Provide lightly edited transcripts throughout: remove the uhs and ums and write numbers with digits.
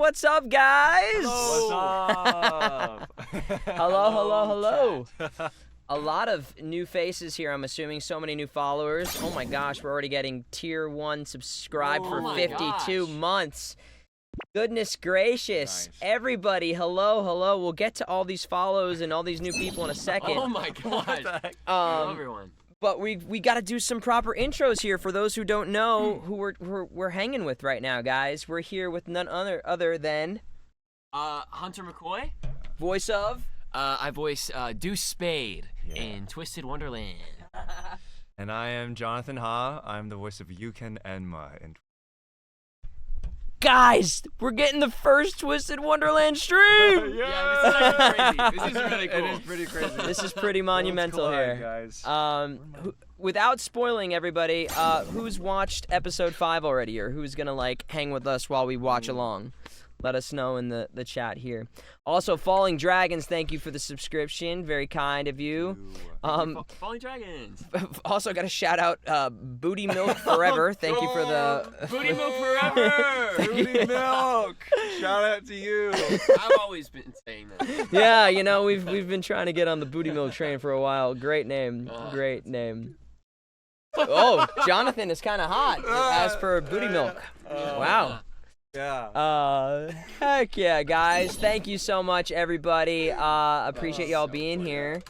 What's up, guys? Hello. What's up? Hello. A lot of new faces here, I'm assuming. So many new followers. Oh my gosh, we're already getting tier 1 subscribed for 52 months. Goodness gracious. Nice. Everybody, hello. We'll get to all these follows and all these new people in a second. Oh my gosh. Um, Everyone. But we got to do some proper intros here for those who don't know who we're hanging with right now, guys. We're here with none other than Hunter McCoy. voice of. I voice Deuce Spade in Twisted Wonderland. And I am Jonathon Ha. I'm the voice of Yuuken and Ma. Guys, we're getting the first Twisted Wonderland stream. Yeah, this is actually crazy. This is really cool. It is pretty crazy. This is pretty monumental collide, here. guys. Without spoiling everybody, who's watched episode 5 already, or who's gonna hang with us while we watch along? Let us know in the chat here. Also, Falling Dragons, thank you for the subscription. Very kind of you. Falling Dragons. Also, got to shout out Booty Milk Forever. Thank you for the Booty Milk Forever. Booty Milk. Shout out to you. I've always been saying that. Yeah, you know, we've been trying to get on the Booty Milk train for a while. Great name. Great name. Oh, Jonathon is kind of hot as per Booty Milk. Wow. Yeah. Heck yeah, guys. Thank you so much, everybody. Appreciate y'all being here.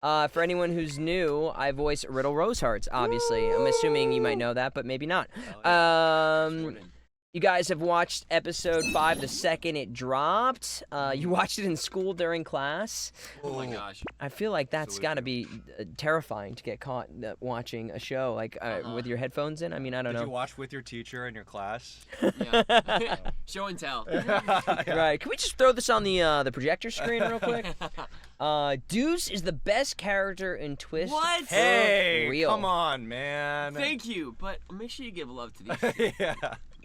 For anyone who's new, I voice Riddle Rosehearts, obviously. I'm assuming you might know that, but maybe not. You guys have watched episode 5 the second it dropped. You watched it in school during class. Oh my gosh. I feel like that's got to be terrifying to get caught watching a show with your headphones in. I mean, I don't know. Did you watch with your teacher in your class? Yeah. Show and tell. Right. Can we just throw this on the projector screen real quick? Deuce is the best character in Twist. What? Hey, real. come on, man. Thank you, but make sure you give love to these. Yeah.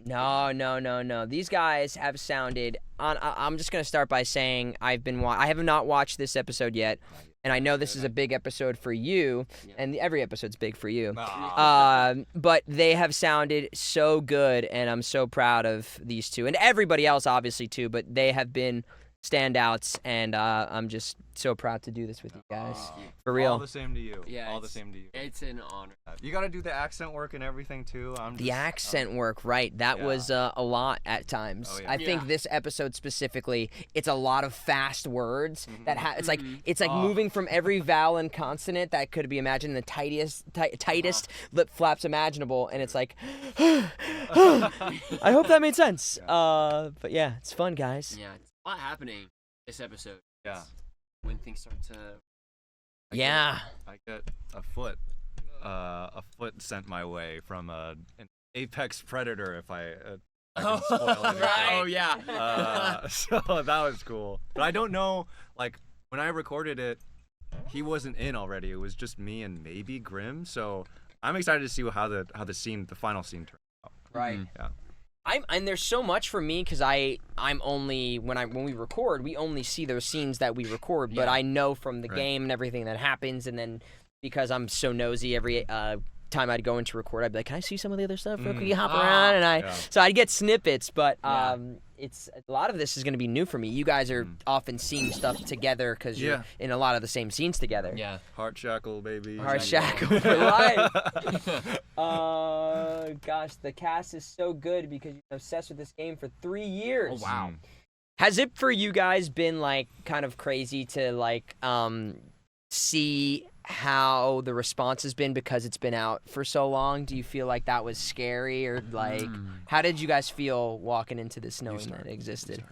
No. These guys have sounded. I'm just gonna start by saying I have not watched this episode yet, and I know this is a big episode for you, and every episode's big for you. But they have sounded so good, and I'm so proud of these two, and everybody else obviously too. But they have been standouts, and I'm just so proud to do this with you guys. For real. All the same to you. Yeah, all the same to you. It's an honor. You got to do the accent work and everything too. The accent work, right? That was a lot at times. Oh, yeah. I think this episode specifically, it's a lot of fast words that it's like moving from every vowel and consonant that could be imagined in the tightest lip flaps imaginable, and it's like, I hope that made sense. But yeah, it's fun, guys. Yeah, it's a lot happening this episode. Yeah. When things start to. Yeah. I get a foot sent my way from an apex predator. If I can spoil anything. Right. Oh yeah. So that was cool. But I don't know. Like when I recorded it, he wasn't in already. It was just me and maybe Grim. So I'm excited to see how the final scene turns out. Right. Yeah. And there's so much for me because I'm only when we record, we only see those scenes that we record, but I know from the game and everything that happens, and then because I'm so nosy, every time I'd go into record, I'd be like, "Can I see some of the other stuff? Real quick, you hop around," and so I'd get snippets, but it's a lot of this is going to be new for me. You guys are often seeing stuff together because you're in a lot of the same scenes together. Yeah. Heart shackle, baby. Heart shackle for life. Gosh, the cast is so good because you're obsessed with this game for 3 years. Oh wow. Has it for you guys been kind of crazy to see how the response has been because it's been out for so long? Do you feel like that was scary, or how did you guys feel walking into this knowing that it existed?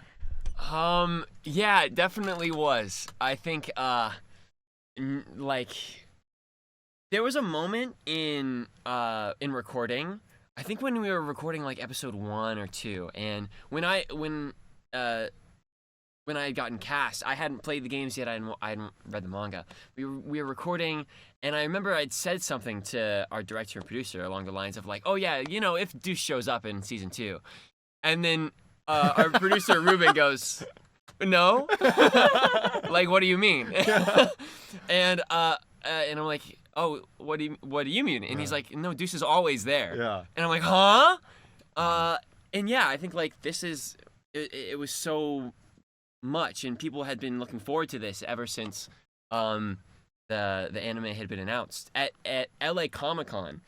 Yeah, it definitely was. I think there was a moment in recording. I think when we were recording episode 1 or 2, and when I had gotten cast, I hadn't played the games yet. I hadn't read the manga. We were recording, and I remember I'd said something to our director and producer along the lines of "Oh yeah, if Deuce shows up in season 2," and then our producer Ruben goes, "No, what do you mean?" and I'm like, "Oh, what do you mean?" And he's like, "No, Deuce is always there." Yeah. And I'm like, "Huh?" And yeah, I think this is it was so much, and people had been looking forward to this ever since the anime had been announced. At LA Comic-Con,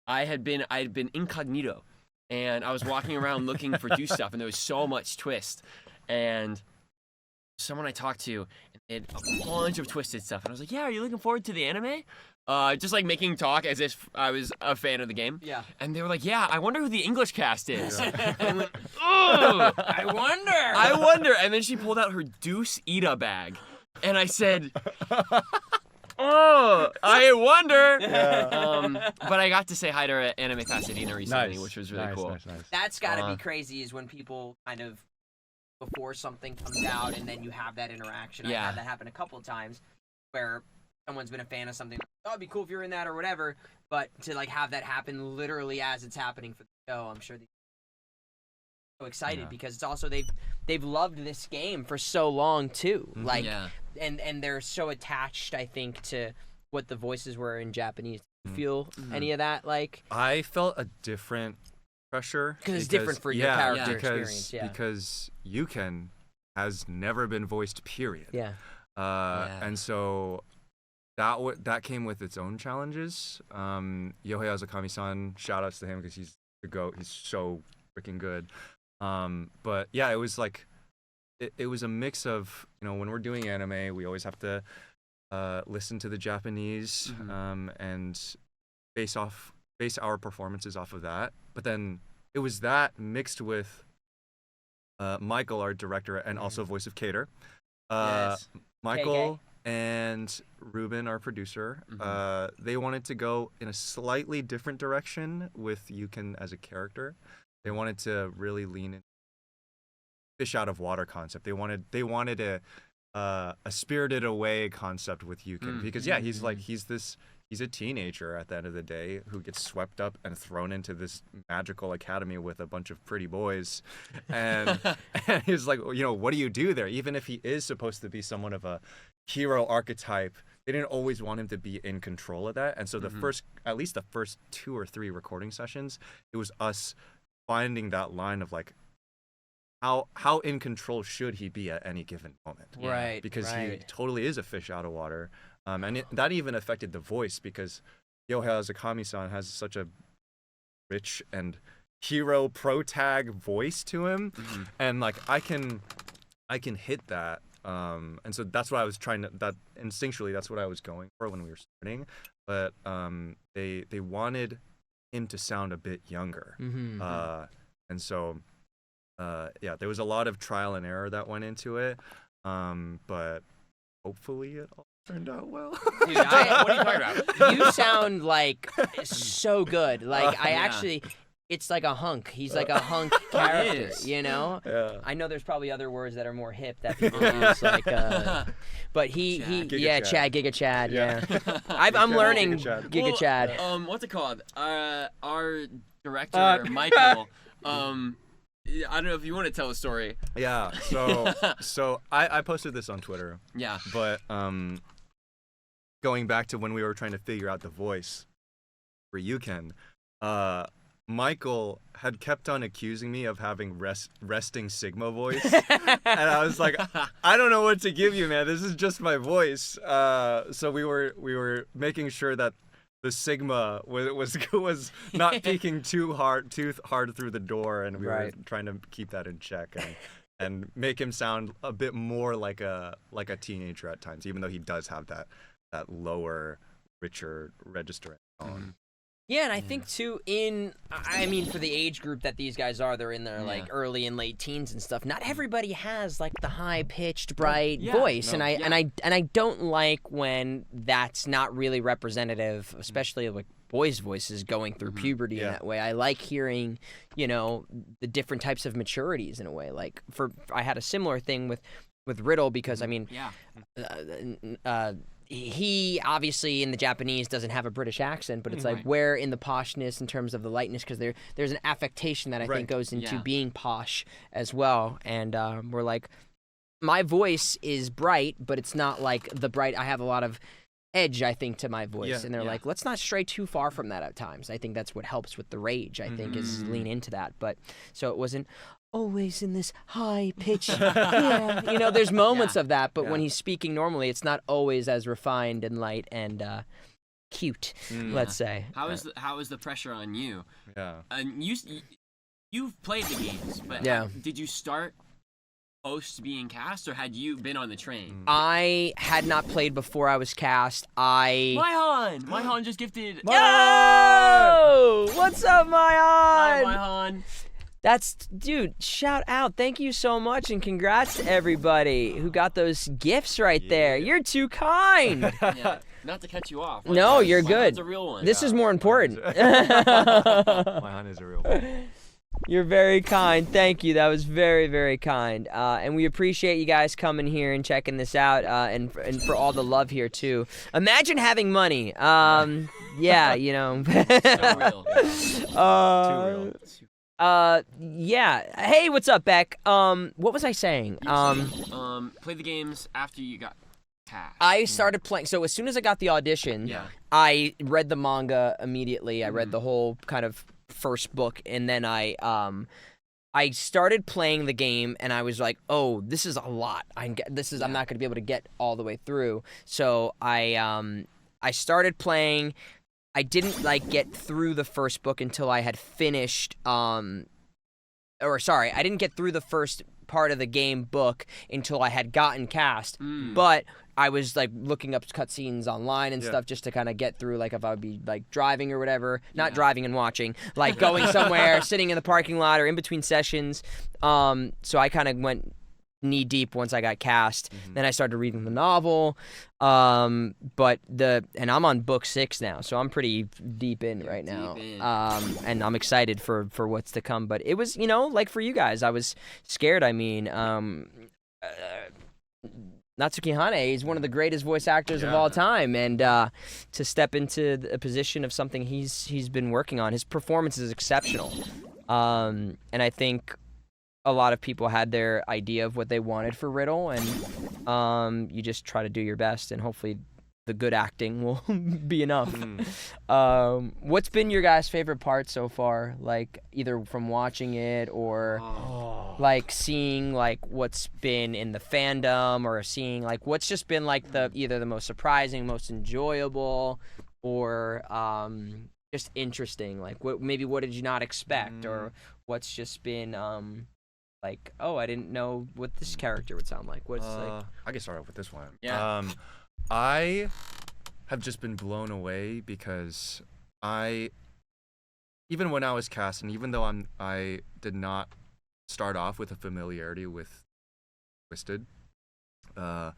I had been incognito, and I was walking around looking for Deuce stuff, and there was so much twist. And someone I talked to had a bunch of twisted stuff, and I was like, "Yeah, are you looking forward to the anime?" Just like making talk as if I was a fan of the game. Yeah. And they were like, "Yeah, I wonder who the English cast is." Yeah. And I went, "Oh, I wonder. I wonder." And then she pulled out her Deuce Ida bag, and I said, "Oh, I wonder." Yeah. But I got to say hi to Anime Pasadena recently, Nice. which was really Nice, cool. nice, nice. That's got to be crazy is when people kind of, before something comes out and then you have that interaction. Yeah. I've had that happen a couple of times where someone's been a fan of something. Oh, it'd be cool if you're in that or whatever. But to like have that happen literally as it's happening for the show, I'm sure they're so excited Yeah. because it's also they've loved this game for so long too. Mhm. Like Yeah. and they're so attached, I think, to what the voices were in Japanese. Do you feel Mhm. any of that like? I felt a different pressure Because it's different for your character experience. Yeah. Because Yuuken has never been voiced. Period. Yeah. And so that came with its own challenges. Yohei Azakami-san, shout outs to him because he's the GOAT. He's so freaking good. But yeah, it was like it was a mix of, when we're doing anime, we always have to listen to the Japanese and base our performances off of that. But then it was that mixed with Michael, our director, and also voice of Cater. Yes. Michael and Ruben, our producer, they wanted to go in a slightly different direction with Yuuken as a character. They wanted to really lean in fish out of water concept. They wanted a Spirited Away concept with Yuuken because he's a teenager at the end of the day who gets swept up and thrown into this magical academy with a bunch of pretty boys, and he's like, what do you do there? Even if he is supposed to be somewhat of a hero archetype, they didn't always want him to be in control of that. And so at least the first 2 or 3 recording sessions, it was us finding that line of like, how in control should he be at any given moment? Right. Because he totally is a fish out of water. That even affected the voice because Yohei Azakami-san has such a rich and hero pro-tag voice to him. And like I can hit that. And so that's what I was instinctually that's what I was going for when we were starting. But they wanted him to sound a bit younger. And so there was a lot of trial and error that went into it. But hopefully it all turned out well. Dude, what are you talking about? You sound like so good. Like it's like a hunk. He's like a hunk character, Yeah. I know there's probably other words that are more hip that people use, like, but Giga Chad, yeah. I'm learning Giga Chad. What's it called? Our director, Michael. I don't know if you want to tell a story. Yeah. So I posted this on Twitter. Yeah. But going back to when we were trying to figure out the voice for Yuuken, Michael had kept on accusing me of having resting Sigma voice, and I was like, I don't know what to give you, man. This is just my voice. So we were making sure that the Sigma was not peeking too hard through the door, and we were trying to keep that in check and make him sound a bit more like a teenager at times, even though he does have that lower, richer register tone. Yeah, and I think too for the age group that these guys are, they're in their like early and late teens and stuff. Not everybody has like the high pitched, bright voice, and I don't like when that's not really representative, especially like boys' voices going through puberty in that way. I like hearing, the different types of maturities in a way. Like I had a similar thing with Riddle because he obviously in the Japanese doesn't have a British accent, but it's like where in the poshness in terms of the lightness, because there's an affectation that I think goes into being posh as well. And we're like, my voice is bright, but it's not like the bright. I have a lot of edge, I think, to my voice, and they're like, let's not stray too far from that at times. I think that's what helps with the rage. I think is lean into that, but so it wasn't. always in this high pitch. Yeah. You know, there's moments of that, but when he's speaking normally, it's not always as refined and light and cute, let's say. How is the pressure on you? Yeah. And you've played the games, but did you start post being cast, or had you been on the train? I had not played before I was cast. Myhan just gifted. Yo! What's up, Hi, Myhan? Myhan. Dude, shout out. Thank you so much, and congrats to everybody who got those gifts right there. You're too kind. Yeah, not to cut you off. No, you're good. Myhan's a real one. This is more important. Myhan is a real one. You're very kind. Thank you. That was very, very kind. And we appreciate you guys coming here and checking this out, and for all the love here too. Imagine having money. Yeah, you know. So real. Too real. Yeah. Hey, what's up, Beck? What was I saying? Play the games after you got cast. I started playing. So as soon as I got the audition, I read the manga immediately. I read the whole kind of first book, and then I started playing the game, and I was like, oh, this is a lot. I'm not going to be able to get all the way through. So I started playing. I didn't get through the first book until I had finished. I didn't get through the first part of the game book until I had gotten cast. But I was looking up cutscenes online and stuff just to kind of get through, if I would be driving or whatever, not driving and watching, going somewhere, sitting in the parking lot or in between sessions. So I kind of went knee deep once I got cast. Then I started reading the novel. And I'm on book 6 now, so I'm pretty deep in right now. And I'm excited for what's to come. But it was, for you guys, I was scared. I mean, Natsuki Hane is one of the greatest voice actors of all time, and to step into a position of something he's been working on, his performance is exceptional. And I think a lot of people had their idea of what they wanted for Riddle, and you just try to do your best, and hopefully the good acting will be enough. What's been your guys' favorite part so far? Either from watching it or seeing what's been in the fandom, or seeing what's just been either the most surprising, most enjoyable, or just interesting. What did you not expect, or what's just been oh, I didn't know what this character would sound like. What's I can start off with this one. Yeah. I have just been blown away because even when I was cast, and even though I did not start off with a familiarity with Twisted, I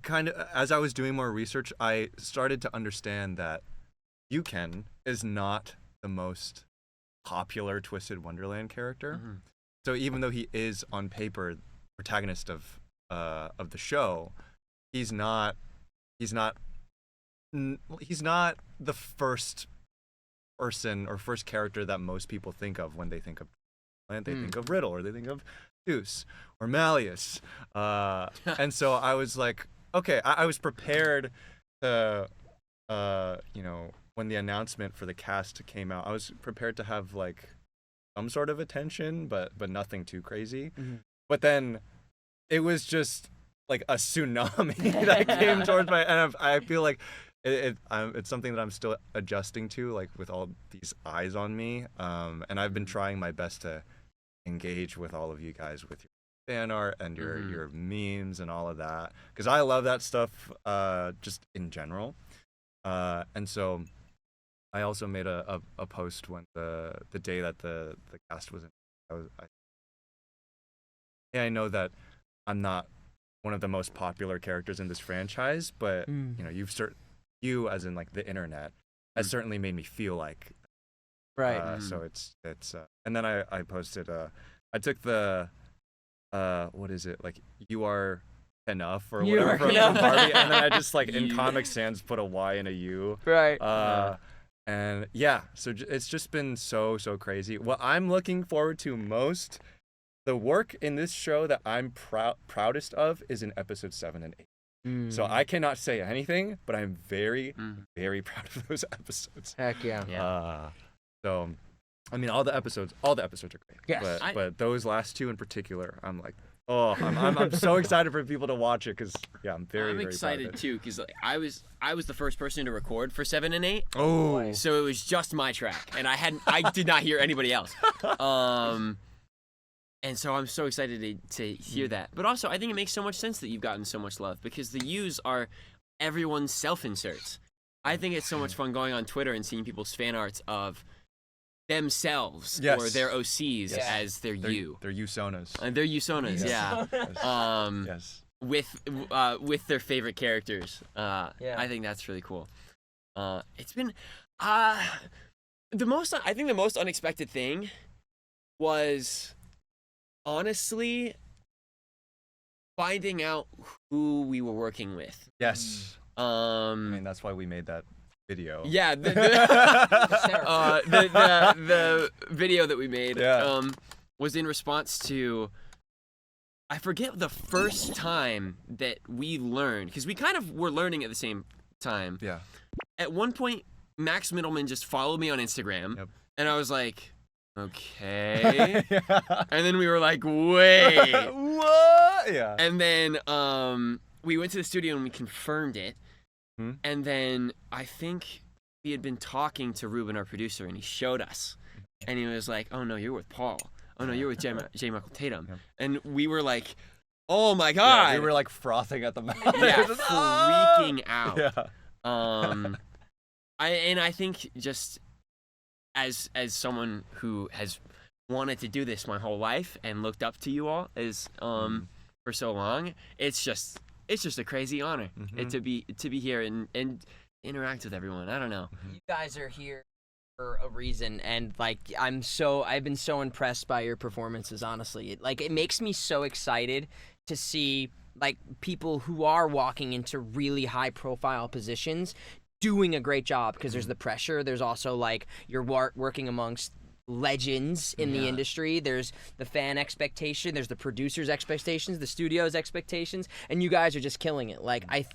kind of, as I was doing more research, I started to understand that Yuuken is not the most popular Twisted Wonderland character. So even though he is on paper protagonist of the show, he's not the first person or first character that most people think of when they think of Wonderland. They think of Riddle, or they think of Deuce or Malleus. And so I was like, okay, I was prepared to, when the announcement for the cast came out, I was prepared to have some sort of attention, but nothing too crazy. But then it was just a tsunami that came towards my, and I feel like it's something that I'm still adjusting to, with all these eyes on me. And I've been trying my best to engage with all of you guys with your fan art and your memes and all of that, because I love that stuff just in general. And so I also made a post when the day that the cast was in. I know that I'm not one of the most popular characters in this franchise, but you as in the internet has certainly made me feel like right. So it's and then I posted I took the what is it, you are enough or whatever from Barbie, and then I just in Comic Sans put a Y and a U. Right. And yeah, so it's just been so crazy. What I'm looking forward to most, the work in this show that I'm proudest of, is in episode 7 and 8. So I cannot say anything, but I'm very, very proud of those episodes. Heck yeah. So I mean, all the episodes are great. Yes. But those last 2 in particular, I'm like, oh, I'm so excited for people to watch it because I'm very excited proud of it. too because like, I was the first person to record for 7 and 8. Oh, So it was just my track, and I did not hear anybody else. And so I'm so excited to hear that. But also, I think it makes so much sense that you've gotten so much love because the U's are everyone's self-inserts. I think it's so much fun going on Twitter and seeing people's fan arts of themselves or their OCs as their U. They're Usonas. And they're Usonas, yeah. Yes. With their favorite characters. I think that's really cool. It's been I think the most unexpected thing was honestly finding out who we were working with. Yes. I mean, that's why we made that video. Yeah, the video that we made was in response to, I forget the first time that we learned, because we kind of were learning at the same time. Yeah. At one point, Max Mittelman just followed me on Instagram, and I was like, okay. And then we were like, wait. What? Yeah. And then we went to the studio and we confirmed it. And then I think we had been talking to Ruben, our producer, and he showed us. And he was like, oh, no, you're with Paul. Oh, no, you're with J. Michael Tatum. And we were like, oh, my God. Yeah, we were like frothing at the mouth. Yeah, freaking out. Yeah. I think just as someone who has wanted to do this my whole life and looked up to you all as for so long, it's just a crazy honor to be here and interact with everyone. I don't know. You guys are here for a reason, and like I've been so impressed by your performances. Honestly, it makes me so excited to see like people who are walking into really high profile positions doing a great job, because there's the pressure. There's also like you're working amongst legends in the industry. There's the fan expectation, there's the producer's expectations, the studio's expectations, and you guys are just killing it. Like I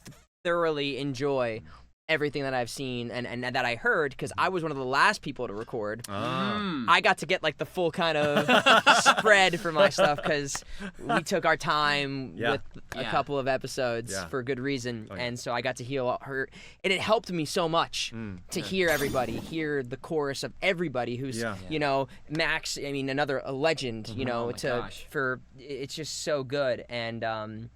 thoroughly enjoy everything that I've seen and that I heard, because I was one of the last people to record. I got to get like the full kind of spread for my stuff, because we took our time with a couple of episodes for good reason. And so I got to hear her, and it helped me so much to hear everybody, hear the chorus of everybody who's, you know, Max, I mean, a legend, you know, it's just so good. And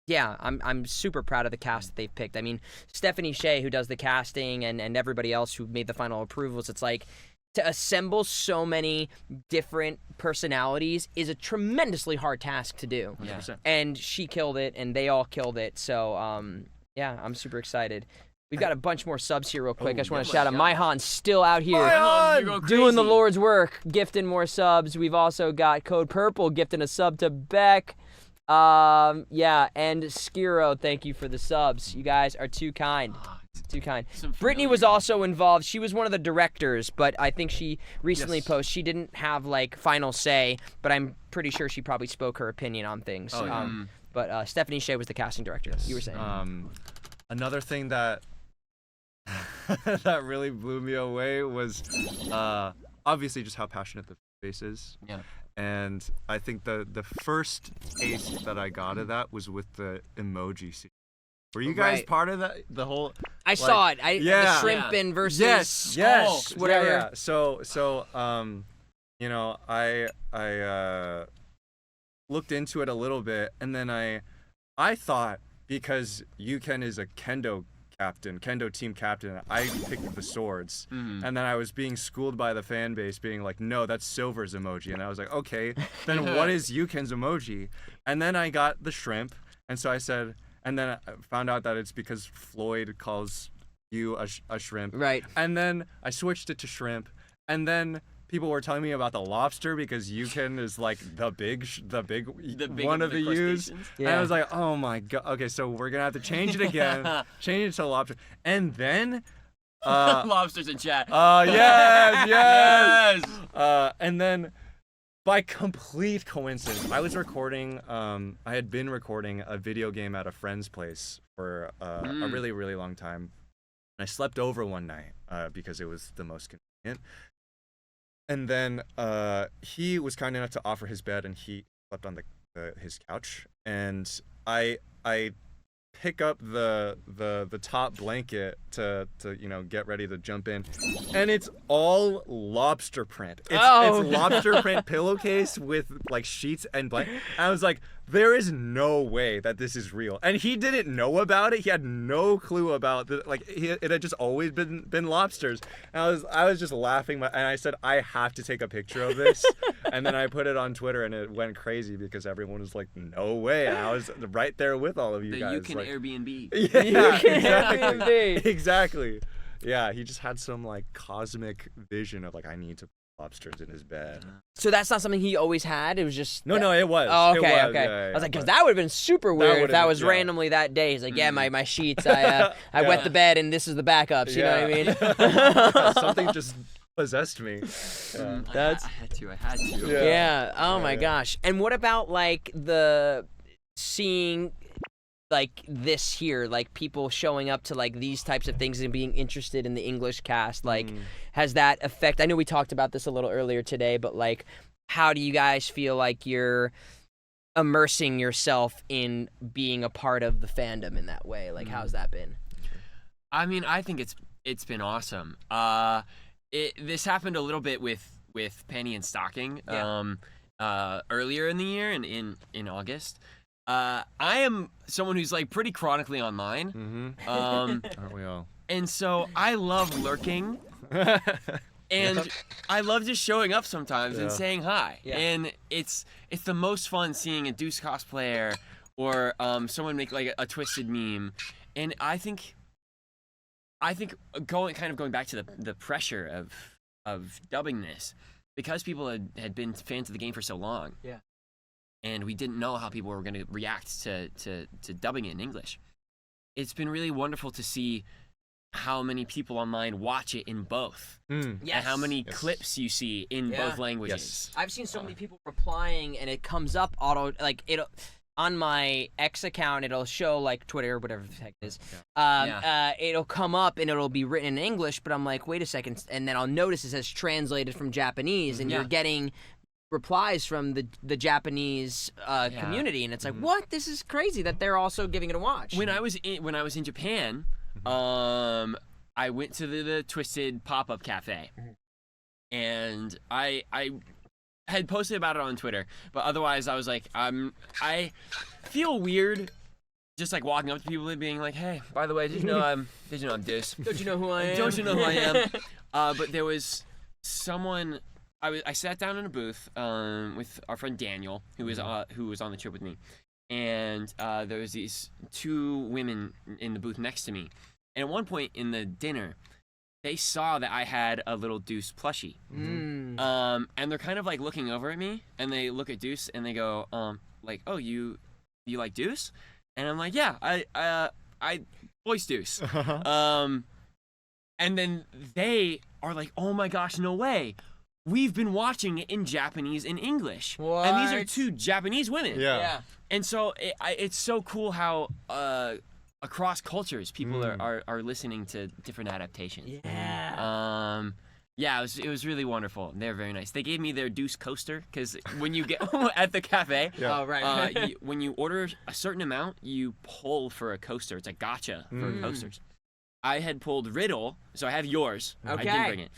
yeah, I'm super proud of the cast that they've picked. I mean, Stephanie Shea, who does the casting, and everybody else who made the final approvals, it's like to assemble so many different personalities is a tremendously hard task to do. 100%. And she killed it, and they all killed it. So, yeah, I'm super excited. We've got a bunch more subs here real quick. I just want to shout out Myhan's still out here doing the Lord's work, gifting more subs. We've also got Code Purple gifting a sub to Beck. Yeah, and Skiro, thank you for the subs. You guys are too kind. Too kind. Brittany was also involved. She was one of the directors, but I think she recently posted. She didn't have like final say, but I'm pretty sure she probably spoke her opinion on things. But Stephanie Shea was the casting director. You were saying. Another thing that that really blew me away was obviously just how passionate the face is. Yeah. And I think the first taste that I got of that was with the emoji scene. Were you guys part of that? The whole I saw it. The shrimping versus yes, whatever. Yeah. So you know, I looked into it a little bit, and then I thought, because Yuuken is a kendo team captain, I picked the swords. And then I was being schooled by the fan base, being like, no, that's Silver's emoji. And I was like, okay, then what is Yuuken's emoji? And then I got the shrimp, and so I said, and then I found out that it's because Floyd calls you a shrimp. Right. And then I switched it to shrimp, and then people were telling me about the lobster, because Yuuken is like the big one of the U's. Yeah. And I was like, oh my god. Okay, so we're gonna have to change it again. Change it to lobster. And then Lobsters in chat. Yes. And then by complete coincidence, I was recording. I had been recording a video game at a friend's place for a really, really long time. And I slept over one night because it was the most convenient. And then he was kind enough to offer his bed, and he slept on his couch. And I pick up the top blanket to get ready to jump in, and it's all lobster print. It's lobster print pillowcase with like sheets and blanket. I was like, there is no way that this is real. And he didn't know about it. He had no clue about it had just always been lobsters. And I was just laughing, and I said, I have to take a picture of this. And then I put it on Twitter, and it went crazy because everyone was like, no way. And I was right there with all of you guys. The Yuuken Airbnb. Yeah, Airbnb. Exactly. Yeah, he just had some like cosmic vision of like, I need to put lobsters in his bed. So that's not something he always had. It was just No, it was. Oh, okay, It was, okay. yeah, I was like, because but- that would have been super weird if that was yeah. randomly that day. He's like, yeah, my sheets. I wet the bed, and this is the backups. You know what I mean? Something just possessed me. Yeah. That's I had to. yeah. Oh my Yeah. gosh. And what about like the seeing like this here, like people showing up to like these types of things and being interested in the English cast? Like, has that affect? I know we talked about this a little earlier today, but like, how do you guys feel like you're immersing yourself in being a part of the fandom in that way? Like, how's that been? I mean, I think it's been awesome. This happened a little bit with Penny and Stocking earlier in the year and in August. I am someone who's like pretty chronically online. Aren't we all? And so I love lurking. And I love just showing up sometimes and saying hi. Yeah. And it's the most fun seeing a Deuce cosplayer or someone make like a twisted meme. And I think going back to the pressure of dubbing this, because people had been fans of the game for so long. Yeah. And we didn't know how people were going to react to dubbing it in English. It's been really wonderful to see how many people online watch it in both. Yes. And how many clips you see in both languages. I've seen so many people replying, and it comes up on my X account. It'll show like Twitter or whatever the heck it is. It'll come up and it'll be written in English, but I'm like, wait a second, and then I'll notice it says translated from Japanese, and you're getting replies from the Japanese community, and it's like, what? This is crazy that they're also giving it a watch. When I was in Japan, I went to the Twisted pop-up cafe, and I had posted about it on Twitter, but otherwise I was like, I feel weird just like walking up to people and being like, hey, by the way, did you know I'm Deuce? Don't you know who I am? Don't you know who I am? But there was someone. I sat down in a booth with our friend Daniel, who was on the trip with me, and there was these two women in the booth next to me. And at one point in the dinner, they saw that I had a little Deuce plushie. And they're kind of like looking over at me, and they look at Deuce and they go, like, oh, you like Deuce? And I'm like, yeah, I voice Deuce. And then they are like, oh my gosh, no way. We've been watching it in Japanese and English. What? And these are two Japanese women. Yeah. And so it's so cool how across cultures people are listening to different adaptations. Yeah. It was really wonderful. They're very nice. They gave me their Deuce coaster because when you get at the cafe, Oh, right. when you order a certain amount, you pull for a coaster. It's a gotcha for coasters. I had pulled Riddle, so I have yours. I Okay. didn't bring it.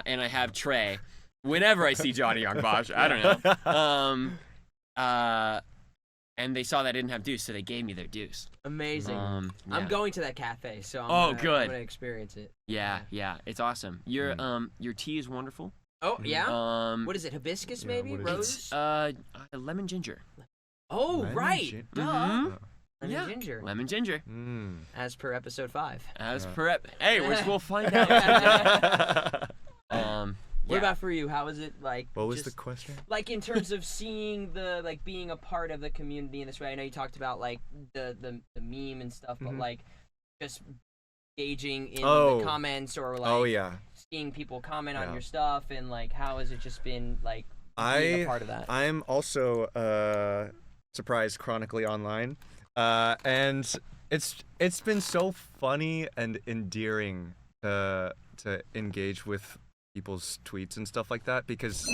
And I have Trey. Whenever I see Johnny Young Bosch, I don't know. And they saw that I didn't have Deuce, so they gave me their Deuce. Amazing. Yeah. I'm going to that cafe, so I'm good. gonna experience it. Yeah, it's awesome. Your tea is wonderful. Oh yeah. What What is it? Hibiscus maybe? what is it? Rose? Lemon ginger. Oh Lemon right. gin- Duh. Mhm. Lemon Yeah. ginger. Lemon ginger. As per episode 5. As per we'll find out. What about for you? How is it like? What was the just, question? like in terms of seeing the like being a part of the community in this way? I know you talked about like the meme and stuff, but like just engaging in the comments or like seeing people comment on your stuff, and like how has it just been like being a part of that? I'm also surprised chronically online, and it's been so funny and endearing to engage with people's tweets and stuff like that, because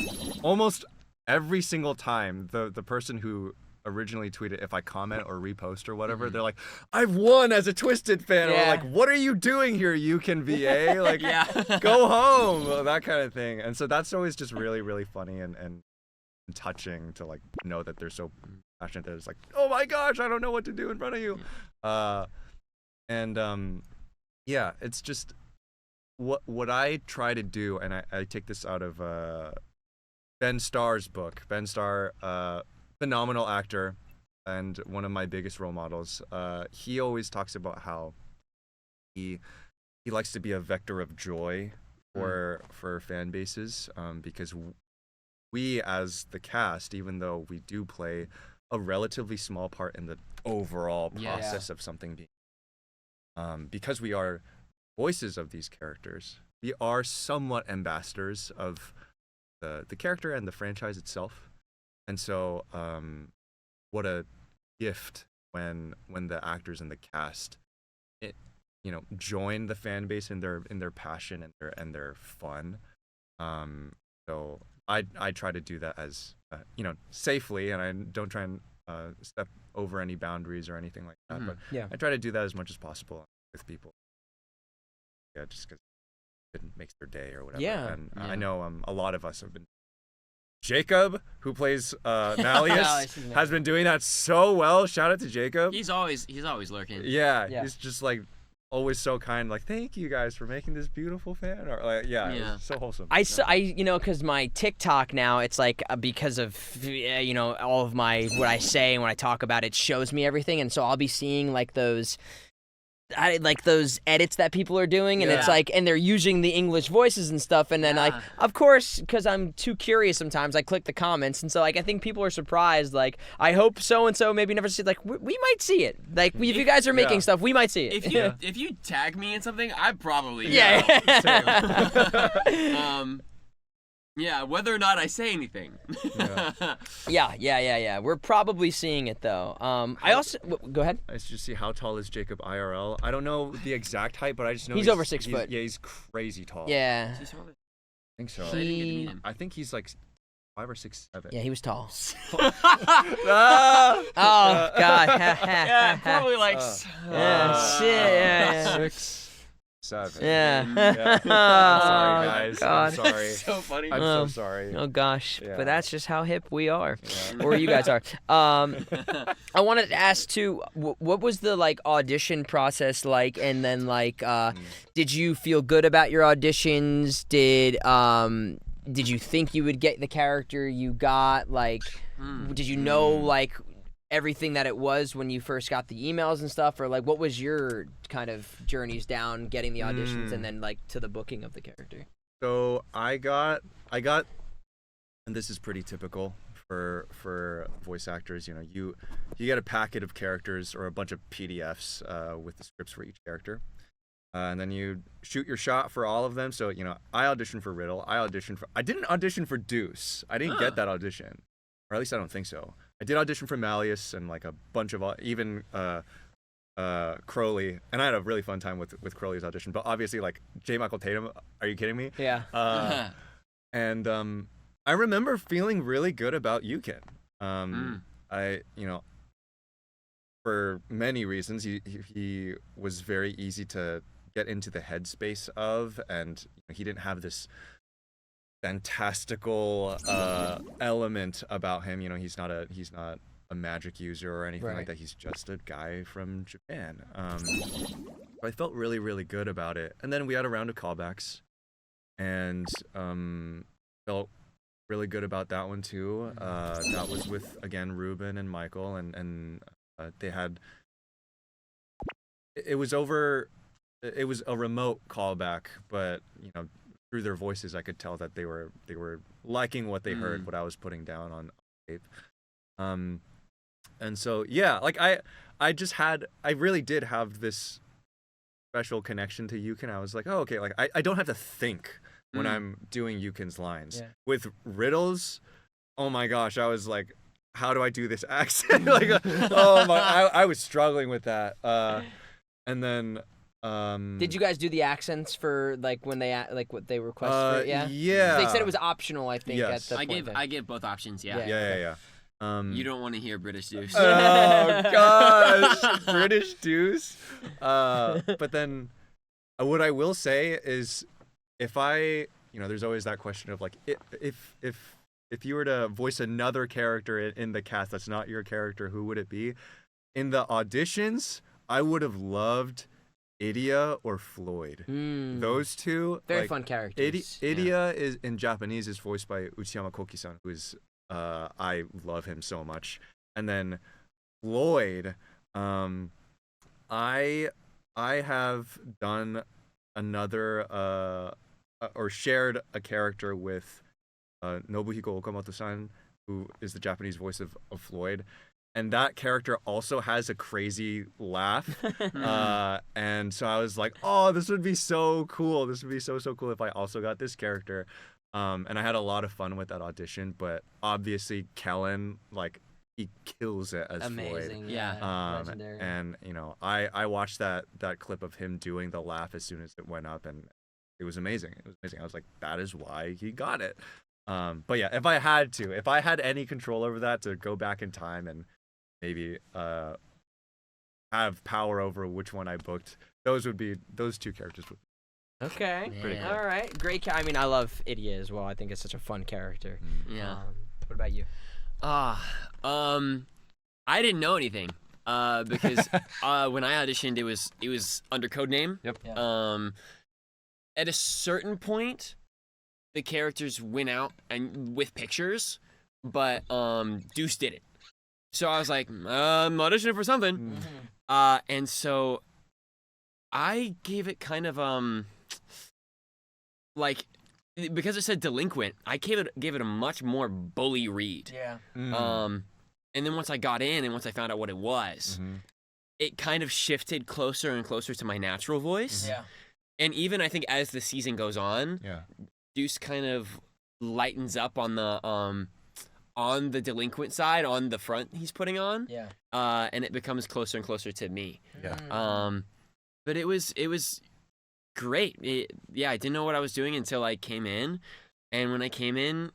almost every single time the person who originally tweeted, if I comment or repost or whatever, they're like, I've won as a Twisted fan, or like, what are you doing here, Yuuken VA? Like, go home, that kind of thing. And so that's always just really, really funny and touching to like know that they're so passionate that it's like, oh my gosh, I don't know what to do in front of you. Yeah, it's just what I try to do, and I take this out of Ben Starr's book. Ben Starr, phenomenal actor and one of my biggest role models. He always talks about how he likes to be a vector of joy for fan bases, because we as the cast, even though we do play a relatively small part in the overall process of something being, because we are voices of these characters, we are somewhat ambassadors of the character and the franchise itself. And so what a gift when the actors and the cast join the fan base in their passion and their fun. So I try to do that as safely, and I don't try and step over any boundaries or anything like that. But I try to do that as much as possible with people. Yeah, just because it makes their day or whatever. And I know a lot of us have been. Jacob, who plays Malleus, has been doing that so well. Shout out to Jacob. He's always lurking. Yeah, he's just like always so kind. Like, thank you guys for making this beautiful fan. Or like, it's so wholesome. Because my TikTok now, it's like because of all of my what I say and when I talk about it shows me everything, and so I'll be seeing like those edits that people are doing, and it's like, and they're using the English voices and stuff, and then like, of course, because I'm too curious sometimes, I click the comments, and so like I think people are surprised. Like, I hope so and so maybe never see it. Like, we might see it. Like, if you guys are making stuff, we might see it. If you tag me in something, I probably Yeah, whether or not I say anything. Yeah. We're probably seeing it though. I also go ahead. I just see how tall is Jacob IRL. I don't know the exact height, but I just know he's over 6 foot. Yeah, he's crazy tall. Yeah. Is he smaller? I think so. I think he's like 5 or 6'7". Yeah, he was tall. Oh God. Yeah, probably like. Shit. 6'7". Yeah. I'm sorry, guys. God. I'm sorry. So funny. I'm so sorry. Oh gosh, Yeah. but that's just how hip we are, Yeah. or you guys are. I wanted to ask too, what was the like audition process like, and then like, did you feel good about your auditions? Did you think you would get the character you got? Like, did you know like everything that it was when you first got the emails and stuff, or like what was your kind of journeys down getting the auditions and then like to the booking of the character? So I got, and this is pretty typical for voice actors. You get a packet of characters or a bunch of PDFs with the scripts for each character, and then you shoot your shot for all of them. So I auditioned for Riddle. I didn't audition for Deuce. I didn't get that audition, or at least I don't think so. I did audition for Malleus and like a bunch of even Crowley, and I had a really fun time with Crowley's audition. But obviously, like J. Michael Tatum, are you kidding me? Yeah. And I remember feeling really good about Yuuken. I for many reasons he was very easy to get into the headspace of, and he didn't have this fantastical element about him. He's not a magic user or anything like that. He's just a guy from Japan. I felt really, really good about it. And then we had a round of callbacks, and felt really good about that one too. That was with, again, Ruben and Michael, and they had. It was a remote callback, but through their voices, I could tell that they were liking what they heard, what I was putting down on tape. And so like I really did have this special connection to Yuuken. I was like, oh, okay, like I don't have to think when I'm doing Yuuken's lines. Yeah. With Riddle's, oh my gosh, I was like, how do I do this accent? Like, oh my, I was struggling with that. And then Did you guys do the accents for like when they like what they requested? For, yeah. Yeah. They said it was optional. I think Yes. at the point. I give both options. Yeah. Yeah. You don't want to hear British Deuce. Oh gosh, British Deuce. But then, what I will say is, if there's always that question of like, if you were to voice another character in the cast that's not your character, who would it be? In the auditions, I would have loved Idia or Floyd. Those two. Very fun characters. Idia is in Japanese is voiced by Uchiyama Koki-san, who is I love him so much. And then Floyd, I have done another or shared a character with Nobuhiko Okamoto-san, who is the Japanese voice of Floyd. And that character also has a crazy laugh. And so I was like, oh, this would be so cool. This would be so cool if I also got this character. And I had a lot of fun with that audition. But obviously, Kellen, like, he kills it as Amazing, Floyd. yeah. Legendary. And, I watched that clip of him doing the laugh as soon as it went up. And it was amazing. It was amazing. I was like, that is why he got it. But yeah, if I had any control over that to go back in time and maybe have power over which one I booked, those two characters would be Okay. pretty cool. All right. Great. I mean, I love Idia as well. I think it's such a fun character. Yeah. What about you? I didn't know anything because when I auditioned, it was under code name. Yep. Yeah. At a certain point, the characters went out and with pictures, but Deuce did it. So I was like, I'm auditioning for something. And so I gave it kind of like, because it said delinquent, I gave it a much more bully read. Yeah. And then once I got in and once I found out what it was, it kind of shifted closer and closer to my natural voice. Yeah. And even I think as the season goes on, Yeah. Deuce kind of lightens up on the delinquent side, on the front he's putting on. Yeah. And it becomes closer and closer to me. Yeah. But it was great. I didn't know what I was doing until I came in, and when I came in,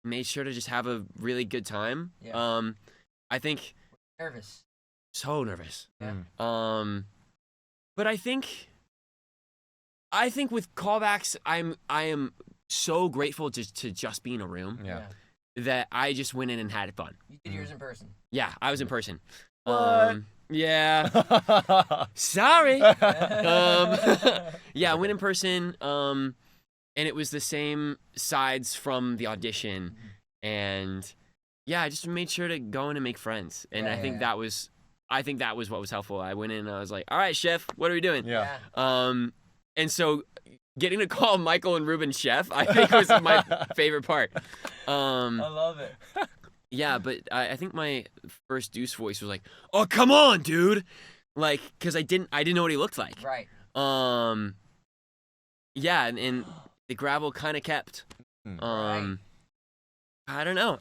made sure to just have a really good time. Yeah. I think Nervous. so nervous. Yeah. But I think with callbacks, I am so grateful to just be in a room. Yeah. That I just went in and had fun. You did yours in person. Yeah, I was in person. What? Yeah. Sorry. Yeah, I went in person. And it was the same sides from the audition, and yeah, I just made sure to go in and make friends. And I think that was what was helpful. I went in and I was like, all right, chef, what are we doing? Yeah. And so getting to call Michael and Ruben chef, I think was my favorite part. I love it. Yeah, but I think my first Deuce voice was like, "Oh, come on, dude!" Like, cause I didn't know what he looked like. Right. Yeah, and the gravel kind of kept. Right. I don't know,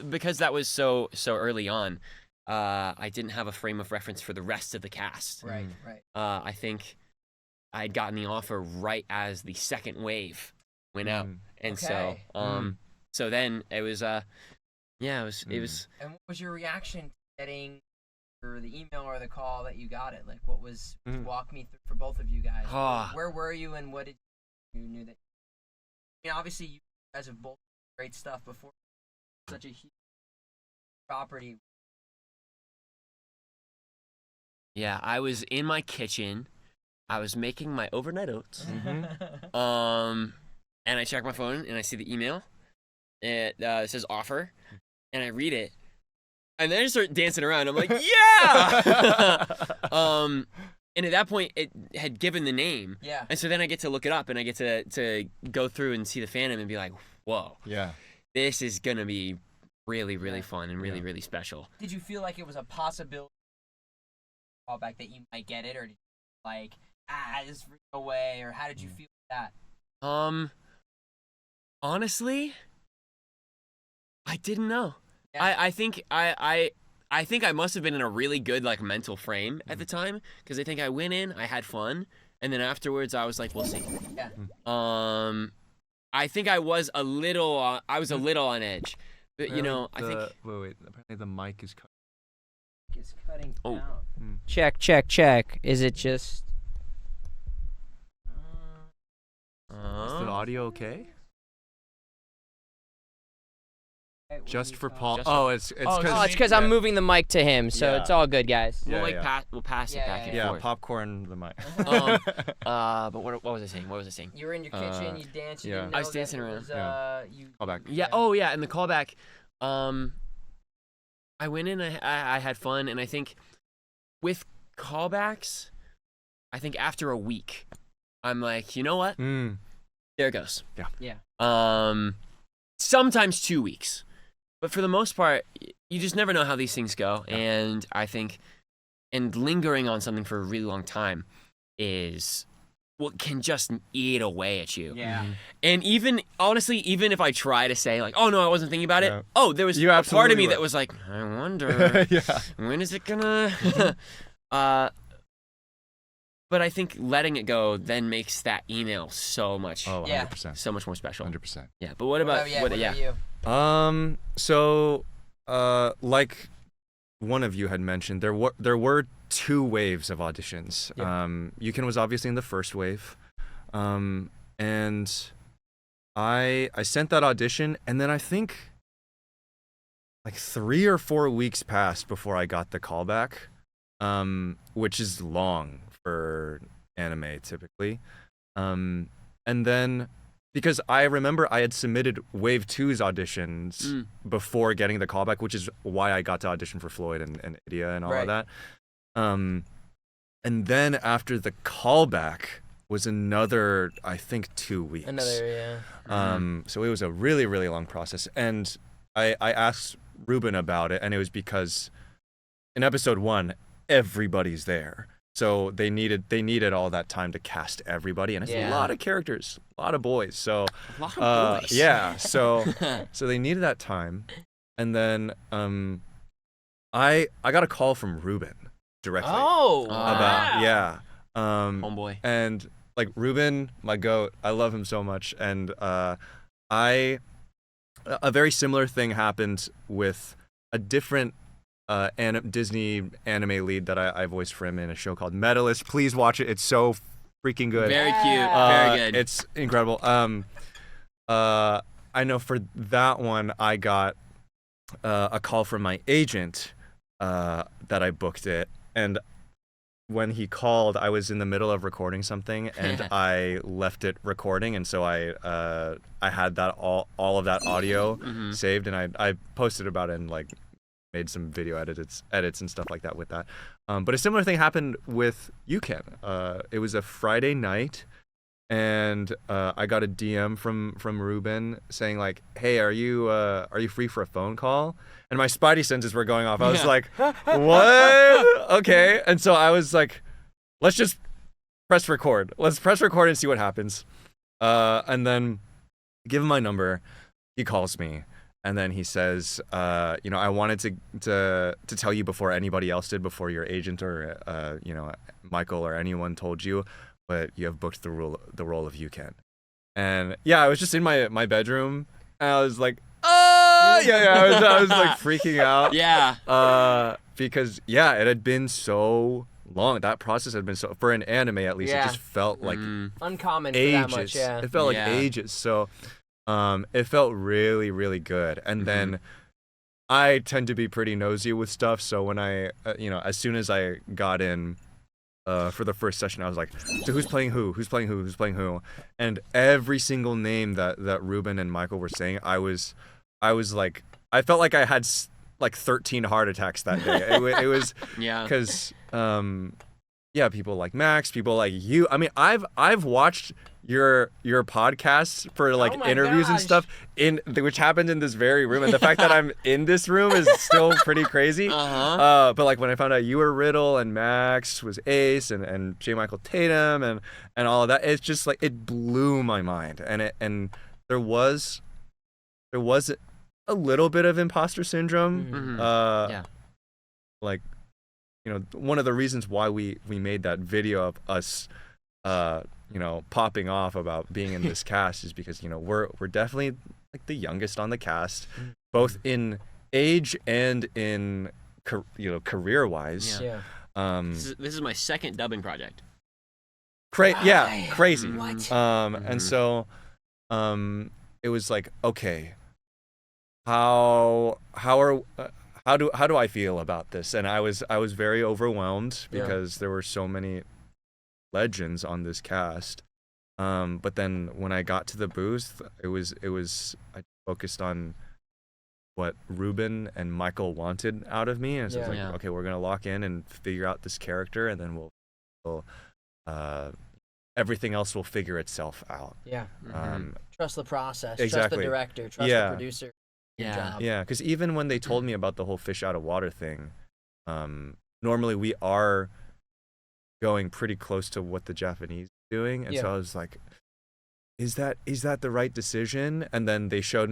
because that was so early on. I didn't have a frame of reference for the rest of the cast. Right. Right. I think I had gotten the offer right as the second wave went out, and Okay. so then it was it was. And what was your reaction to getting the email or the call that you got it? Like, what was walk me through for both of you guys? Where were you, and what did you knew that? I mean, obviously you guys have both great stuff before. Such a huge property. Yeah, I was in my kitchen. I was making my overnight oats. And I check my phone and I see the email. It says offer, and I read it, and then I start dancing around. I'm like, yeah. And at that point, it had given the name. Yeah. And so then I get to look it up, and I get to go through and see the fandom and be like, whoa. Yeah. This is gonna be really, really fun and really, really special. Did you feel like it was a possibility callback that you might get it, or did you like, there's no way, or how did you feel with that? Honestly, I didn't know. Yeah. I think I think I must have been in a really good like mental frame at the time, because I think I went in, I had fun, and then afterwards I was like, we'll see. Yeah. I think I was a little on edge, but you know, I think. Wait. Apparently the mic is cut. It's cutting Oh. out. Check. Is it just? Is the audio okay? Just for Paul. Just Oh, for- it's Oh, because It's because I'm moving the mic to him, so it's all good, guys. Yeah, We'll pass it back and Yeah, forth. popcorn the mic. But what was I saying? You were in your kitchen, you danced. You yeah. didn't I was know that dancing it around. was, you. Call back. Yeah. Oh, yeah. And the callback. I went in. I had fun, and I think with callbacks, I think after a week, I'm like, you know what? Mm. There it goes. Yeah. Sometimes 2 weeks, but for the most part, you just never know how these things go. Yeah. And I think, and lingering on something for a really long time is what can just eat away at you. Yeah. And even honestly, even if I try to say like, oh no, I wasn't thinking about it. Yeah. Oh, there was You a part absolutely of me were. that was like, I wonder Yeah. when is it gonna. But I think letting it go then makes that email so much, Oh, 100%. Yeah. so much more special. 100%. Yeah. But what about What about you? So, like one of you had mentioned, there were 2 waves of auditions. Yeah. Yuuken was obviously in the first wave, and I sent that audition, and then I think like 3 or 4 weeks passed before I got the callback, which is long for anime typically, and then. Because I remember I had submitted Wave 2's auditions before getting the callback, which is why I got to audition for Floyd and Idia and all of that. And then after the callback was another, I think, 2 weeks. So it was a really, really long process. And I asked Ruben about it, and it was because in episode 1, everybody's there. So they needed all that time to cast everybody, and it's a lot of characters, a lot of boys. So A lot of boys. yeah, so they needed that time, and then I got a call from Ruben directly about homeboy. and like Ruben, my goat, I love him so much, and a very similar thing happened with a different Disney anime lead that I voiced for him in a show called Medalist. Please watch it. It's so freaking good. Very cute. Very good. It's incredible. I know for that one, I got a call from my agent that I booked it, and when he called, I was in the middle of recording something, and I left it recording, and so I had that all of that audio saved, and I posted about it and like made some video edits and stuff like that with that. But a similar thing happened with Yuuken. It was a Friday night, and I got a DM from Ruben saying like, "Hey, are you free for a phone call?" And my spidey senses were going off. I was like, "What? Okay." And so I was like, "Let's just press record. Let's press record and see what happens." And then give him my number. He calls me. And then he says, I wanted to tell you before anybody else did, before your agent or, Michael or anyone told you, but you have booked the role of Yuuken. And yeah, I was just in my bedroom, and I was like, I was like freaking out. Yeah. Because it had been so long. That process had been so, for an anime at least, it just felt like uncommon ages. for that much. Yeah. It felt like ages. So. It felt really, really good. And then I tend to be pretty nosy with stuff. So when I, as soon as I got in for the first session, I was like, so who's playing who? Who's playing who? Who's playing who? And every single name that Ruben and Michael were saying, I was like, I felt like I had like 13 heart attacks that day. It was because people like Max, people like you. I mean, I've watched your podcasts for like interviews and stuff which happened in this very room, and the fact that I'm in this room is still pretty crazy. But like when I found out you were Riddle and Max was Ace and J. Michael Tatum and all of that, it's just like it blew my mind. And there was a little bit of imposter syndrome. Like, one of the reasons why we made that video of us popping off about being in this cast is because we're definitely like the youngest on the cast, both in age and in career wise. Yeah. This is my second dubbing project. Crazy. What? And so it was like, okay, how do I feel about this? And I was very overwhelmed because there were so many legends on this cast. But then when I got to the booth, I focused on what Ruben and Michael wanted out of me, and so it's like, okay, we're gonna lock in and figure out this character, and then we'll everything else will figure itself out. Yeah. Trust the process. Exactly. Trust the director. Trust the producer. Yeah, because even when they told me about the whole fish out of water thing, normally we are going pretty close to what the Japanese are doing, and so I was like, is that the right decision? And then they showed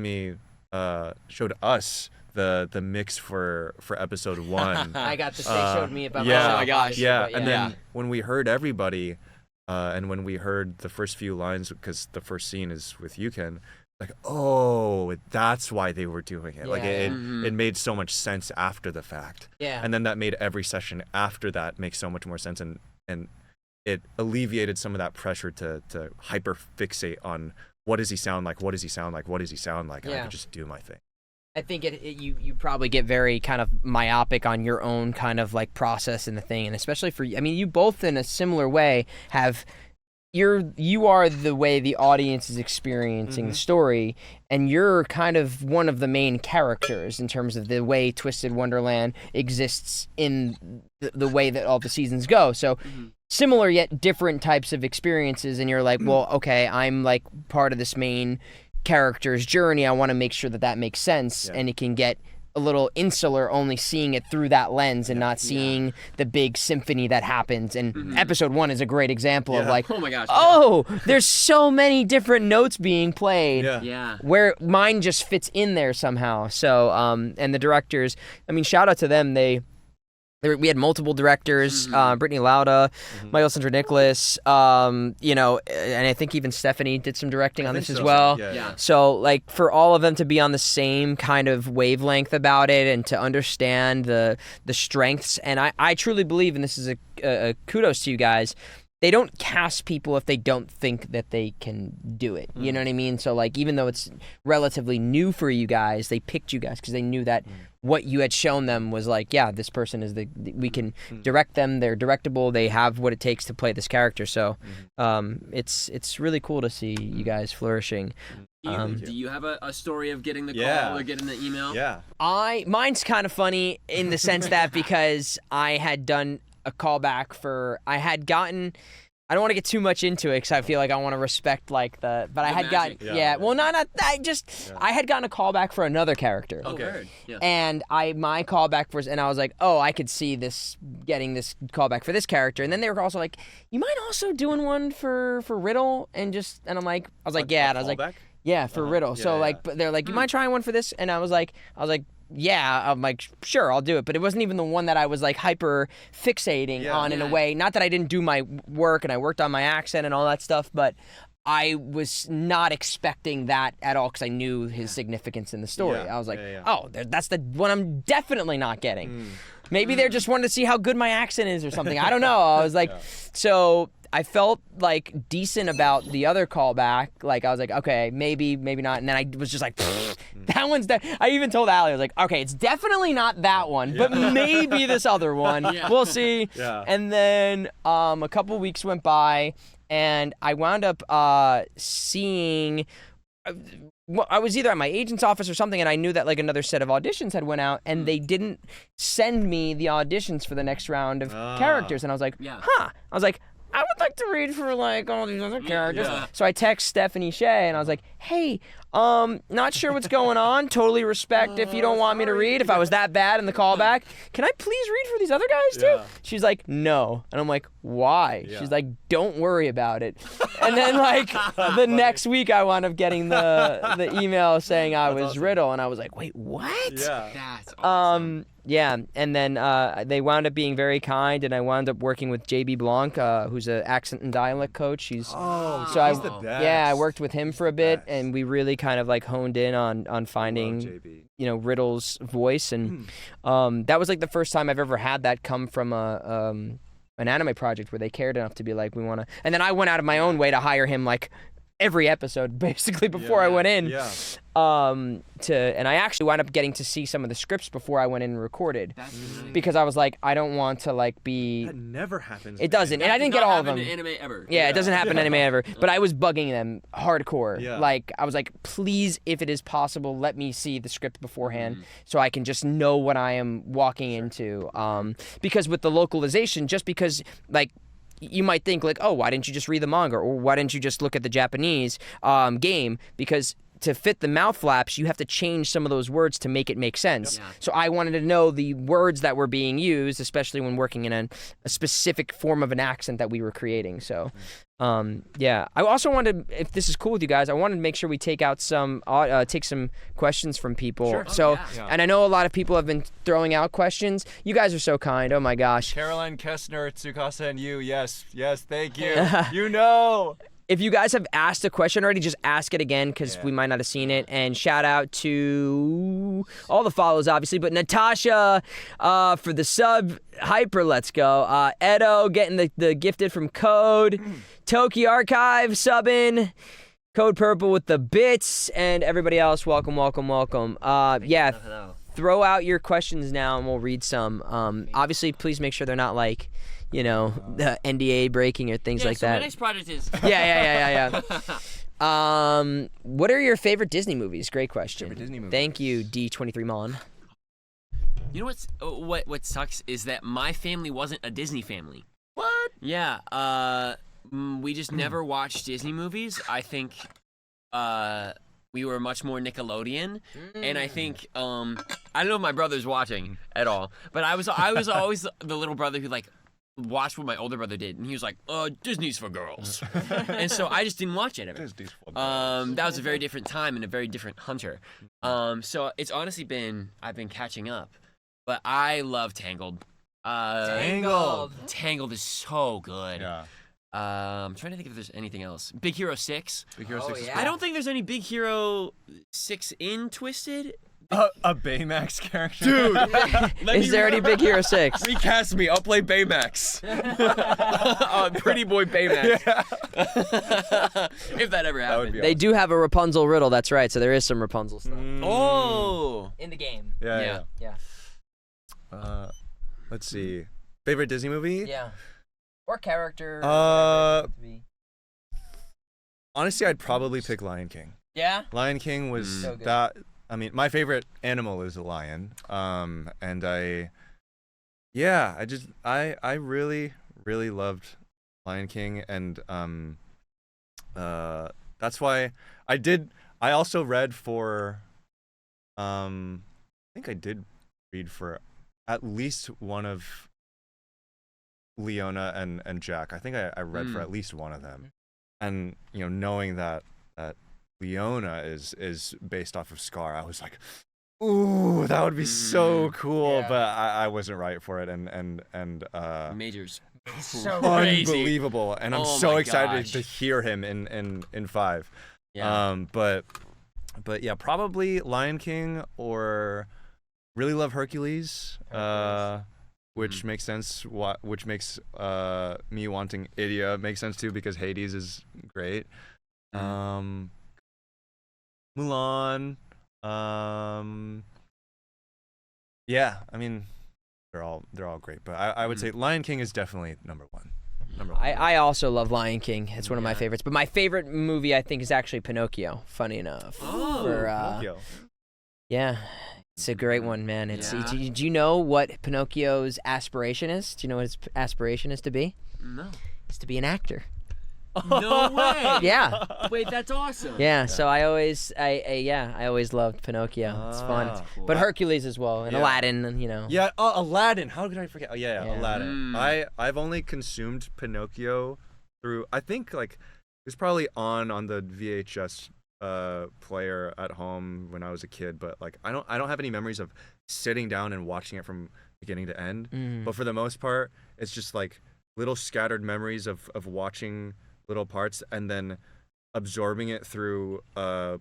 us the mix for episode 1. I got this. They showed me about. Yeah, oh my gosh. Yeah, and then when we heard everybody, and when we heard the first few lines, because the first scene is with Yuuken, like, oh, that's why they were doing it. Like it made so much sense after the fact. Yeah. And then that made every session after that make so much more sense, and it alleviated some of that pressure to hyper fixate on what does he sound like, what does he sound like, what does he sound like, and I could just do my thing. I think you probably get very kind of myopic on your own kind of like process in the thing, and especially for you both in a similar way have. You are the way the audience is experiencing the story, and you're kind of one of the main characters in terms of the way Twisted Wonderland exists in the way that all the seasons go. So similar yet different types of experiences, and you're like, well, okay, I'm like part of this main character's journey. I want to make sure that makes sense, and it can get a little insular, only seeing it through that lens and not seeing the big symphony that happens. And episode 1 is a great example of like, oh my gosh, there's so many different notes being played. Where mine just fits in there somehow. So, and the directors, shout out to them. We had multiple directors, Brittany Lauda, Michael Sandra Nicholas, and I think even Stephanie did some directing on this as well. So, like, for all of them to be on the same kind of wavelength about it and to understand the strengths, and I truly believe, and this is a kudos to you guys, they don't cast people if they don't think that they can do it. You know what I mean? So, like, even though it's relatively new for you guys, they picked you guys because they knew that what you had shown them was like, yeah, this person is we can direct them. They're directable. They have what it takes to play this character. So, it's really cool to see you guys flourishing. Do you have a story of getting the call or getting the email? Yeah. Mine's kind of funny in the sense that because I had done a callback I don't want to get too much into it because I feel like I want to respect like but I had gotten I had gotten a callback for another character. Okay. And my callback was, and I was like, I could see getting this callback for this character. And then they were also like, you mind also doing one for Riddle? And I'm like, I was like, yeah. And I was like, yeah, for Riddle. So like, but they're like, you mind trying one for this? And I was like, yeah, I'm like, sure, I'll do it. But it wasn't even the one that I was like hyper fixating on in a way. Not that I didn't do my work and I worked on my accent and all that stuff, but I was not expecting that at all because I knew his significance in the story. I was like, that's the one I'm definitely not getting. Maybe they're just wanting to see how good my accent is or something. I don't know. I was like, so I felt like decent about the other callback. Like I was like, okay, maybe not. And then I was just like, that one's I even told Allie, I was like, okay, it's definitely not that one, but maybe this other one. We'll see. And then a couple weeks went by, and I wound up seeing. I was either at my agent's office or something, and I knew that like another set of auditions had went out, and they didn't send me the auditions for the next round of characters. And I was like, I was like, I would like to read for like all these other characters. So I text Stephanie Shea and I was like, hey, not sure what's going on. Totally respect if you don't want me to read. If I was that bad in the callback, can I please read for these other guys too? She's like, no. And I'm like, why? She's like, don't worry about it. And then like the next week I wound up getting the email saying I was Riddle, and I was like, wait, what? That's awesome. Yeah, and then they wound up being very kind, and I wound up working with JB Blanc, who's an accent and dialect coach. He's He's the best. yeah, I worked with him for a bit, best. and we really kind of like honed in on I love finding JB. Riddle's voice, and that was like the first time I've ever had that come from an anime project where they cared enough to be like, we want to. And then I went out of my own way to hire him like every episode basically before I went in. Yeah. And I actually wound up getting to see some of the scripts before I went in and recorded, because I was like, I don't want to like be. That never happens. It doesn't, and I didn't get all of them. In anime ever. Yeah, it doesn't happen in anime ever. But I was bugging them hardcore. Yeah. Like, I was like, please, if it is possible, let me see the script beforehand so I can just know what I am walking into. Because with the localization, just because, like, you might think, like, oh, why didn't you just read the manga? Or why didn't you just look at the Japanese game? Because to fit the mouth flaps, you have to change some of those words to make it make sense. Yeah. So I wanted to know the words that were being used, especially when working in a specific form of an accent that we were creating. So, yeah. I also wanted, if this is cool with you guys, I wanted to make sure we take some questions from people. Sure. So, Yeah. and I know a lot of people have been throwing out questions. You guys are so kind. Oh my gosh. Caroline Kestner, Tsukasa, and you. Yes, thank you. You know. If you guys have asked a question already, just ask it again, because we might not have seen it. And shout out to all the follows, obviously, but Natasha for the sub. Hyper, let's go. Edo getting the gifted from Code. Toki Archive subbing. Code Purple with the bits. And everybody else, welcome. Yeah, throw out your questions now and we'll read some. Obviously, please make sure they're not like, the NDA breaking or things like so that. My next project is. Yeah. What are your favorite Disney movies? Great question. Favorite Disney movies. Thank you, D23 Mon. You know what sucks is that my family wasn't a Disney family. What? Yeah. We just never watched Disney movies. I think we were much more Nickelodeon, and I think I don't know if my brother's watching at all, but I was always the little brother who like watched what my older brother did, and he was like, Disney's for girls. And so I just didn't watch it ever. Disney's for girls. That was a very different time and a very different Hunter. So it's honestly I've been catching up, but I love Tangled. Tangled is so good. Yeah. I'm trying to think if there's anything else. Big Hero 6. Big Hero 6 is yeah. cool. I don't think there's any Big Hero 6 in Twisted. A Baymax character. Dude, Is there any Big Hero 6? recast me. I'll play Baymax. Pretty boy Baymax. If that ever would happened. be They do have a Rapunzel riddle, that's right, so there is some Rapunzel stuff. Oh. In the game. Yeah. Yeah. Let's see. Favorite Disney movie? Yeah. Or character. Honestly, I'd probably pick Lion King. Yeah? Lion King was So good. that. I mean, my favorite animal is a lion. And I really, really loved Lion King, and that's why I also read for. I think I did read for at least one of Leona and Jack. I think I read for at least one of them, and knowing that Leona is based off of Scar, I was like, ooh, that would be so cool. Yeah. But I wasn't right for it, and Majors. So Crazy. unbelievable, and I'm Oh so my excited gosh. to hear him in 5. Yeah. But yeah, probably Lion King, or really love Hercules. Which makes sense. Which makes me wanting Idia make sense too, because Hades is great. Mulan. Yeah, I mean, they're all great, but I would say Lion King is definitely number one. I also love Lion King. It's one of my favorites. But my favorite movie, I think, is actually Pinocchio, funny enough. Oh, Pinocchio. Yeah. It's a great one, man. It's Yeah. Do you know what Pinocchio's aspiration is? Do you know what his aspiration is to be? No. It's to be an actor. No way. Yeah. Wait, that's awesome. Yeah, so I always loved Pinocchio. It's fun. cool. But Hercules as well, and Yeah. Aladdin, and Yeah, Aladdin. How could I forget? Oh yeah, Yeah. Aladdin. I've only consumed Pinocchio through, I think, like, it was probably on the VHS player at home when I was a kid, but like I don't have any memories of sitting down and watching it from beginning to end. But for the most part, it's just like little scattered memories of watching little parts and then absorbing it through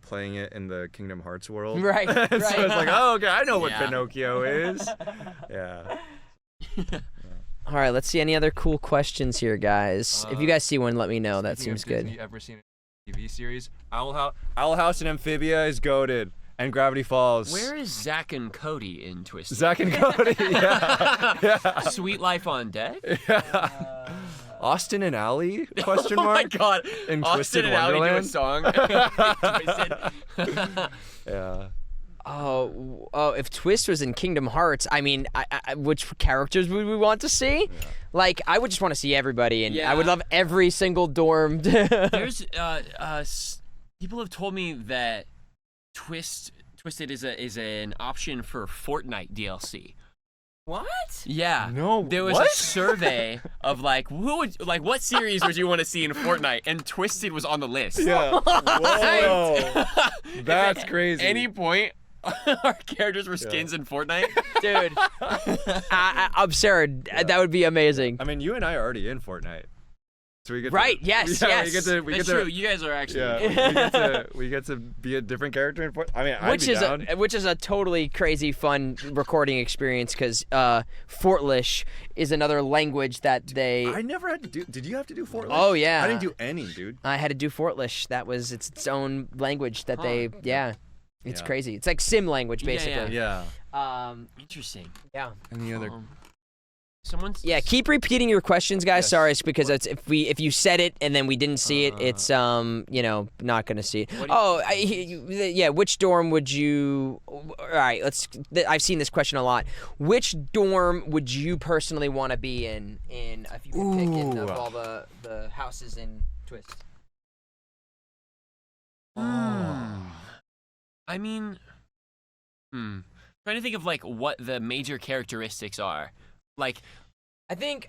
playing it in the Kingdom Hearts world. Right. So it's like, oh, okay, I know what Yeah. Pinocchio is. Yeah. All right, let's see any other cool questions here, guys. If you guys see one, let me know. That Speaking seems of good. Disney, ever seen a TV series? Owl House and Amphibia is goated, and Gravity Falls. Where is Zack and Cody in Twisted? Zack and Cody? Yeah. Sweet Life on Deck? Austin and Allie? Question Oh my mark? god. In Austin Twisted and Ally do a Wonderland? song. Twisted. Yeah. Oh, if Twist was in Kingdom Hearts, I mean, which characters would we want to see? Yeah. Like, I would just want to see everybody, and Yeah. I would love every single dorm. There's people have told me that Twisted is an option for Fortnite DLC. What? Yeah. No, There was what? a survey of what series would you want to see in Fortnite, and Twisted was on the list. Yeah. Whoa. That's If at crazy. any point our characters were skins in Fortnite. Dude. Absurd. That would be amazing. I mean, you and I are already in Fortnite. So we get Right, to, yes, yeah, yes. We That's get to, true. You guys are actually. Yeah, we get to be a different character in Fortnite. I mean, I'd be down. Which is a totally crazy fun recording experience because Fortlish is another language that they. I never had to do. Did you have to do Fortnite? Oh, yeah. I didn't do any, dude. I had to do Fortlish. That was its own language that they. Yeah, it's Yeah. crazy. It's like sim language Yeah, basically. Yeah. Interesting. Yeah. Any other? Someone's. Yeah, keep repeating your questions, guys. Yes. Sorry, it's because it's if you said it and then we didn't see it, it's not gonna see it. What do Yeah. Which dorm would you? All right, I've seen this question a lot. Which dorm would you personally want to be in? If you could pick in of Ooh. all the houses in Twist. I mean, trying to think of like what the major characteristics are. Like, I think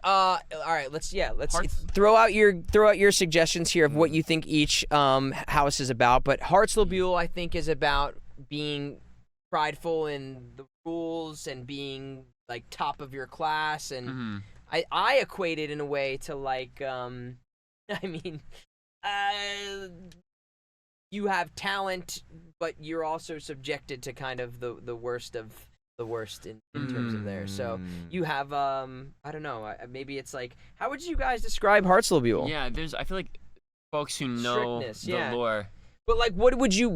all right, let's Hearts- throw out your suggestions here of what you think each house is about, but Hartzell I think is about being prideful in the rules and being like top of your class, and I equate it in a way to like I mean you have talent, but you're also subjected to kind of the worst of the worst in terms of there. So you have I don't know, maybe it's like, how would you guys describe Hartzell? yeah, I feel like folks who know Strictness, the yeah. lore. But like, what do you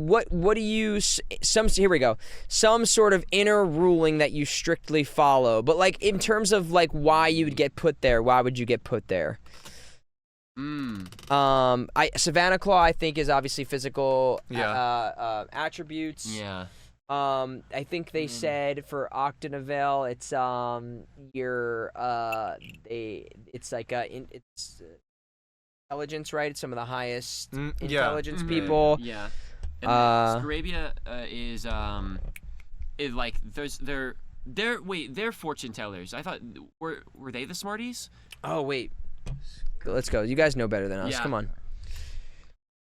here we go, some sort of inner ruling that you strictly follow, but like in terms of like why you would get put there, why would you get put there? Savannah Claw I think is obviously physical attributes. Yeah. I think they said for Octanavel, it's it's like it's intelligence, right? It's some of the highest intelligence people. Yeah. And Scarabia is like they're fortune tellers. I thought were they the Smarties? Oh wait, let's go. You guys know better than us. Yeah. Come on.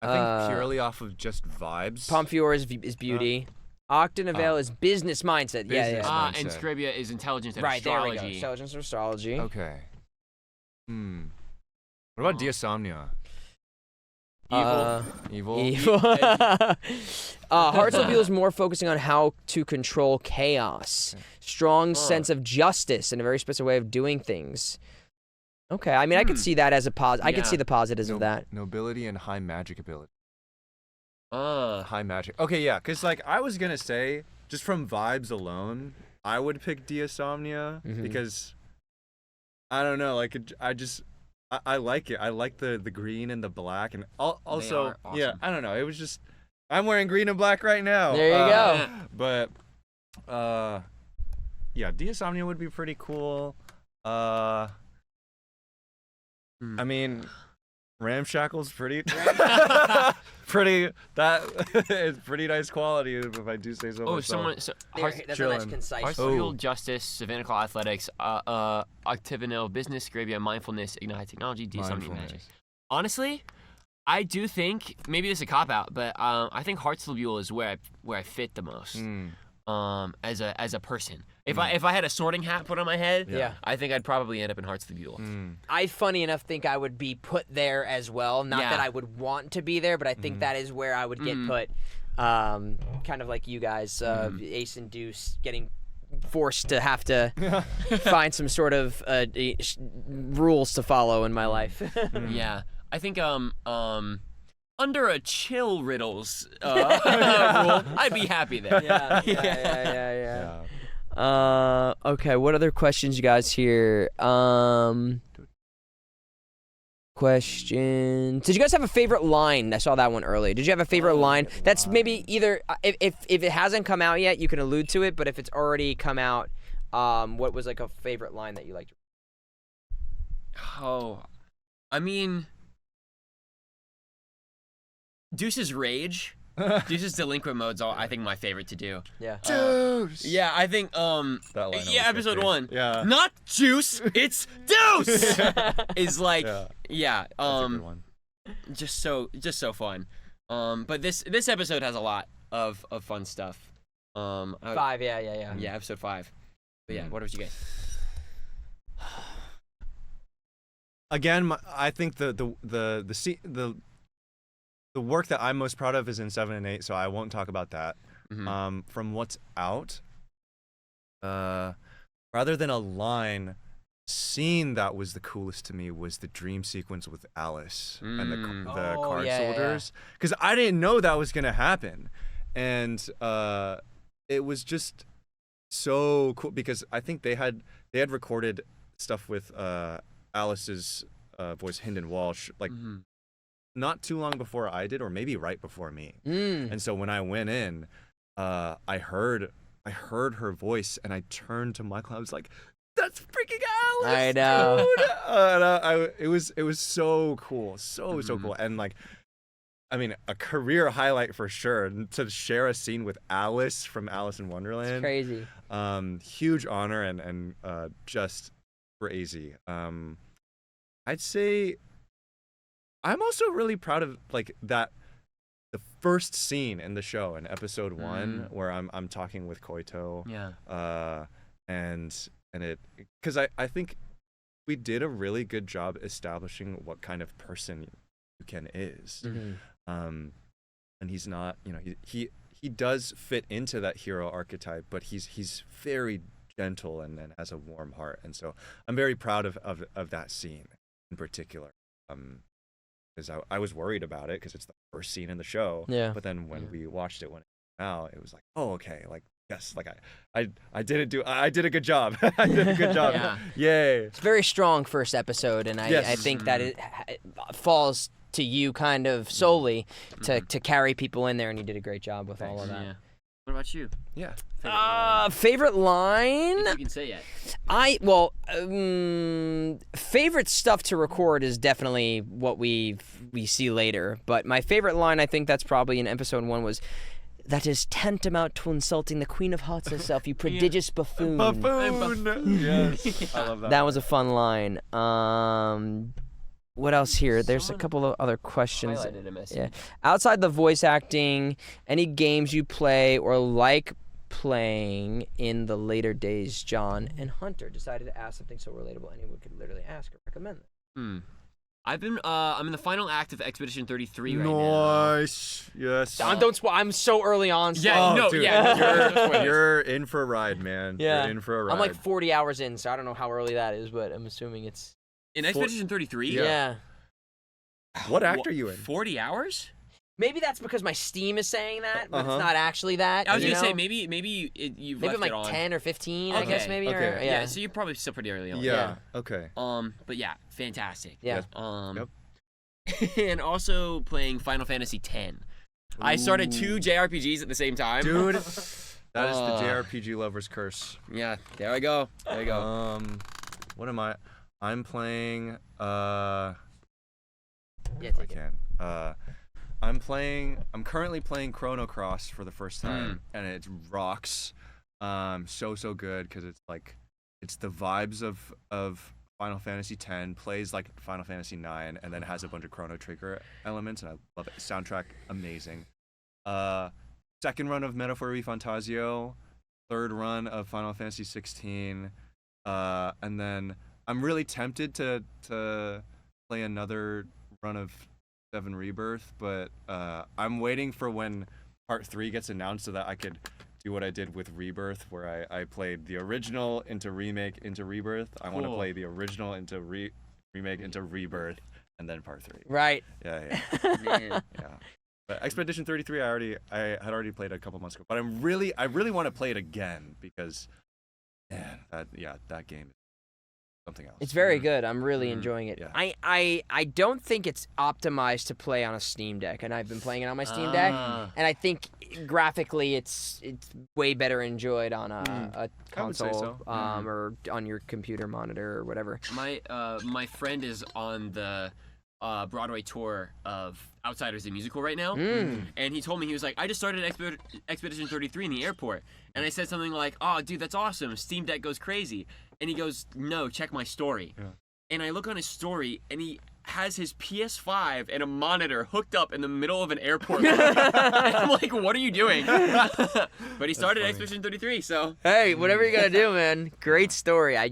I think purely off of just vibes. Pomfior is beauty. Octanavel is business mindset. Business Yeah. mindset. And Scarabia is intelligence and Right, there we astrology. go. Intelligence and astrology. Okay. What about Diasomnia? Evil. Evil. Hartzell is more focusing on how to control chaos. Strong sense of justice and a very specific way of doing things. Okay, I mean, I could see that as a positive. I could Yeah. see the positives of that. Nobility and high magic ability. Uh, High magic. Okay, yeah, because like I was gonna say, just from vibes alone, I would pick Diasomnia because I don't know, like I like it. I like the green and the black, and also are awesome. yeah, I don't know. It was just I'm wearing green and black right now. There you go. But yeah, Diasomnia would be pretty cool. I mean, Ramshackle's pretty it's pretty nice quality if I do say so myself. That's a nice chillin'. concise. Hartsfield Justice, Savannah Claw Athletics, Octavianel Business, Scarabia Mindfulness, Ignite Technology, Diasomnia Mindfulness. Magic. Honestly, I do think maybe it's a cop out, but I think Hartzlebule is where I fit the most. As a person. If I had a sorting hat put on my head, I think I'd probably end up in Hartzlebule. I, funny enough, think I would be put there as well. Not that I would want to be there, but I think that is where I would get put. Kind of like you guys, Ace and Deuce, getting forced to have to find some sort of rules to follow in my life. Yeah, I think under a chill Riddles rule, I'd be happy there. Yeah. Okay, what other questions you guys here? Questions. Did you guys have a favorite line? I saw that one earlier. Did you have a favorite line? That's maybe either if it hasn't come out yet, you can allude to it. But if it's already come out, what was like a favorite line that you liked? Oh, I mean, Deuce's rage. Deuce's delinquent mode's I think my favorite to do. Yeah. Deuce. Yeah, I think That line episode 1. Yeah. Not Juice, it's Deuce. Is like That's a good one. just so fun. But this episode has a lot of fun stuff. 5. Yeah. Yeah, episode 5. But yeah, what did you get? Again, I think the work that I'm most proud of is in 7 and 8, so I won't talk about that. From what's out, rather than a line, scene that was the coolest to me was the dream sequence with Alice and the card soldiers, because I didn't know that was gonna happen, and it was just so cool because I think they had recorded stuff with Alice's voice, Hynden Walsh, like. Not too long before I did, or maybe right before me. And so when I went in, I heard her voice, and I turned to Michael. I was like, "That's freaking Alice!" I know. Dude. It was so cool, so cool, and like, I mean, a career highlight for sure. And to share a scene with Alice from Alice in Wonderland, It's crazy. Huge honor and just crazy. I'd say. I'm also really proud of like the first scene in the show in episode 1 where I'm talking with Koito. And it because I think we did a really good job establishing what kind of person Yuuken is. And he's not, he does fit into that hero archetype, but he's very gentle and has a warm heart. And so I'm very proud of that scene in particular. Because I was worried about it because it's the first scene in the show. Yeah. But then when we watched it when it came out, it was like, oh, okay, like yes, like I did a good job. I did a good job. Yay. It's a very strong first episode, and I think that it falls to you kind of solely to carry people in there, and you did a great job with all of that. Yeah. What about you? Yeah. Favorite line? If you can say it. Favorite stuff to record is definitely what we see later. But my favorite line, I think that's probably in episode 1 was, "That is tantamount to insulting the Queen of Hearts herself, you prodigious buffoon." Buffoon. Yes. I love that. That was a fun line. What else here? There's a couple of other questions. Highlighted a message. Yeah. Outside the voice acting, any games you play or like playing in the later days? John and Hunter decided to ask something so relatable anyone could literally ask or recommend it. I've been I'm in the final act of Expedition 33 right now. Nice. Yes. I'm so early on. So Dude, you're in for a ride, man. Yeah. You're in for a ride. I'm like 40 hours in, so I don't know how early that is, but I'm assuming it's In Expedition 33? yeah. What act are you in? 40 hours? Maybe that's because my Steam is saying that, but it's not actually that. I was you gonna know? say maybe you've maybe left I'm like it on. 10 or 15, I Okay. guess maybe. Okay. Or, Yeah, so you're probably still pretty early on. Yeah. Okay. But yeah, fantastic. Yeah. And also playing Final Fantasy X. I started 2 JRPGs at the same time. Dude, that is the JRPG lover's curse. Yeah, there I go. There you go. What am I? I'm playing Yeah, if I take it. can. I'm currently playing Chrono Cross for the first time, and it rocks. So good because it's the vibes of Final Fantasy X, plays like Final Fantasy IX, and then has a bunch of Chrono Trigger elements, and I love it. Soundtrack, amazing. Second run of Metaphor Fantasio, third run of Final Fantasy 16, and then I'm really tempted to play another run of 7 Rebirth, but I'm waiting for when Part 3 gets announced so that I could do what I did with Rebirth, where I played the original into remake into Rebirth. I want to play the original into remake into Rebirth, and then Part 3. Right. Yeah. Man. Yeah. But Expedition 33, I had already played a couple months ago, but I really want to play it again because, man, that game is something else. It's very good. I'm really enjoying it. Yeah. I don't think it's optimized to play on a Steam Deck, and I've been playing it on my Steam Deck, and I think graphically it's way better enjoyed on a console, so. or on your computer monitor or whatever. My friend is on the Broadway tour of Outsiders the musical right now, and he told me, he was like, I just started Expedition 33 in the airport, and I said something like, oh dude, that's awesome, Steam Deck goes crazy, and he goes, no, check my story. And I look on his story, and he has his PS5 and a monitor hooked up in the middle of an airport. I'm like, what are you doing? But he started Expedition 33, so. Hey, whatever you gotta do, man. Great story. I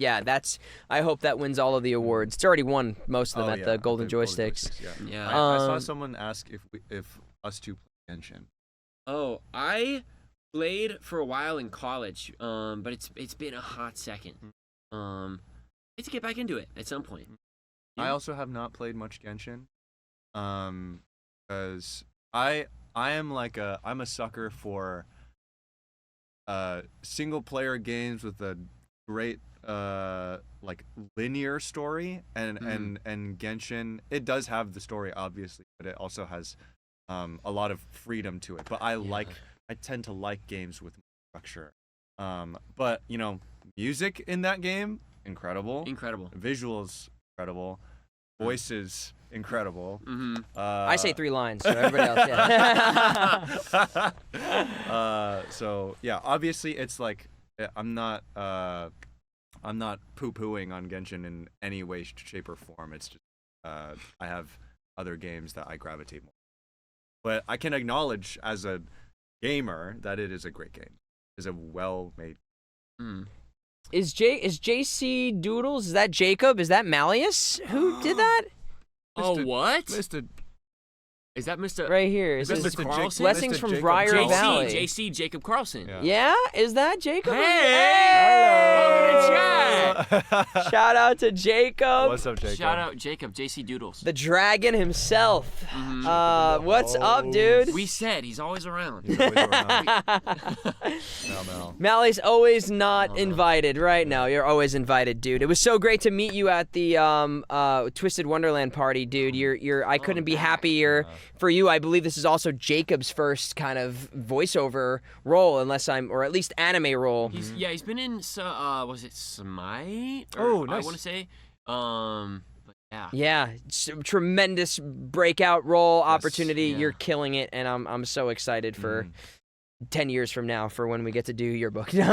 hope that wins all of the awards. It's already won most of them at the Golden Joysticks. Yeah. I saw someone ask if us two play Genshin. Oh, I played for a while in college, but it's been a hot second. I need to get back into it at some point. I also have not played much Genshin, because I'm a sucker for single player games with a great like linear story, and Genshin, it does have the story obviously, but it also has a lot of freedom to it. But I tend to like games with structure. But music in that game, incredible. Visuals, incredible. Voices, incredible. I say 3 lines, so everybody else, yeah. So yeah, obviously it's like I'm not poo-pooing on Genshin in any way, shape, or form. It's just I have other games that I gravitate more. But I can acknowledge as a gamer that it is a great game. It's a well-made. Is JC Doodles? Is that Jacob? Is that Malleus? Who did that? Oh, what? Mr. Is that Mr. Right here. Is that Mr. Carlson? Blessings from Briar Valley. JC Jacob Carlson. Yeah? Is that Jacob? Hey! Welcome to chat! Shout out to Jacob. What's up, Jacob? Shout out Jacob, JC Doodles. The dragon himself. What's up, dude? We said he's always around. He's always around. No. Mally's always not invited. Right now, you're always invited, dude. It was so great to meet you at the Twisted Wonderland party, dude. I couldn't be happier for you. I believe this is also Jacob's first kind of voiceover role, or at least anime role. He's been in was it Smite? Oh, nice. I want to say, but yeah. Yeah, tremendous breakout role opportunity. Yeah. You're killing it, and I'm so excited for 10 years from now for when we get to do your book. Come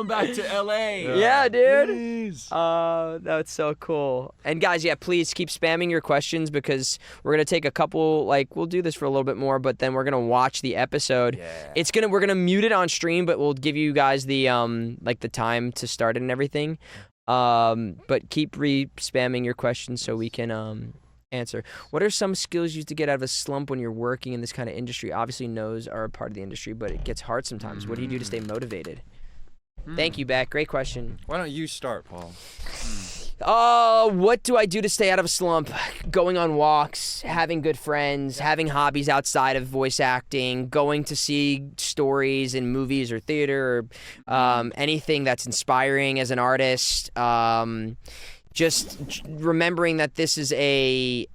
back to LA. Yeah, dude. Please. That's so cool. And guys, please keep spamming your questions, because we're gonna take a couple. We'll do this for a little bit more, but then we're gonna watch the episode. Yeah. We're gonna mute it on stream, but we'll give you guys the the time to start it and everything. But keep spamming your questions so we can answer. What are some skills you use to get out of a slump when you're working in this kind of industry? Obviously, no's are a part of the industry, but it gets hard sometimes. What do you do to stay motivated? Thank you, Beck. Great question. Why don't you start, Paul? What do I do to stay out of a slump? Going on walks, having good friends, having hobbies outside of voice acting, going to see stories in movies or theater, or anything that's inspiring as an artist. Just remembering that this is a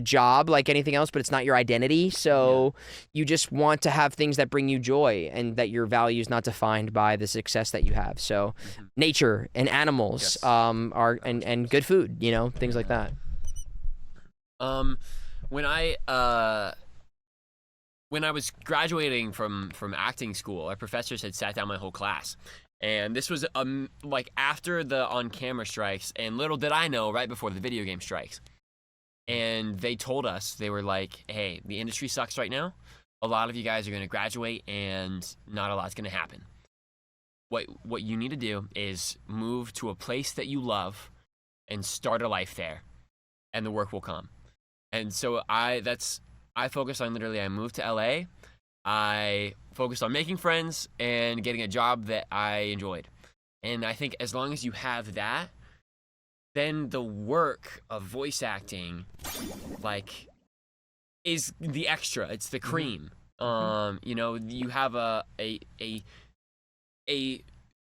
job like anything else, but it's not your identity. So you just want to have things that bring you joy, and that your value is not defined by the success that you have. So nature and animals are and good food, things like that. When I was graduating from acting school, our professors had sat down my whole class, And this was like after the on-camera strikes, and little did I know, right before the video game strikes. And they told us, they were like, hey, the industry sucks right now. A lot of you guys are going to graduate, and not a lot's going to happen. What you need to do is move to a place that you love and start a life there, and the work will come. And so I focused on literally, I moved to LA. I focused on making friends and getting a job that I enjoyed. And I think as long as you have that, then the work of voice acting, like, is the extra. It's the cream. You know, you have a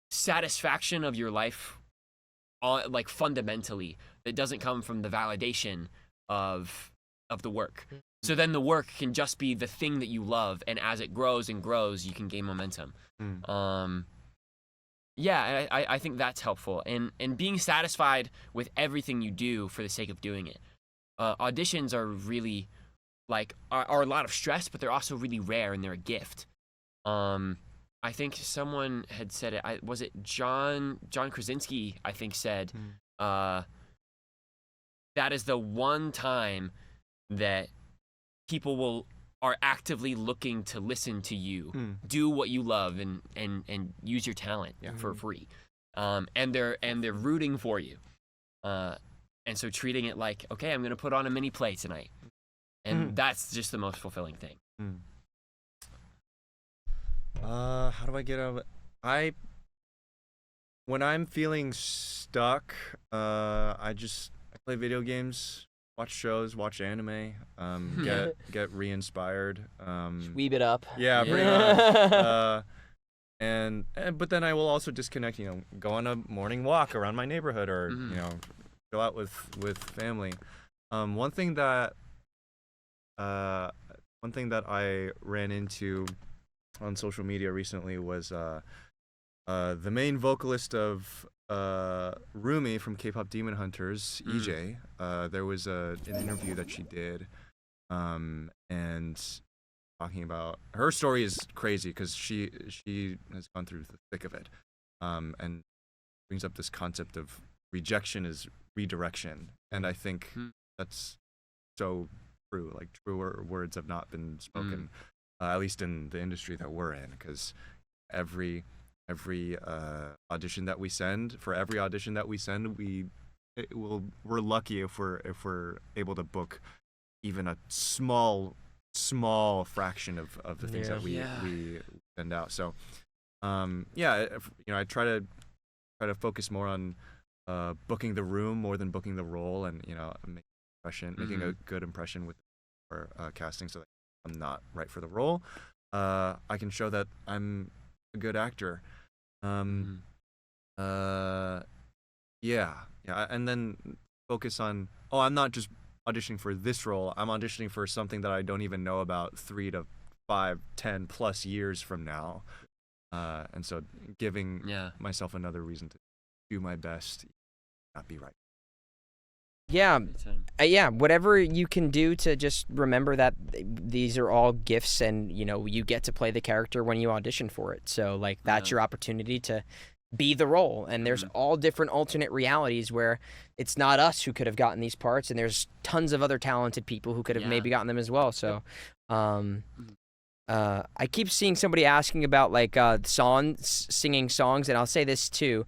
satisfaction of your life, like, fundamentally, that doesn't come from the validation of the work. So then the work can just be the thing that you love, and as it grows and grows, you can gain momentum. Yeah, I think that's helpful, and being satisfied with everything you do for the sake of doing it. Auditions are really, like, are a lot of stress, but they're also really rare, and they're a gift. I think someone had said it. Was it John Krasinski? I think said that is the one time that people are actively looking to listen to you, do what you love, and use your talent for free, and they're rooting for you, and so treating it like, okay, I'm gonna put on a mini play tonight, and that's just the most fulfilling thing. How do I get out of it? When I'm feeling stuck, I play video games, watch shows, watch anime, get re-inspired. Weeb it up. Yeah, pretty much. But then I will also disconnect. You know, go on a morning walk around my neighborhood, or you know, go out with family. One thing that I ran into on social media recently was the main vocalist of Rumi from K-pop Demon Hunters, EJ. There was an interview that she did, and talking about her story is crazy because she has gone through the thick of it, and brings up this concept of rejection is redirection, and I think that's so true. Like, truer words have not been spoken, at least in the industry that we're in, because every audition that we send, we're lucky if we're able to book even a small fraction of the things that we send out. So I try to focus more on booking the room more than booking the role, and making a good impression with our casting, so that I'm not right for the role. I can show that I'm a good actor. And then focus on, I'm not just auditioning for this role, I'm auditioning for something that I don't even know about 3 to 5, 10 plus years from now. And so giving myself another reason to do my best, not be right. Yeah, whatever you can do to just remember that these are all gifts, and you get to play the character when you audition for it. So, like, that's your opportunity to be the role, and there's all different alternate realities where it's not us who could have gotten these parts, and there's tons of other talented people who could have maybe gotten them as well. So I keep seeing somebody asking about, like, singing songs, and I'll say this too.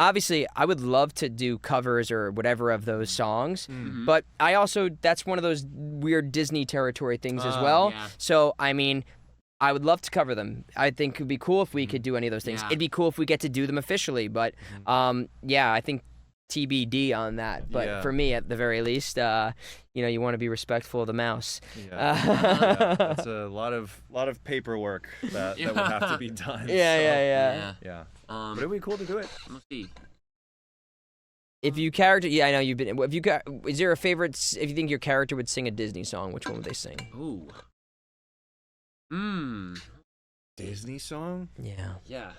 Obviously, I would love to do covers or whatever of those songs, but I also, that's one of those weird Disney territory things as well. Yeah. So, I mean, I would love to cover them. I think it would be cool if we could do any of those things. It'd be cool if we get to do them officially, but I think TBD on that. But for me, at the very least, you want to be respectful of the mouse. That's a lot of paperwork that would have to be done. Yeah. But it'd be cool to do it. We'll see. If you character, I know you've been. Is there a favorite? If you think your character would sing a Disney song, which one would they sing? Ooh. Disney song? Yeah.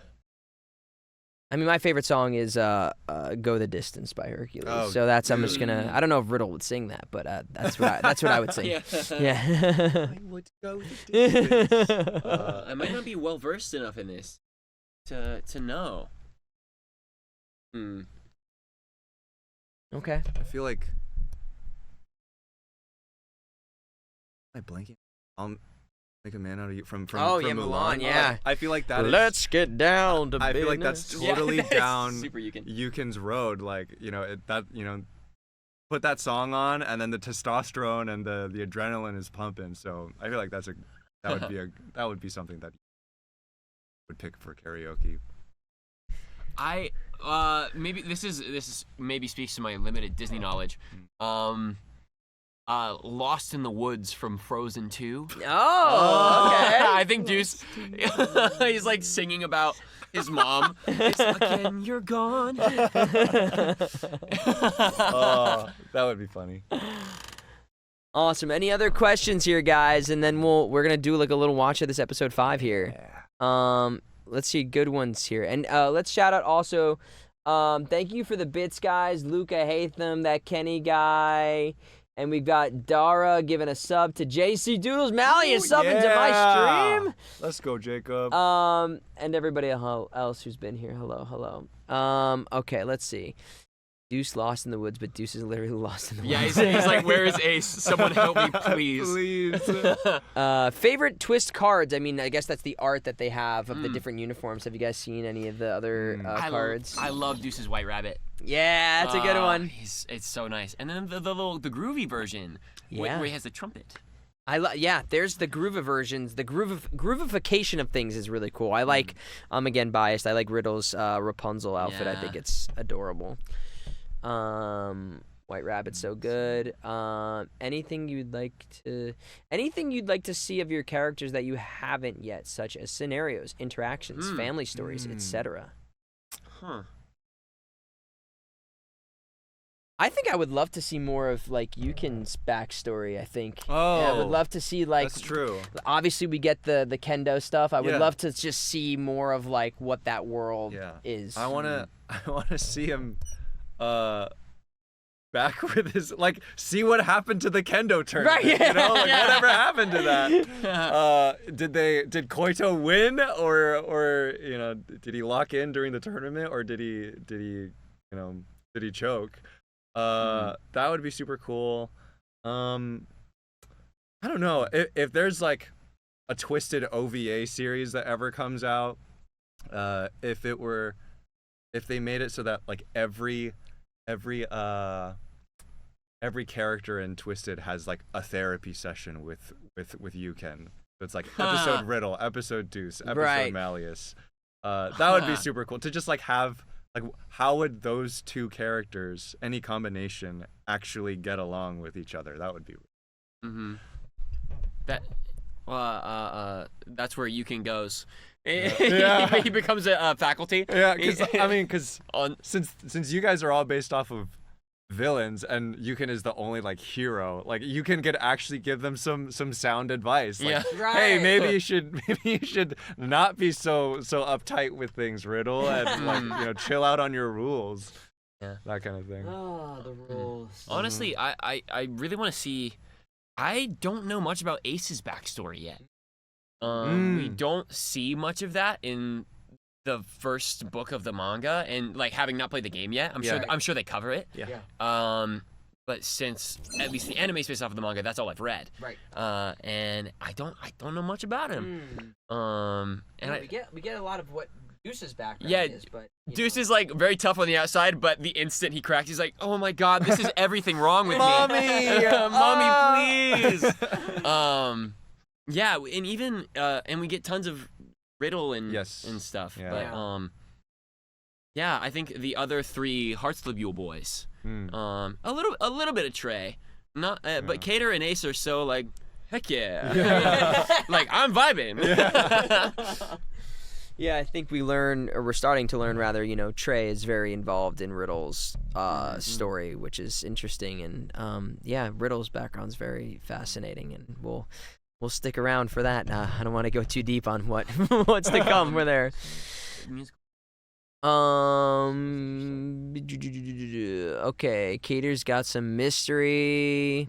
I mean, my favorite song is "Go the Distance" by Hercules. So that's, I'm just gonna. I don't know if Riddle would sing that, but that's what I would sing. Yeah. I would go the distance. I might not be well versed enough in this to know. Hmm. Okay. I feel like. Am I blanking? Make a man out of you from Oh, from yeah, Mulan. Mulan, yeah. I feel like that is. Let's get down to I business. feel like that's Yeah, totally that is down super Yuuken. Yuuken's road. Like put that song on, and then the testosterone and the adrenaline is pumping. So I feel like that would be something that would pick for karaoke. I maybe this is maybe speaks to my limited Disney knowledge. Lost in the Woods from Frozen 2. Oh, okay. I think Deuce, he's like singing about his mom. It's again, you're gone. Oh, that would be funny. Awesome. Any other questions here, guys? And then we're gonna do like a little watch of this episode 5 here. Let's see good ones here, and let's shout out also. Thank you for the bits, guys. Luca Hatham, that Kenny guy. And we've got Dara giving a sub to JC Doodles. Mally is subbing to my stream. Let's go, Jacob. And everybody else who's been here. Hello. Okay, let's see. Deuce lost in the woods, but Deuce is literally lost in the woods. Yeah, he's like, where is Ace? Someone help me, please. Please. Favorite twist cards? I mean, I guess that's the art that they have of the different uniforms. Have you guys seen any of the other cards? I love Deuce's White Rabbit. Yeah, that's a good one. It's so nice. And then the groovy version, where he has the trumpet. There's the groove versions. The groovification of things is really cool. I like, I'm again biased. I like Riddle's Rapunzel outfit. I think it's adorable. White Rabbit's so good. Anything you'd like to see of your characters that you haven't yet, such as scenarios, interactions, family stories, etc. Huh. I think I would love to see more of like Yuuken's backstory. I think. Oh, yeah, I would love to see like. That's true. Obviously, we get the kendo stuff. I would Yeah. love to just see more of like what that world Yeah. is. I wanna see him, back with his see what happened to the kendo tournament. Right, yeah. You know, whatever happened to that. Did Koito win, or did he lock in during the tournament, or did he choke? That would be super cool. I don't know if there's like a twisted OVA series that ever comes out. If they made it so that like every character in Twisted has like a therapy session with Yuuken. So it's like episode Riddle, episode Deuce, episode Malleus. That would be super cool to just like have. Like, how would those two characters, any combination, actually get along with each other? That would be. That's where Yuuken goes. Yeah. He becomes a faculty. Yeah, because since you guys are all based off of villains and Yuuken is the only like hero, like Yuuken could actually give them some sound advice. Like, hey, maybe you should not be so uptight with things, Riddle, and like chill out on your rules. Yeah, that kind of thing. Oh, the rules. Honestly, I really want to see. I don't know much about Ace's backstory yet. We don't see much of that in the first book of the manga, and like having not played the game yet, I'm sure they cover it. Yeah. But since at least the anime is based off of the manga, that's all I've read. Right. And I don't know much about him. And we get a lot of what Deuce's background is, but Deuce is like very tough on the outside, but the instant he cracks, he's like, "Oh my God, this is everything wrong with Mommy! me, mommy, please." Yeah, and even and we get tons of Riddle and stuff. Yeah. But yeah, I think the other three Heartslebule boys. A little bit of Trey. Not but Cater and Ace are so like, heck yeah. Like I'm vibing. Yeah, I think we're starting to learn rather, Trey is very involved in Riddle's story, which is interesting, and Riddle's background's very fascinating, and we'll stick around for that. I don't want to go too deep on what's to come for there. Okay, Cater's got some mystery.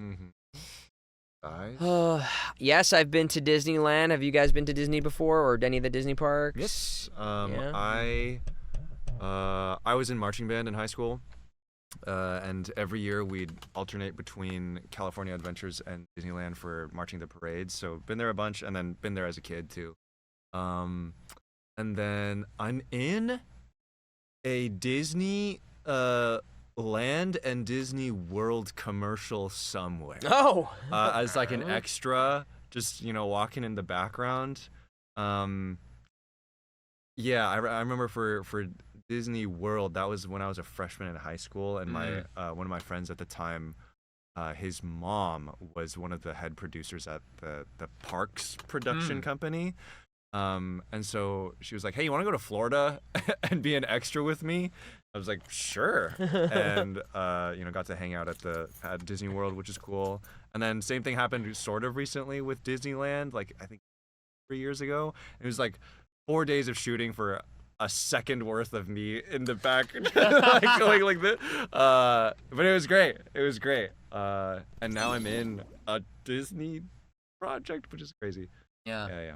Yes, I've been to Disneyland. Have you guys been to Disney before, or any of the Disney parks? Yes. Yeah. I was in marching band in high school, and every year we'd alternate between California Adventures and Disneyland for marching the parades. So been there a bunch, and then been there as a kid too. And then I'm in a Disney Land and Disney World commercial somewhere. Oh. As like an extra, just walking in the background. Yeah, I remember for Disney World, that was when I was a freshman in high school, and my one of my friends at the time, his mom was one of the head producers at the parks production company. And so she was like, "Hey, you want to go to Florida and be an extra with me?" I was like, "Sure." And got to hang out at Disney World, which is cool. And then same thing happened sort of recently with Disneyland, like I think 3 years ago. It was like 4 days of shooting for a second worth of me in the back, like going like this. But it was great. It was great. And now I'm in a Disney project, which is crazy. Yeah.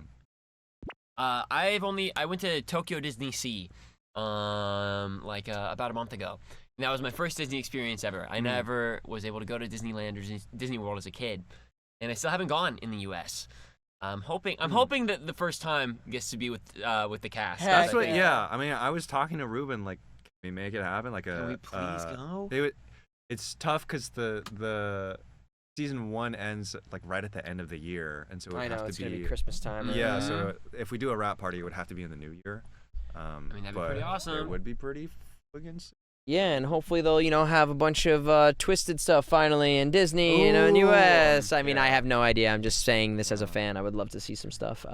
I went to Tokyo Disney Sea, about a month ago. And that was my first Disney experience ever. I never was able to go to Disneyland or Disney World as a kid, and I still haven't gone in the U.S. I'm hoping that the first time gets to be with the cast. That's what. Yeah. I mean, I was talking to Ruben, like, can we make it happen? Like can we please go? It's tough because the season 1 ends like right at the end of the year, and so it would have to it's gonna be Christmas time. Yeah, so if we do a wrap party, it would have to be in the new year. I mean, that'd be pretty awesome. It would be pretty friggin' sick. Yeah, and hopefully they'll have a bunch of Twisted stuff finally in Disney, in US. I mean, I have no idea. I'm just saying this as a fan. I would love to see some stuff.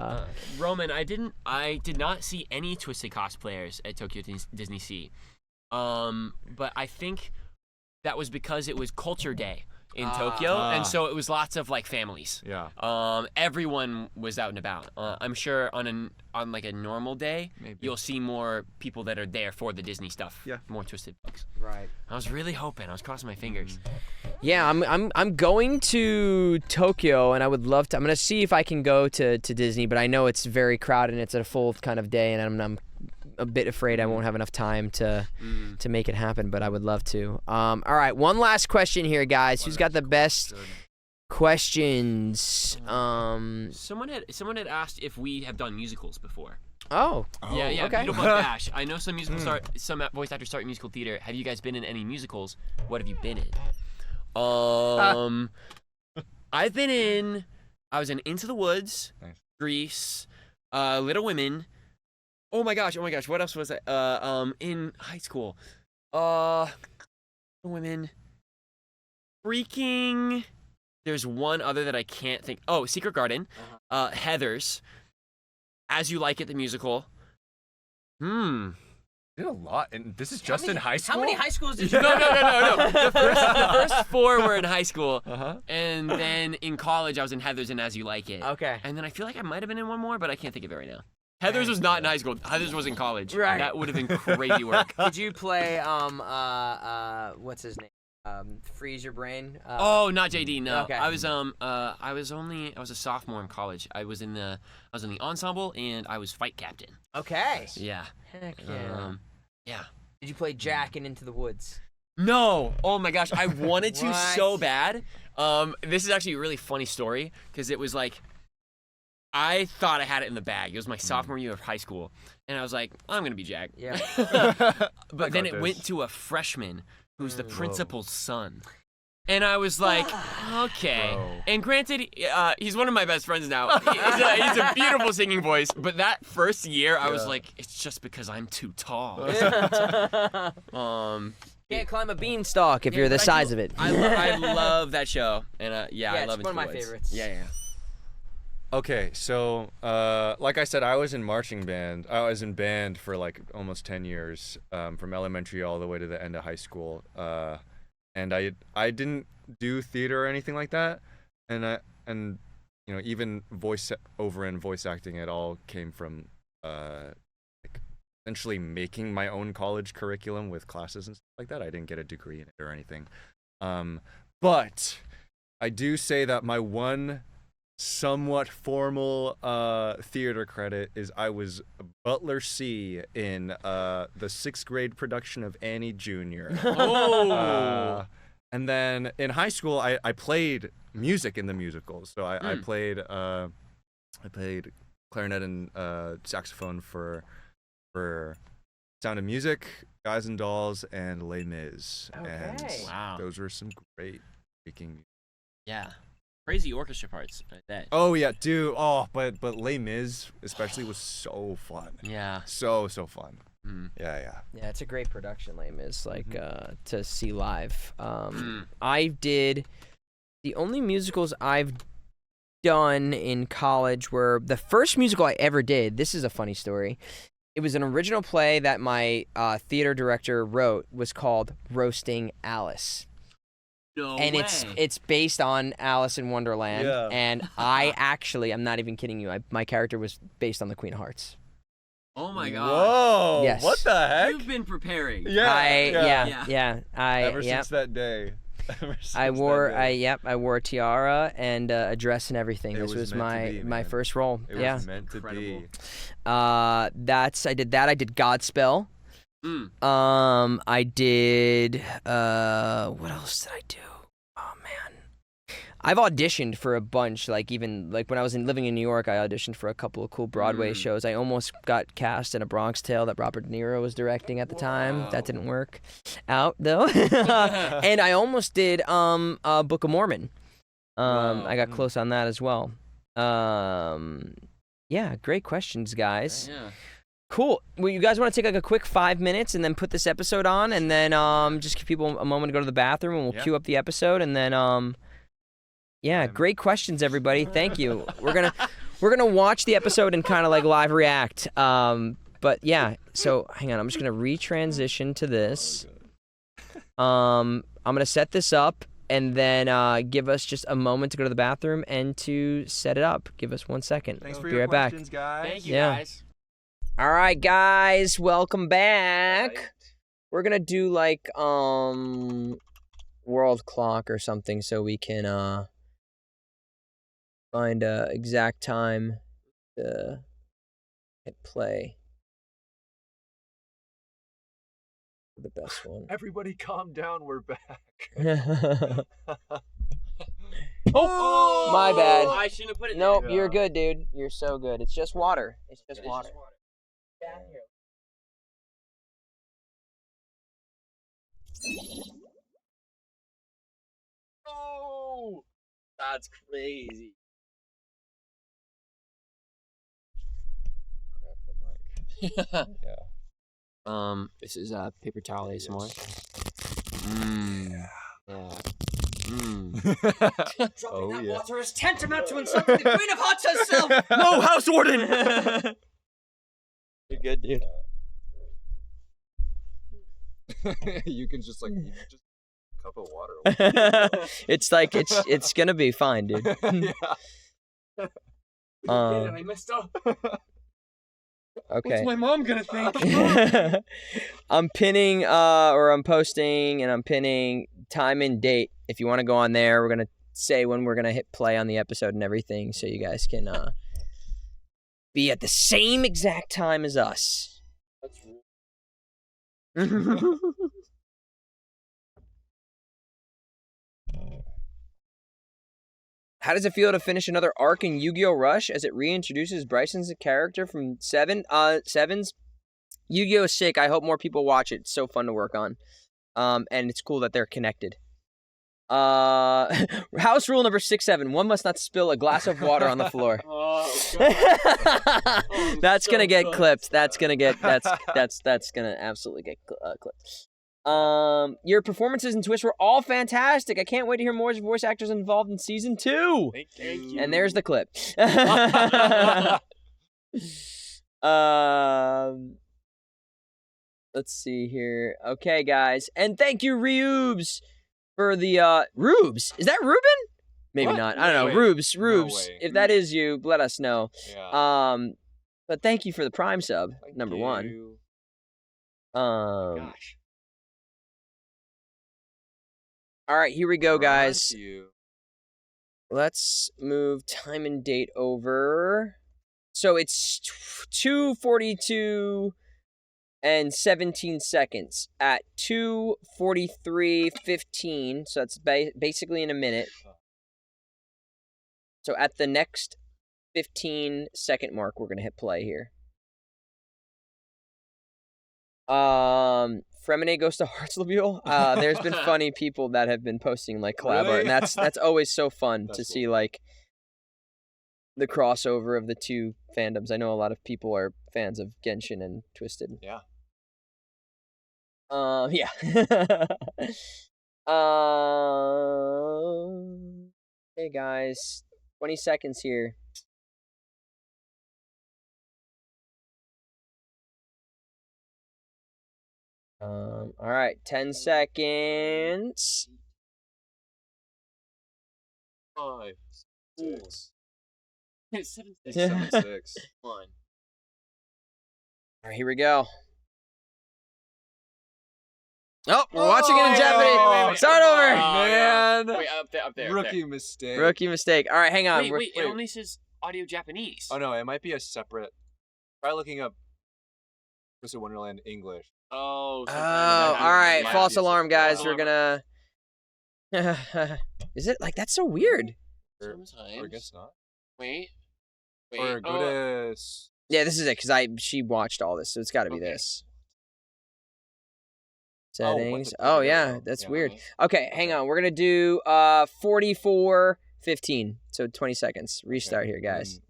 Roman, I did not see any Twisted cosplayers at Tokyo Disney Sea. But I think that was because it was Culture Day in Tokyo, and so it was lots of like families. Yeah. Everyone was out and about. I'm sure on like a normal day, you'll see more people that are there for the Disney stuff. Yeah. More Twisted folks. Right. I was really hoping. I was crossing my fingers. Yeah, I'm going to Tokyo, and I would love to. I'm gonna see if I can go to Disney, but I know it's very crowded and it's a full kind of day, and I'm a bit afraid I won't have enough time to make it happen, but I would love to. All right, one last question here, guys. Who's got the best questions? Someone had asked if we have done musicals before. Oh. Yeah. Okay. Beetlebug Dash. I know some some voice actors start in musical theater. Have you guys been in any musicals? What have you been in? I was in Into the Woods, Nice. Grease, Little Women. Oh my gosh, what else was I in high school? Little Women. Freaking there's one other that I can't think. Oh, Secret Garden. Heathers. As You Like It, the musical. Did a lot, and this is just in high school. How many high schools did you No. The first 4 were in high school, Uh-huh. and then in college I was in Heathers and As You Like It. Okay. And then I feel like I might have been in one more, but I can't think of it right now. Heathers was not in high school. Heathers was in college. Right. That would have been crazy work. Did you play what's his name? Freeze Your Brain? Oh, not JD. No. Okay. I was a sophomore in college. I was in the ensemble, and I was fight captain. Okay. Yeah. Heck yeah. Yeah. Did you play Jack in Into the Woods? No. Oh my gosh, I wanted to What? so bad. This is actually a really funny story because it was like I thought I had it in the bag. It was my sophomore year of high school, and I was like, I'm gonna be Jack. Yeah. But then got it went this. to a freshman who's the principal's son. And I was like, okay. Bro. And granted, he's one of my best friends now. He's a beautiful singing voice. But that first year, I was like, it's just because I'm too tall. Can't climb a beanstalk if you're the size of it. I love that show. And I love it's one of my Into the Woods. favorites. Yeah. Okay, so like I said, I was in marching band. I was in band for like almost 10 years, from elementary all the way to the end of high school. And I didn't do theater or anything like that, and even voice over and voice acting, it all came from like essentially making my own college curriculum with classes and stuff like that. I didn't get a degree in it or anything, but I do say that my one somewhat formal theater credit is I was Butler C in the 6th grade production of Annie Jr. Oh. And then in high school, I played music in the musicals. So I played clarinet and saxophone for Sound of Music, Guys and Dolls, and Les Mis. Okay. And Wow. those were some great freaking music. Yeah. Crazy orchestra parts. I bet. Oh yeah, dude. Oh, but Les Mis especially was so fun. Yeah. So fun. Mm. Yeah. Yeah, it's a great production, Les Mis, like to see live. I did the only musicals I've done in college were the first musical I ever did. This is a funny story. It was an original play that my theater director wrote. Was called Roasting Alice. No And way. it's based on Alice in Wonderland. Yeah. And I'm not even kidding you. My character was based on the Queen of Hearts. Oh my god. Whoa. Yes. What the heck? You've been preparing. Yeah. Ever Yep. since that day. I wore I wore a tiara and a dress and everything. It This was meant to be, my man. first role. It Yeah. was meant to Incredible. be. I did that. I did Godspell. Mm. I did what else did I do? Oh man. I've auditioned for a bunch, even when I was living in New York, I auditioned for a couple of cool Broadway shows. I almost got cast in A Bronx Tale that Robert De Niro was directing at the time. That didn't work out though. And I almost did Book of Mormon. I got close on that as well. Yeah, great questions, guys. Yeah. Cool. Well, you guys want to take a quick 5 minutes and then put this episode on, and then just give people a moment to go to the bathroom, and we'll cue up the episode, and then yeah, great questions, everybody. Thank you. We're gonna watch the episode and kind of live react. But yeah, so hang on. I'm just gonna retransition to this. I'm gonna set this up, and then give us just a moment to go to the bathroom and to set it up. Give us 1 second. Thanks for Be your right back. questions, guys. Thank you Yeah. guys. All right, guys, welcome back. We're gonna do world clock or something so we can find a exact time to hit play. The best one. Everybody calm down, we're back. Oh, my bad. I shouldn't have put it Nope, there. you're good, dude. You're so good. It's just water. It's just water. Oh, that's crazy. This is paper towel ASMR. Yeah. Oh, yeah. Water is tantamount to insulting the Queen of Hearts herself. No, House Warden. You're good, dude. You can just just a cup of water. it's gonna be fine, dude. I messed up. Okay. What's my mom gonna think? I'm pinning or I'm posting, and I'm pinning time and date. If you want to go on there, we're gonna say when we're gonna hit play on the episode and everything, so you guys can be at the same exact time as us. How does it feel to finish another arc in Yu-Gi-Oh! Rush as it reintroduces Bryson's character from Seven's? Yu-Gi-Oh! Is sick. I hope more people watch it. It's so fun to work on. And it's cool that they're connected. House rule number 6-7. One must not spill a glass of water on the floor. That's gonna get clipped. That's gonna absolutely get clipped. Your performances in Twitch were all fantastic. I can't wait to hear more voice actors involved in season 2. Thank you. And there's the clip. Let's see here. Okay, guys. And thank you, Rubes, for the Rubes. Is that Ruben? Maybe What? not. I don't know. Wait. Rubes. No Rubes. way. If that is you, let us know. Yeah. But thank you for the Prime sub, Thank number 1. you. Gosh. All right, here we go, guys. Thank you. Let's move time and date over. So it's 2:42 and 17 seconds at 2:43:15. So that's basically in a minute. So at the next 15-second mark, we're gonna hit play here. Fremine goes to Hartzlebule. There's been funny people that have been posting like collab art, and that's always so fun to see like the crossover of the two fandoms. I know a lot of people are fans of Genshin and Twisted. Yeah. Yeah. Hey guys, 20 seconds here. All right, 10 seconds. 5, 6, 7, 7, 6. 1. All right, here we go. Oh, we're watching it in Japanese. Start over. Man. Wait, up there. Rookie mistake. Rookie mistake. All right, hang on. Wait, it only says audio Japanese. Oh no, it might be a separate. Try looking up Mr. Wonderland English. Oh. Oh, all right. Yeah. False alarm, guys. False We're gonna. Is it like that's so weird? Or Sometimes. I guess not. Wait. Or go to. Yeah, this is it because she watched all this, so it's got to be this. Settings. Oh, Yeah, that's weird. Okay, hang on. We're gonna do 44:15. So 20 seconds. Restart here, guys.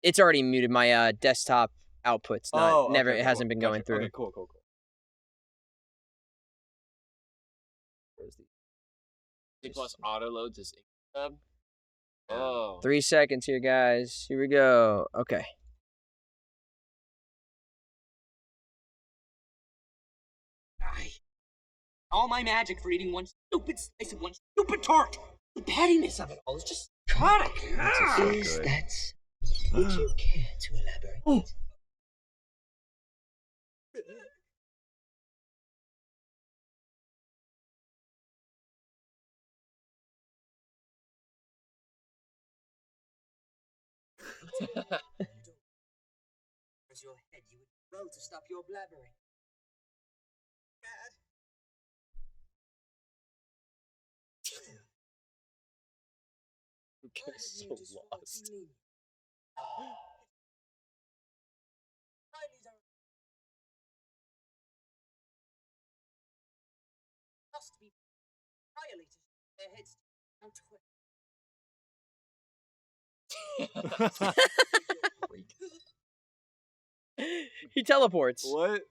It's already muted my desktop outputs. It hasn't been going through. Okay, cool. C plus auto loads is sub. Oh. 3 seconds here, guys. Here we go. Okay. All my magic for eating one stupid slice of one stupid tart. The pettiness of it all is just psychotic. Is that... Would you care to elaborate? Where's your head? You would grow to stop your blabbering. I'm so lost. Must be violated. Their heads don't He teleports. What?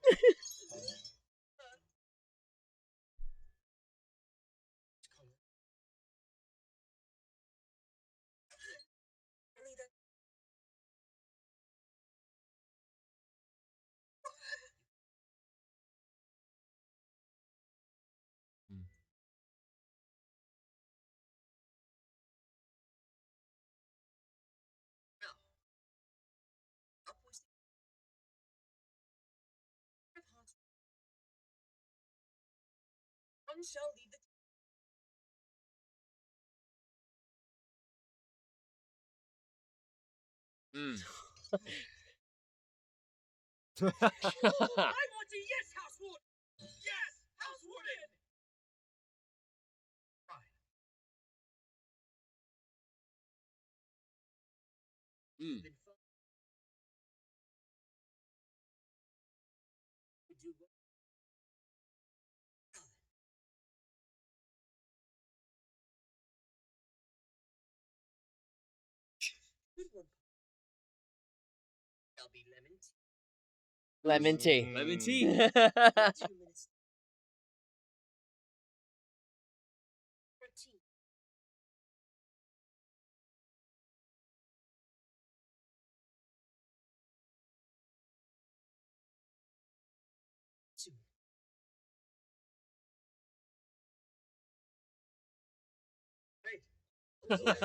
One shall lead the I want to yes, housewarming! Yes, housewarming! Good one. Shall be lemon tea. Lemon tea. Lemon tea. 2 minutes.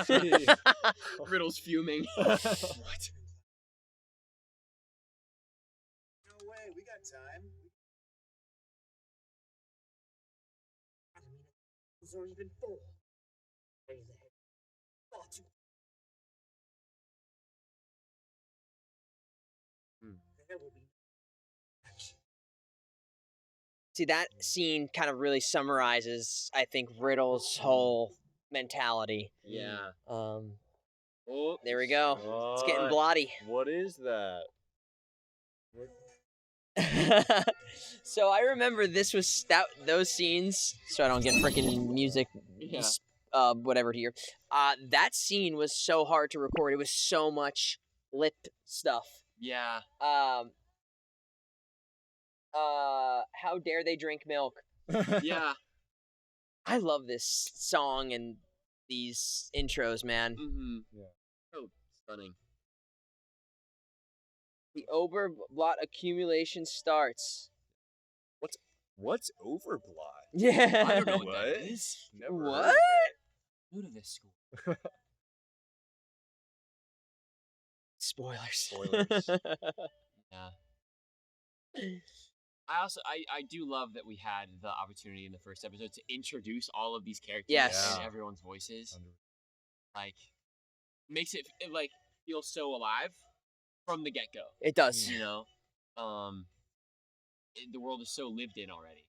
13. Riddle's fuming. What? No way, we got time. Or even 4. See, that scene kind of really summarizes, I think, Riddle's whole mentality. Yeah. Oh, There we go. It's getting bloody. What is that? So I remember those scenes. So I don't get freaking music, Yeah. whatever here. That scene was so hard to record. It was so much lip stuff. Yeah. How dare they drink milk? Yeah. I love this song and these intros, man. Mm-hmm. Yeah. So stunning. The Oberblot accumulation starts. What's overblot? Yeah. I don't know what What? that is. Never What? heard of it. New to this school. Spoilers. Spoilers. Yeah. I do love that we had the opportunity in the first episode to introduce all of these characters Yes. and everyone's voices. Like, makes it like feel so alive from the get go. It does. You know, the world is so lived in already.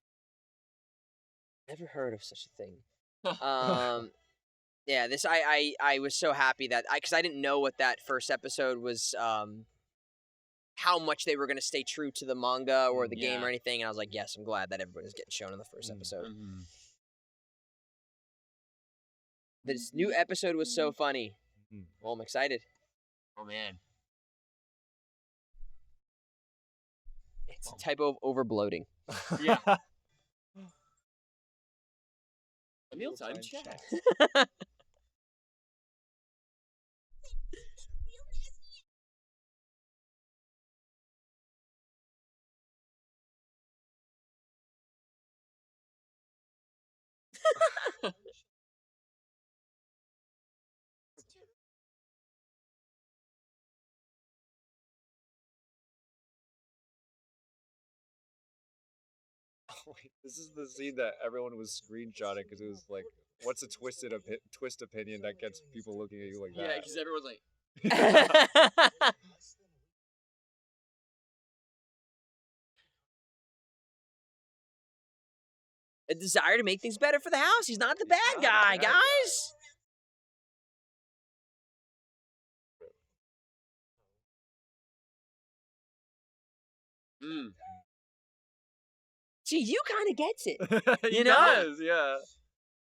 Never heard of such a thing. Yeah, this I was so happy that because I didn't know what that first episode was. How much they were going to stay true to the manga or the game Yeah. or anything, and I was like, yes, I'm glad that everybody's getting shown in the first episode. Mm-hmm. This new episode was so funny. Mhm. Well, I'm excited. Oh man. It's a type of overbloating. Yeah. Meal time chat. Wait, this is the scene that everyone was screenshotting because it was like, what's a twist opinion that gets people looking at you like Yeah, that? because everyone's like, A desire to make things better for the house. He's not the bad not guy, the bad guys. mm. See, you kind of gets it. He You know? does, yeah.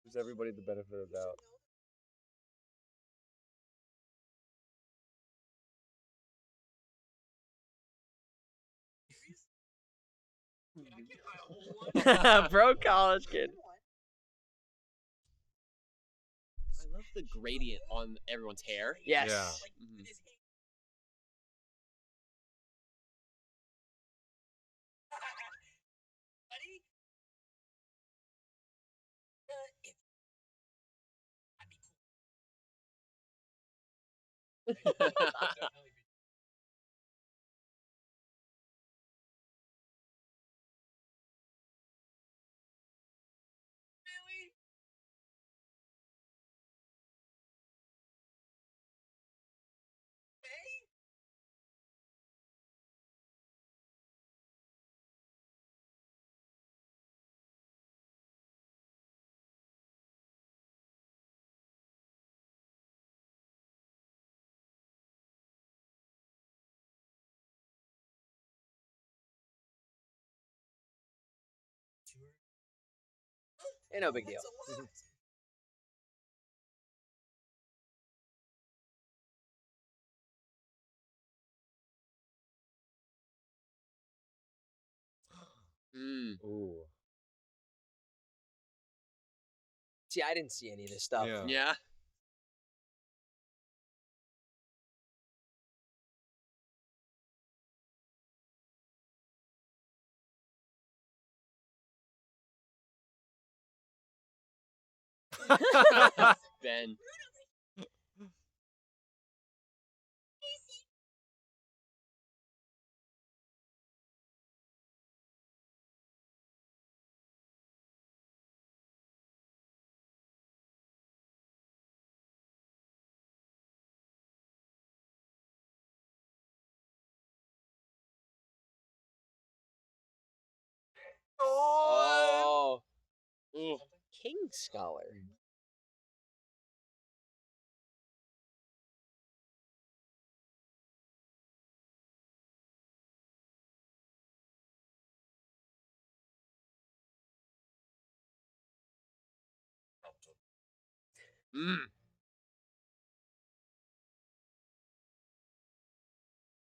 Gives everybody the benefit of the doubt. Bro, college kid. I love the gradient on everyone's hair. Yes. Yeah. Mhm. Ain't no big deal. Mm. Ooh. See, I didn't see any of this stuff. Yeah. Yeah. Ben. Oh. King Scholar.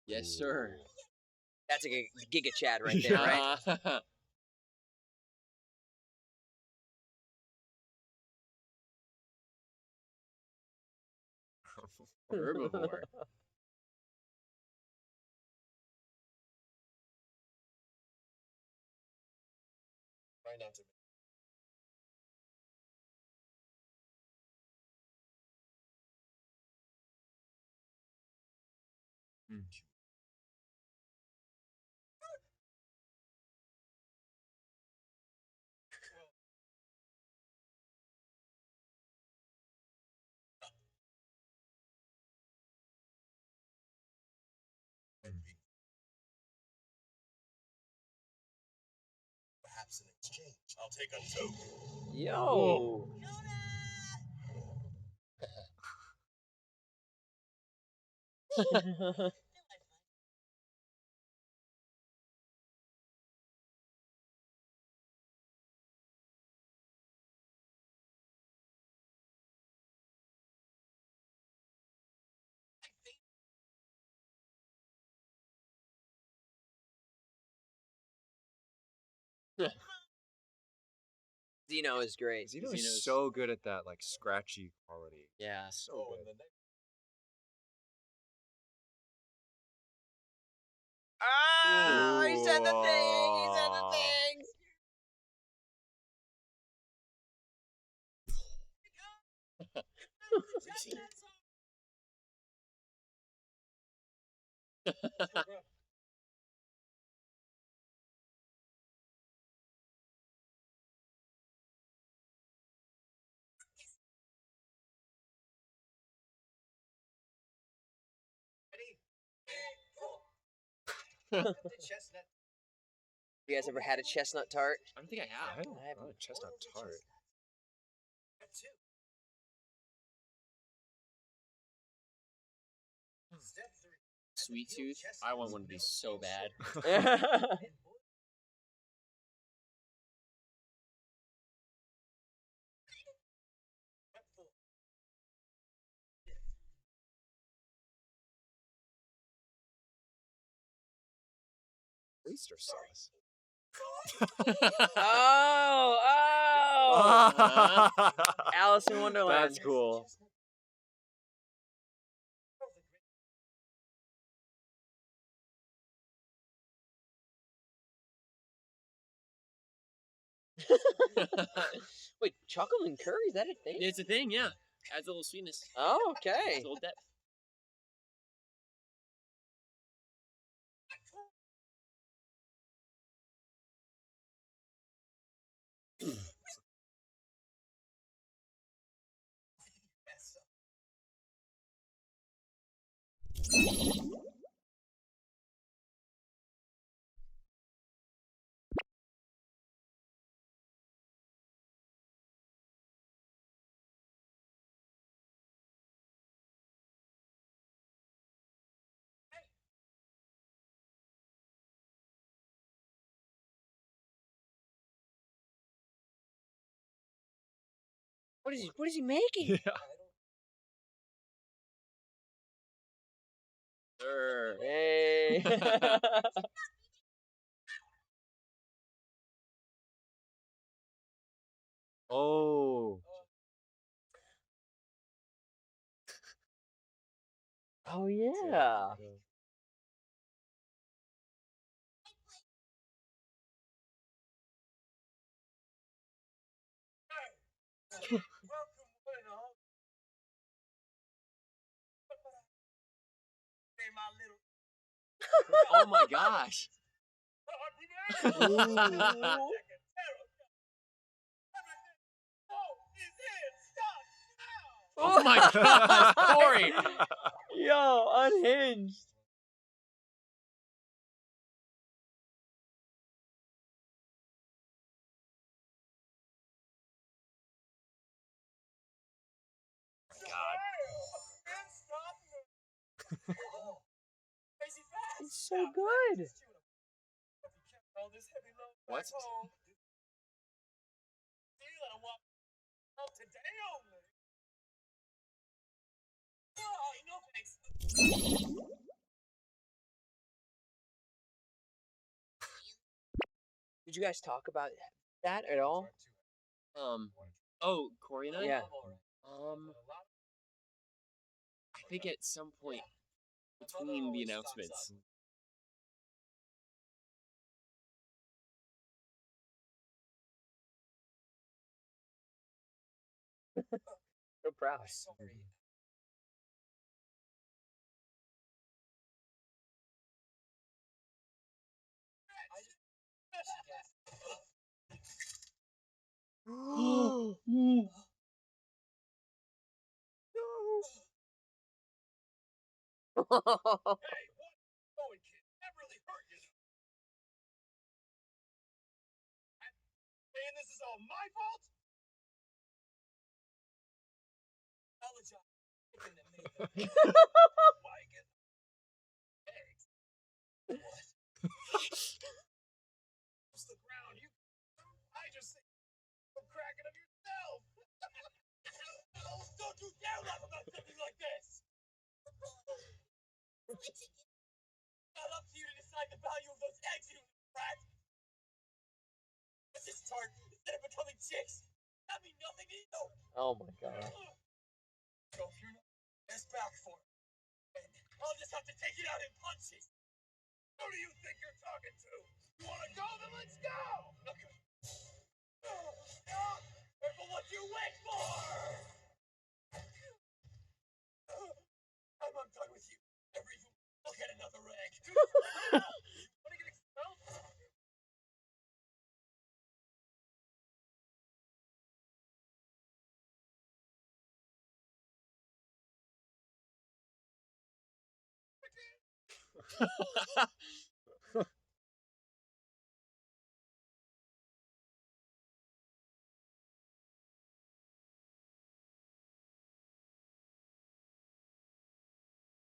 Yes, sir. That's a Giga Chad right there, right? Herbivore. Perhaps in exchange, I'll take a token. Yo. Zeno is great. Zeno Zeno's- is so good at that like scratchy quality. Yeah. So good. Ah, he said the thing. He said the thing. You guys ever had a chestnut tart? I don't think I have. I haven't. Oh, chestnut tart. Sweet tooth. I want one of these so bad. Oyster sauce. Oh. Alice in Wonderland. That's cool. Wait, chocolate and curry, is that a thing? It's a thing, yeah. Adds a little sweetness. Oh, okay. Adds a little depth. What is he making? Yeah. Sir. Hey. Oh. Oh yeah. Oh my gosh. Oh my gosh, Corey. Yo, unhinged. Crazy fast. It's so good. All this heavy load What? back home. Deal, I want out today only. Oh, no thanks. Did you guys talk about that at all? Oh, Corey and I? Yeah. I think at some point between the announcements. So proud. Sorry. Hey, what? Going, kid. That really hurt you. Saying this is all my fault? Apologize. Chicken that made them. Mike and eggs. What? It's the ground. You. I just think you're cracking up yourself. Don't you dare laugh about something like this. Not up to you to decide the value of those eggs, you rat. It's just tart. Instead of becoming chicks, that mean nothing to you. Oh my god. So if you're not ass back for it, then I'll just have to take it out in punches. Who do you think you're talking to? You wanna go? Then let's go! Okay. Careful what you wait for! I'm done with you. Never even look at another egg. Wanna get expelled?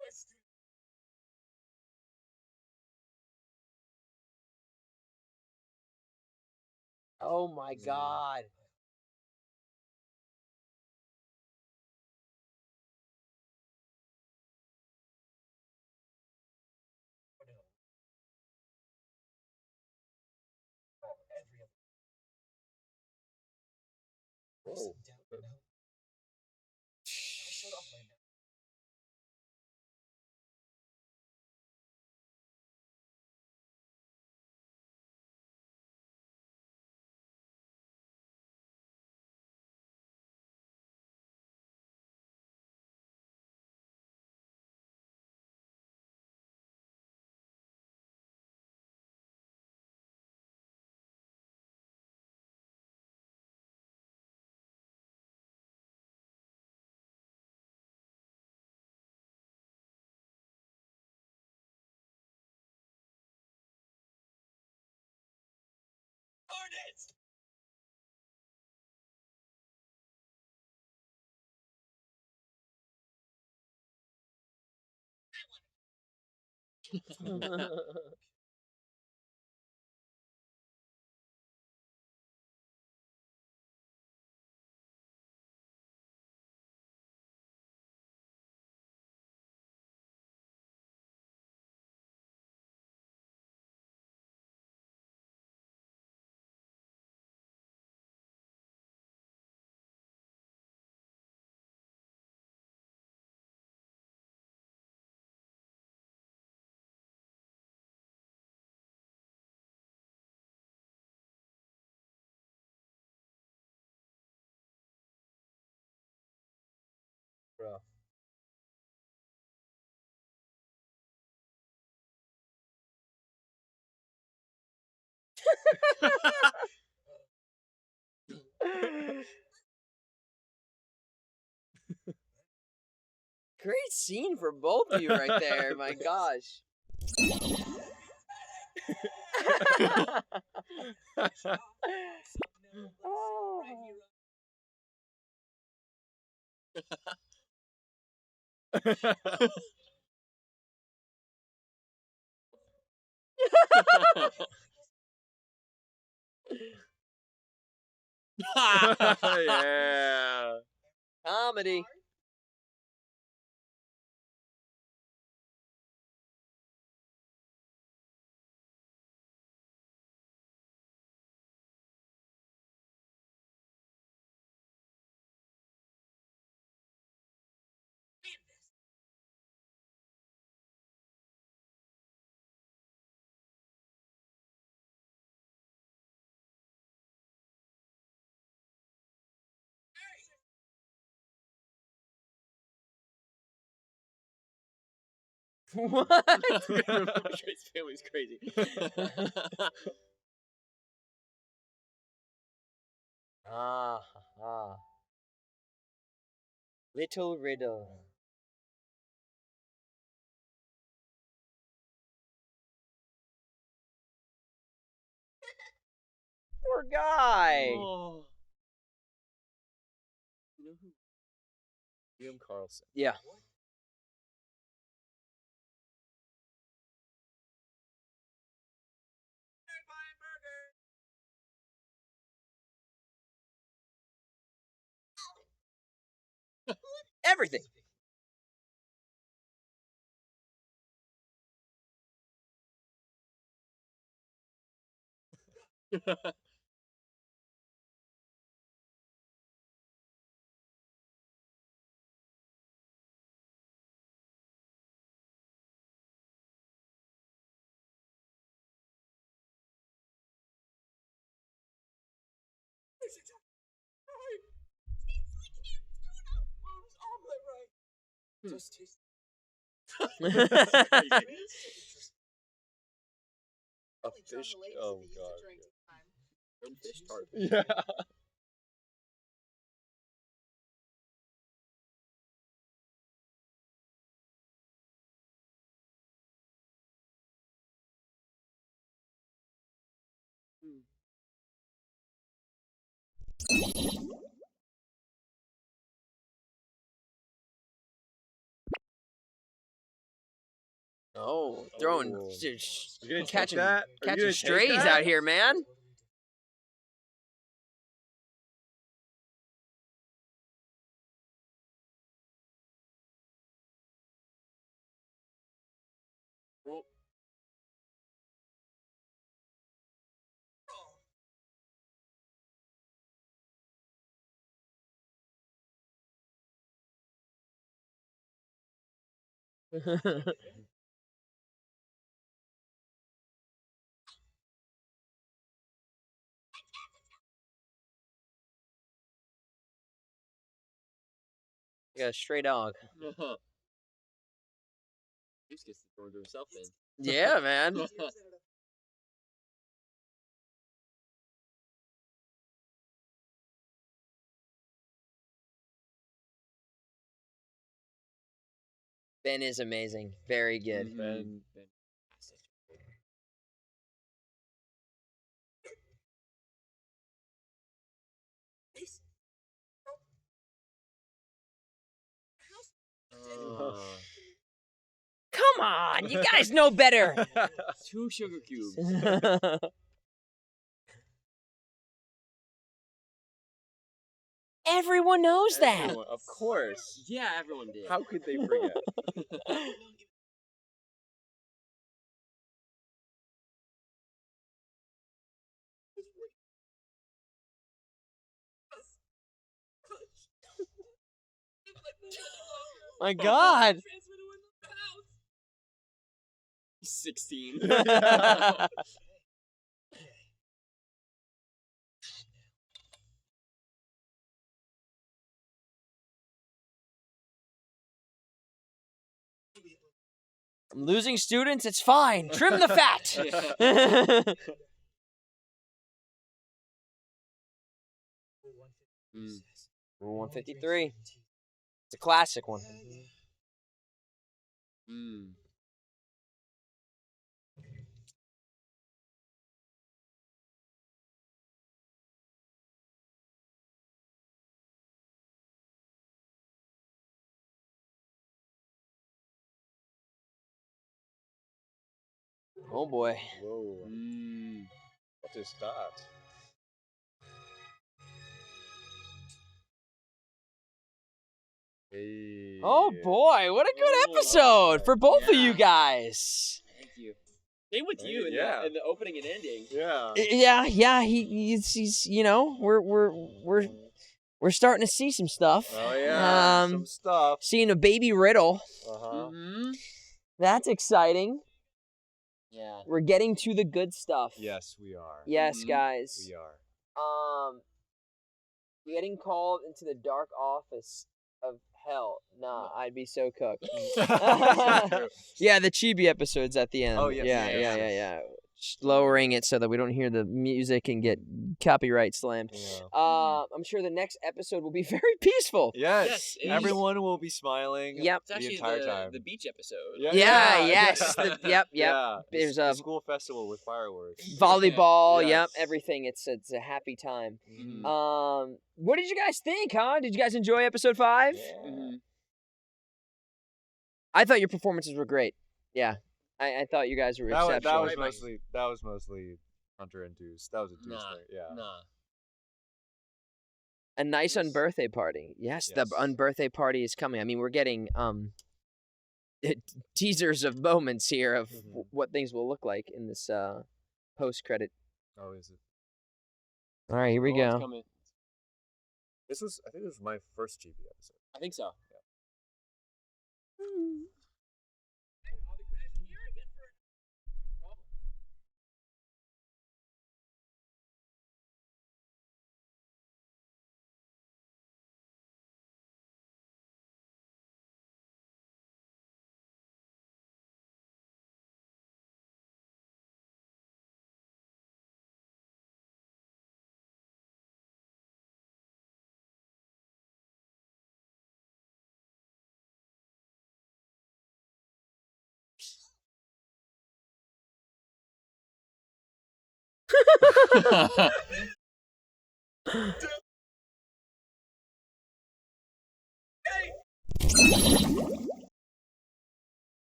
Let's do Oh my god. every other. Whoa. Sit down now. Shut up, Landon. Darn it! Bro. Great scene for both of you right there. My gosh. Oh. Yeah. Comedy. What? His family's crazy. Ah, ah. Little Riddle. Poor guy. Oh. You know who? Liam Carlson. Yeah. Everything. Just taste A fish. Oh god. Fish tart. Yeah. Oh, throwing, Oh. You gonna take catching, that? Are you catching gonna take strays that? out here, man. You got a stray dog. Deuce gets to throw to himself then. Yeah, man. Ben is amazing. Very good. Ben. Oh. Come on, you guys know better. 2 sugar cubes. Everyone knows that. Everyone, of course. Yeah, everyone did. How could they forget? My God. 16. I'm losing students. It's fine. Trim the fat. Rule 153. It's a classic one. Oh boy. Whoa. What is that? Hey. Oh boy, what a good episode for both of you guys. Thank you. Same with you in, Yeah. in the opening and ending. Yeah. Yeah. He's you know we're starting to see some stuff. Oh yeah. Um, Some stuff. Seeing a baby Riddle. Uh-huh. That's exciting. Yeah. We're getting to the good stuff. Yes, we are. Yes, guys. We are. Getting called into the dark office of hell. Nah, I'd be so cooked. Yeah, the chibi episodes at the end. Oh, yes, Yeah. Just lowering it so that we don't hear the music and get copyright slammed. Yeah. I'm sure the next episode will be very peaceful. Yes. Yes, Everyone will be smiling. Yep. It's actually the entire time. the beach episode. Yeah. Yes. Yeah. Yep. Yeah. There's the a school festival with fireworks. volleyball. Yes. Yep. Everything. It's a happy time. Mhm. What did you guys think, huh? Did you guys enjoy episode 5? Yeah. I thought your performances were great. Yeah. I thought you guys were exceptional. That was mostly Hunter and Deuce. That was a Deuce thing. Yeah. Nah. A nice unbirthday party. Yes, the unbirthday party is coming. I mean, we're getting teasers of moments here of what things will look like in this post credit. Oh, is it? All right, here we It's go. coming. I think this was my first GB episode. I think so.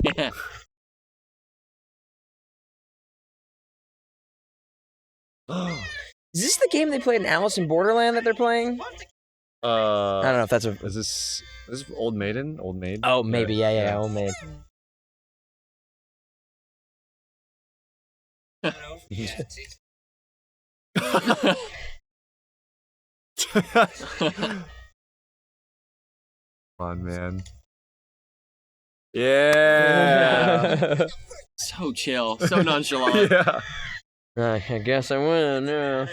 Yeah. Is this the game they played in Alice in Borderland that they're playing? I don't know if that's a. Is this Old Maiden? Old Maid? Oh, maybe. Yeah. Old maid. Come on, man. Yeah. So chill. So nonchalant. Yeah. I guess I win. Yeah.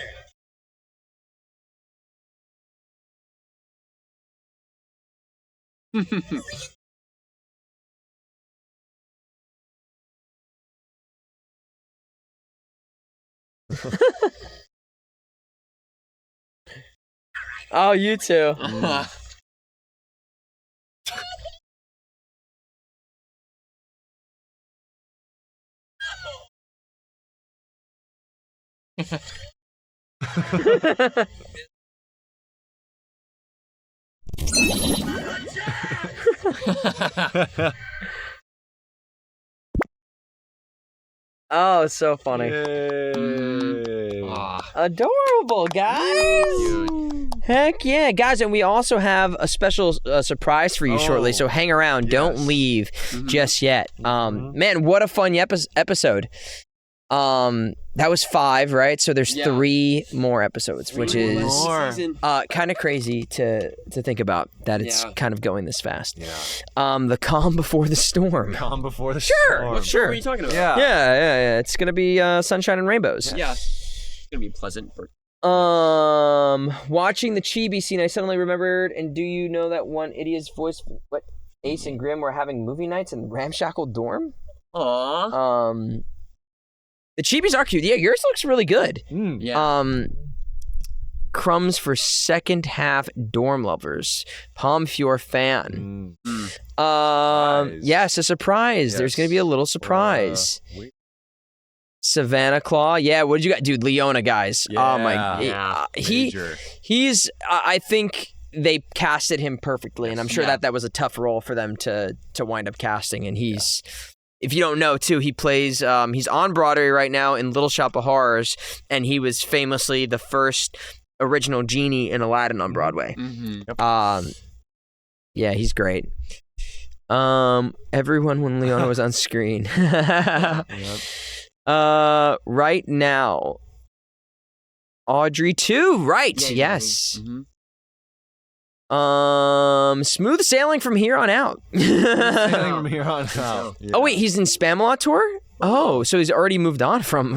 Oh, you too. Oh, it's so funny. Yay. Adorable, guys. Heck yeah, guys. And we also have a special surprise for you shortly, so hang around. Don't leave just yet. Man, what a fun episode. That was 5, right? So there's 3 more episodes, which is kind of crazy to think about that it's kind of going this fast. Yeah. The calm before the storm. Calm before the Sure. What are you talking about? Yeah. Yeah. It's gonna be sunshine and rainbows. Yeah. It's gonna be pleasant for. Watching the chibi scene, I suddenly remembered. And do you know that one idiot's voice? What? Ace and Grim were having movie nights in the ramshackle dorm. Aww. The chibis are cute. Yeah, yours looks really good. Yeah. Crumbs for second half dorm lovers. Palm Fjord fan. Yes, a surprise. There's gonna be a little surprise. Savannah Claw. Yeah, what did you got? Dude, Leona, guys. Oh my. Yeah. He's I think they casted him perfectly, and I'm sure Yeah. that was a tough role for them to wind up casting. And he's, if you don't know too, he plays. He's on Broadway right now in Little Shop of Horrors, and he was famously the first original genie in Aladdin on Broadway. Mm-hmm. Yeah, he's great. Everyone when Leona was on screen. Right now, Audrey too. Right. Yeah, Yes. Mm-hmm. Smooth sailing from here on out. Sailing from here on out. Oh wait, he's in Spamalot tour. Oh, so he's already moved on from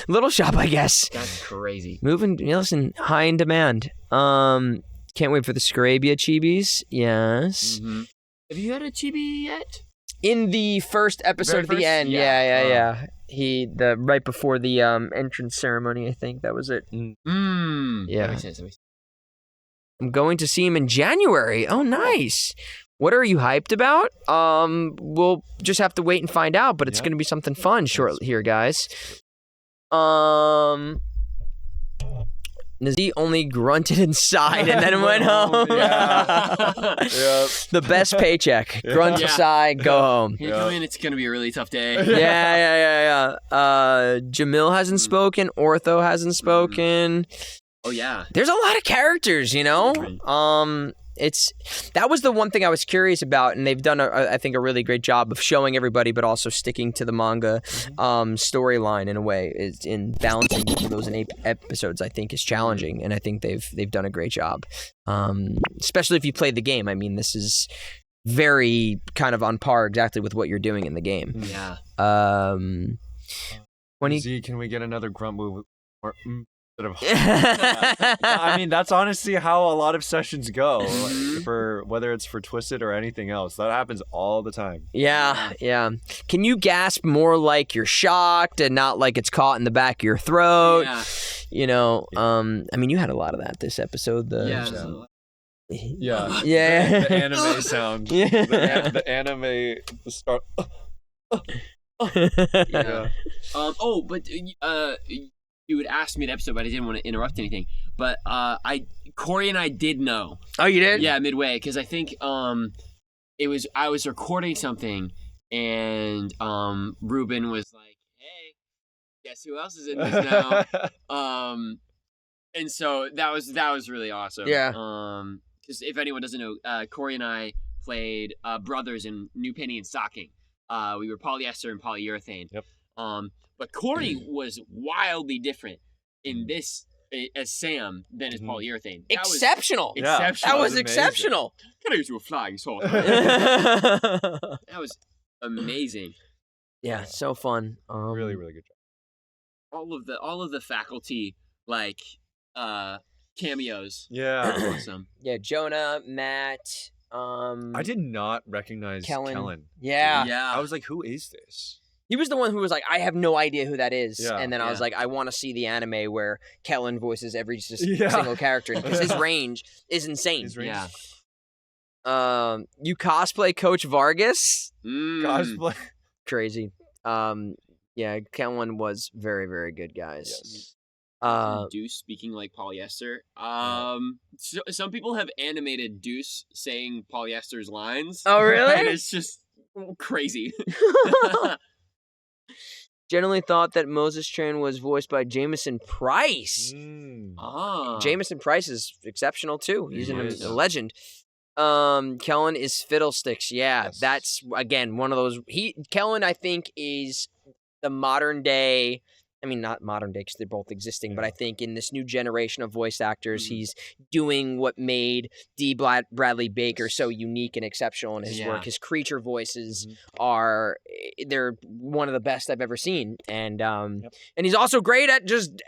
Little Shop, I guess. That's crazy. Moving, listen, high in demand. Can't wait for the Scarabia Chibis. Yes. Mm-hmm. Have you had a chibi yet? In the first episode Very at the first? end, Yeah. yeah. The right before the entrance ceremony, I think that was it. Mm. Yeah. That makes sense. I'm going to see him in January. Oh, nice. What are you hyped about? We'll just have to wait and find out, but it's going to be something fun shortly here, guys. Nazi only grunted and sighed and then went home. The best paycheck. Grunt, Yeah. sigh, go home. You come in, it's gonna be a really tough day. Yeah. Jamil hasn't spoken. Ortho hasn't spoken. Oh yeah. There's a lot of characters, you know. That was the one thing I was curious about, and they've done, I think, a really great job of showing everybody, but also sticking to the manga storyline in a way. Is in balancing those in 8 episodes. I think is challenging, and I think they've done a great job. Especially if you played the game. I mean, this is very kind of on par exactly with what you're doing in the game. Yeah. 20. Z, can we get another grunt move? Or, I mean, that's honestly how a lot of sessions go. For whether it's for Twisted or anything else, that happens all the time. Yeah. Can you gasp more like you're shocked and not like it's caught in the back of your throat? Yeah. You know, I mean, you had a lot of that this episode. Yeah. Yeah. Yeah. The anime sound. Yeah. The anime. The start. Yeah. But you would ask me the episode, but I didn't want to interrupt anything. But Corey and I did know. Oh, you did? Yeah, midway, because I think I was recording something, and Ruben was like, "Hey, guess who else is in this now?" And so that was really awesome. Yeah. Because if anyone doesn't know, Corey and I played brothers in New Penny and Stocking. We were polyester and polyurethane. Yep. But Corey was wildly different in this as Sam than as polyurethane. That was Exceptional. Yeah. exceptional. That was amazing. exceptional. Can I use a flying saucer? That was amazing. Yeah, so fun. Really, really good job. All of the faculty cameos. Yeah. Awesome. Yeah, Jonah, Matt. I did not recognize Kellen. Yeah. Yeah. I was like, who is this? He was the one who was like, I have no idea who that is. Yeah. And then I was Yeah. like, I want to see the anime where Kellen voices every Yeah. single character because his range is insane. His range Yeah. You cosplay Coach Vargas? cosplay. Crazy. Yeah, Kellen was very, very good, guys. Yes. Deuce speaking like polyester. Some people have animated Deuce saying polyester's lines. Oh, really? And it's just crazy. Generally thought that Moses Train was voiced by Jameson Price. Jameson Price is exceptional too. He's He is. a legend. Kellen is Fiddlesticks. Yeah, Yes. that's again one of those. Kellen, I think, is the modern day. I mean, not modern day because they're both existing, but I think in this new generation of voice actors, he's doing what made D. Bradley Baker so unique and exceptional in his work. His creature voices they're one of the best I've ever seen. And and he's also great at just,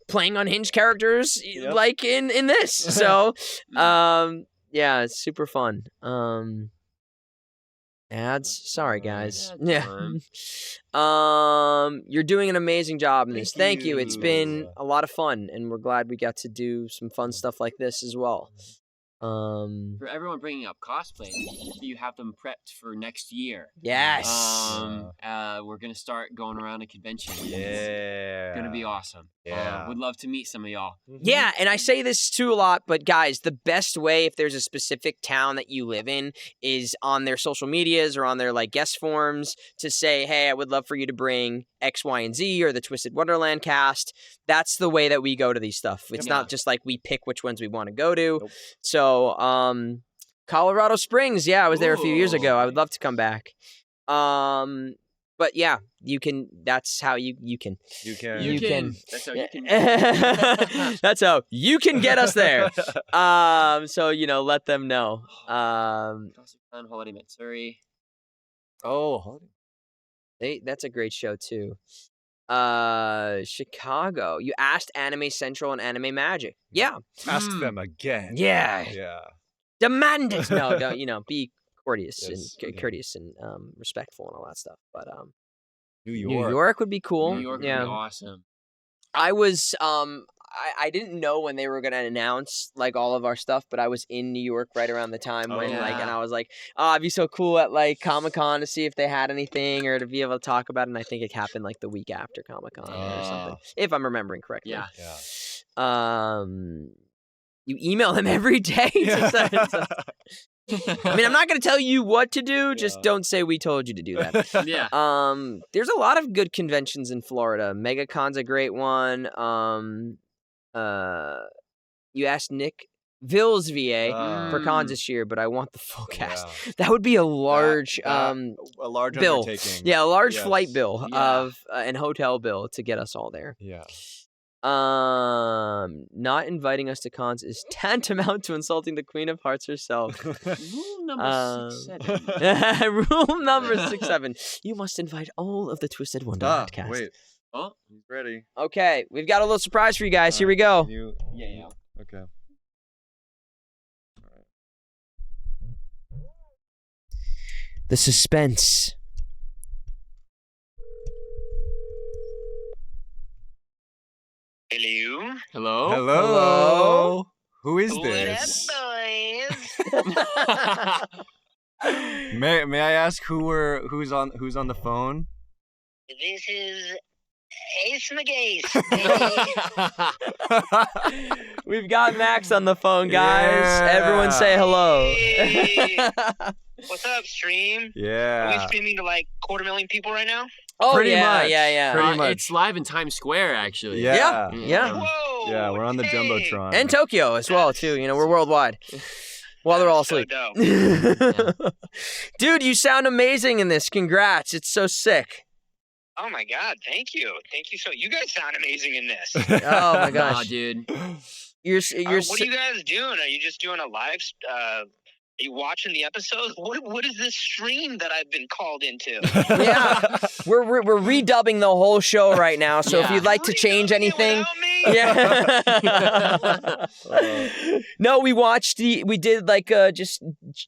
playing unhinged characters like in this. So, yeah, it's super fun. Ads. Sorry, guys. That's You're doing an amazing job in this. Thank you. It's you. been a lot of fun, and we're glad we got to do some fun stuff like this as well. For everyone bringing up cosplay, you have them prepped for next year. Yes. We're gonna start going around a convention. Yeah. It's gonna be awesome. Yeah. Would love to meet some of y'all. Yeah, and I say this too a lot, but guys, the best way if there's a specific town that you live in is on their social medias or on their like guest forms to say, hey, I would love for you to bring X, Y, and Z or the Twisted Wonderland cast. That's the way that we go to these stuff. It's not just like we pick which ones we want to go to. Nope. So, Colorado Springs, I was there a few years ago. I would love to come back. But yeah, you can. That's how you can. You can. You can. That's how you can. That's how you can get us there. So let them know. Holiday Matsuri. Oh, That's a great show too. Chicago. You asked Anime Central and Anime Magic. Yeah. ask them again. Yeah. Yeah. Demand it. No, don't. Be courteous Yes, and courteous and respectful and all that stuff. But New New York. York would be cool. New York would be awesome. I was I didn't know when they were gonna announce like all of our stuff, but I was in New York right around the time when like, and I was like, oh, it'd be so cool at like Comic-Con to see if they had anything or to be able to talk about it. And I think it happened like the week after Comic-Con or something, if I'm remembering correctly. Yeah. You email them every day. I mean, I'm not gonna tell you what to do. Just don't say we told you to do that. Yeah. There's a lot of good conventions in Florida. MegaCon's a great one. You asked Nick Ville's VA for cons this year, but I want the full cast. That would be a large a large bill. undertaking. Yeah, a large Yes. flight bill Yeah. of and hotel bill to get us all there. Yeah. Not inviting us to cons is tantamount to insulting the Queen of Hearts herself. Rule number 6-7. Rule number 6-7. You must invite all of the Twisted Wonderland cast. Wait. Oh, He's ready. Okay, we've got a little surprise for you guys. Here we go. yeah. Okay. The suspense. Hello? Hello? Hello. Who is What this? up, boys? May I ask who's on the phone? This is Ace McGace. We've got Max on the phone, guys. Yeah. Everyone say hello. Hey. What's up, stream? Are we Yeah. streaming to like 250,000 people right now? Oh, Pretty yeah, much. yeah. Pretty much. It's live in Times Square, actually. Yeah. Yeah. Whoa! Yeah, we're on the dang. Jumbotron. And Tokyo as well, too. You know, we're worldwide. While they're all So asleep. dope. Dude, you sound amazing in this. Congrats. It's so sick. Oh my god, thank you. Thank you so you guys sound amazing in this. Oh, my Aw, gosh. dude. You're What are you guys doing? Are you just doing a live are you watching the episodes? What is this stream that I've been called into? Yeah, we're redubbing the whole show right now. So if Yeah. you'd like to change anything, Without me? yeah. No, we did like just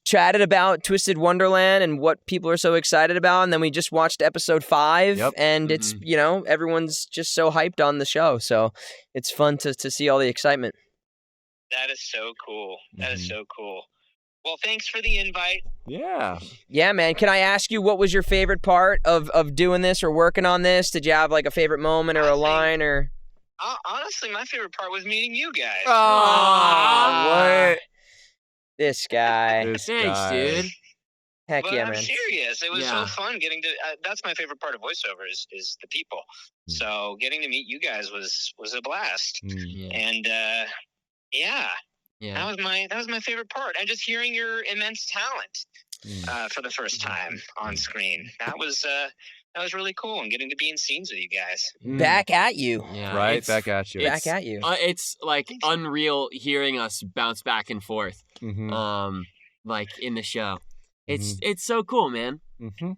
chatted about Twisted Wonderland and what people are so excited about, and then we just watched episode 5, Yep. and it's everyone's just so hyped on the show, so it's fun to see all the excitement. That is so cool. That is so cool. Well, thanks for the invite. Yeah. Yeah, man. Can I ask you what was your favorite part of doing this or working on this? Did you have like a favorite moment or a line or? Honestly, my favorite part was meeting you guys. What? This guy. This Thanks, guy. dude. Heck But yeah, I'm man. serious. It was Yeah. so fun getting to. That's my favorite part of voiceover is the people. So getting to meet you guys was a blast. Mm. And yeah, Yeah. that was my favorite part. And just hearing your immense talent for the first time on screen. That was really cool. And getting to be in scenes with you guys. Back at you. Yeah. Right it's- back at you. Back at you. It's like unreal hearing us bounce back and forth. Mm-hmm. Like in the show. It's so cool, man. Mm-hmm.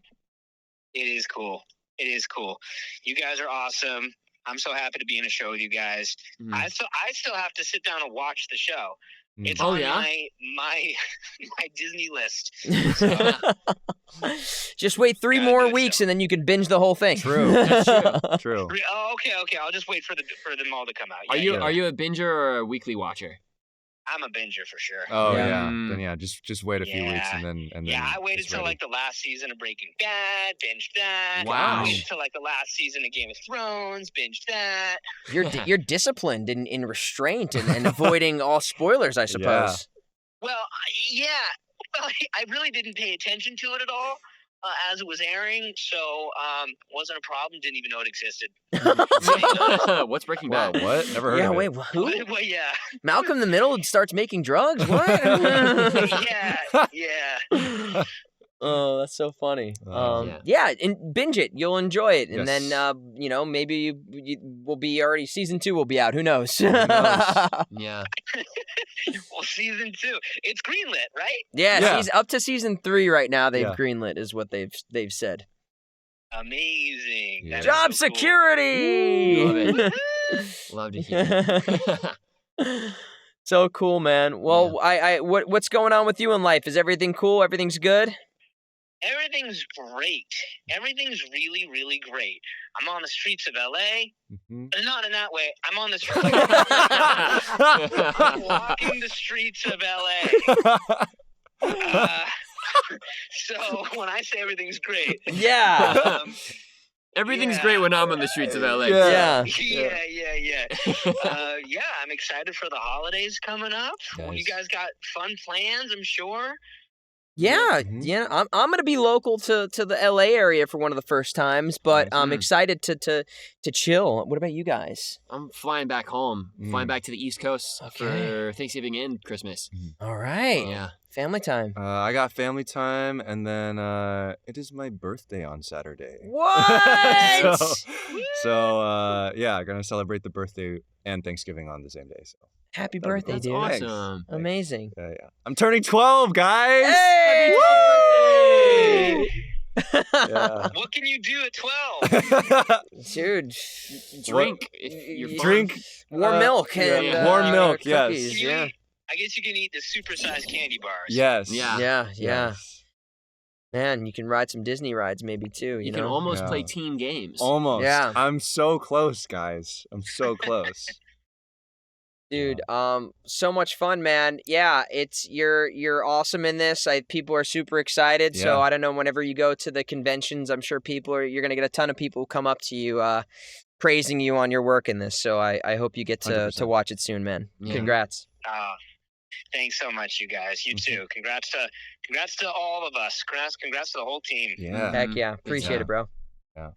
It is cool. It is cool. You guys are awesome. I'm so happy to be in a show with you guys. Mhm. I still have to sit down and watch the show. It's Oh, on yeah? my Disney list. Just wait 3 Gotta more do it, weeks so. and then you can binge the whole thing. True. True. Oh, okay. I'll just wait for them all to come out. Are Yeah, you a binger or a weekly watcher? I'm a binger for sure. Oh Yeah. yeah. Then yeah, just wait a few weeks Yeah. and then Yeah, I waited it's till ready. like the last season of Breaking Bad, binged that. Wow. I waited till like the last season of Game of Thrones, binged that. You're disciplined in restraint and avoiding all spoilers, I suppose. Well, yeah. Well, I really didn't pay attention to it at all as it was airing, so wasn't a problem. Didn't even know it existed. What's Breaking Wow, Bad? what? Never heard Yeah, of it. wait, who? Well, yeah. Malcolm in the Middle starts making drugs? What? Yeah. Oh, that's so funny. Yeah. Yeah, and binge it. You'll enjoy it, and Yes. then maybe you will be already season 2 will be out. Who knows? Yeah. Well, season 2. It's greenlit, right? Yeah, Yeah. up to season 3 right now. They've Yeah. greenlit is what they've said. Amazing. Yeah. That is Job so cool. security. Love it. Woohoo! Love to hear it. So cool, man. Well, what's going on with you in life? Is everything cool? Everything's good? Everything's great. Everything's really, really great. I'm on the streets of LA. Mhm. Not in that way. I'm on the streets. Walking the streets of LA. So when I say everything's great, Yeah. Everything's Yeah. great when I'm on the streets of LA. Yeah. yeah. Yeah, I'm excited for the holidays coming up. Well, you Nice. guys got fun plans, I'm sure. Yeah, Mhm. yeah. I'm gonna be local to the LA area for one of the first times, but I'm excited to chill. What about you guys? I'm flying back home, flying back to the East Coast Okay. for Thanksgiving and Christmas. All right. Yeah. Family time. I got family time, and then it is my birthday on Saturday. What? so yeah, gonna celebrate the birthday and Thanksgiving on the same day. So Happy That'd be birthday, cool. That's dude. Thanks. awesome. Amazing. yeah. I'm turning 12, guys. Hey! Woo! Yeah. What can you do at 12? Dude, Drink. If you're fun. Drink warm milk and yeah. Warm milk, yes. cookies. You Yeah. eat- I guess you can eat the supersized candy bars. Yes. Yeah. Yeah. Yes. Man, you can ride some Disney rides maybe too. You know? can almost Yeah. play team games. Almost. Yeah. I'm so close, guys. I'm so close. Dude, so much fun, man. Yeah, you're awesome in this. People are super excited. So Yeah. I don't know, whenever you go to the conventions, I'm sure you're gonna get a ton of people who come up to you praising you on your work in this. So I hope you get to 100%. watch it soon, man. Yeah. Congrats. Thanks so much, you guys. You Mm-hmm. too. Congrats to all of us. Congrats to the whole team. Yeah. Heck yeah. Appreciate Yeah. it, bro. All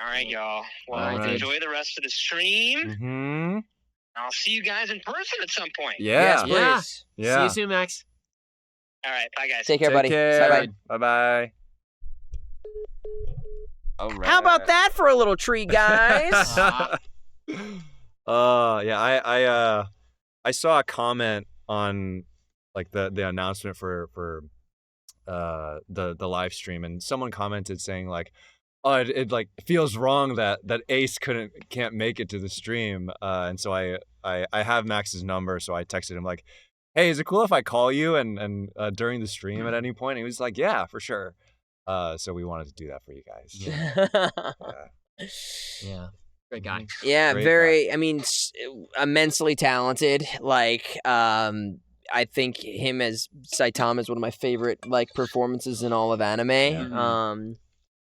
right, y'all. Well, All right, dude. enjoy the rest of the stream. Mm-hmm. I'll see you guys in person at some point. Yes, Yeah. please. Yeah. Yeah. See you soon, Max. All right, bye guys. Take care, buddy. care. Bye-bye. Bye-bye. All right. How about that for a little treat, guys? Yeah, I saw a comment on like the announcement for the live stream, and someone commented saying like, oh, it like feels wrong that Ace can't make it to the stream, and so I have Max's number, so I texted him like, hey, is it cool if I call you and during the stream at any point? And he was like, yeah, for sure. So we wanted to do that for you guys. Yeah. Great guy. Yeah, Great very. I mean, immensely talented. Like, I think him as Saitama is one of my favorite like performances in all of anime. Yeah.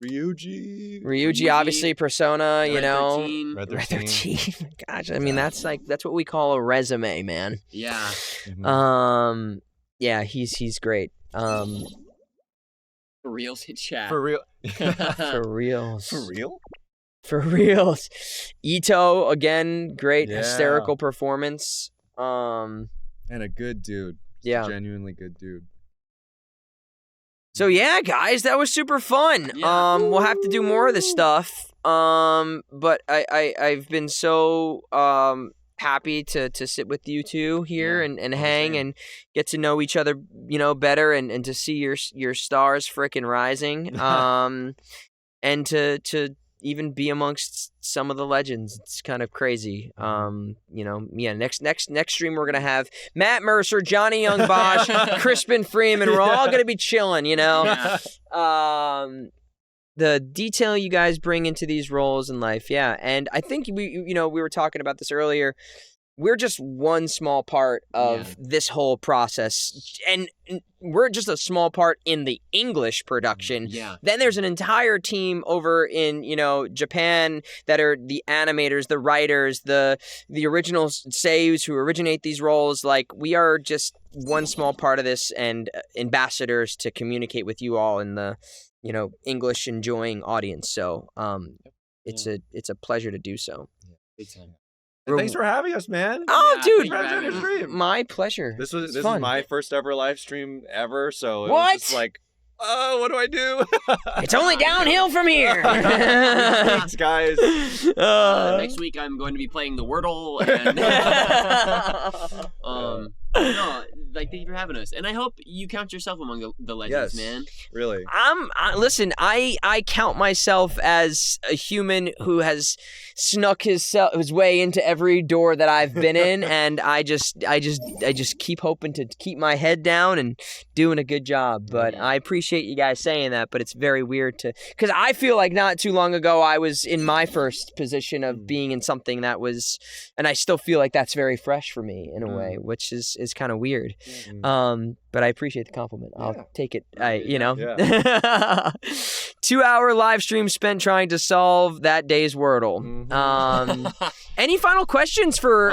Ryuji, Obviously, Persona. You Red know, 13. Red Red 13. 13. Gosh, I mean that's what we call a resume, man. Yeah. Mhm. Yeah, he's great. For reals in chat. For real. For reals. For real? For reals. Ito again, great Yeah. hysterical performance. And a good dude. Yeah. Genuinely good dude. So yeah, guys, that was super fun. Yeah. We'll have to do more of this stuff. But I've been so happy to sit with you two here Yeah, and hang and get to know each other, better and to see your stars frickin' rising. And to even be amongst some of the legends. It's kind of crazy. Next stream we're gonna have Matt Mercer, Johnny Young Bosch, Crispin Freeman. We're all gonna be chilling, Yeah. The detail you guys bring into these roles in life, yeah. And I think we were talking about this earlier. we're just one small part of this whole process, and we're just a small part in the English production. Yeah. Then there's an entire team over in, Japan that are the animators, the writers, the original seiyus who originate these roles. Like, we are just one small part of this, and ambassadors to communicate with you all in the, English enjoying audience. So, it's a pleasure to do so. Big time. And thanks for having us, man. Oh, Yeah, dude, thank you for having us. my pleasure. This It's is fun. my first ever live stream ever, so it What? was just like, oh, what do I do? It's only downhill from here. Thanks, guys. Next week I'm going to be playing the Wordle, and no, thank you for having us, and I hope you count yourself among the legends, Yes. man. Really. Listen, I count myself as a human who has snuck his way into every door that I've been in, and I just keep hoping to keep my head down and doing a good job. But I appreciate you guys saying that, but it's very weird because I feel like not too long ago I was in my first position of being in something that was, and I still feel like that's very fresh for me in a way, which is kind of weird. But I appreciate the compliment. I'll take it. 2-hour live stream spent trying to solve that day's Wordle. Any final questions for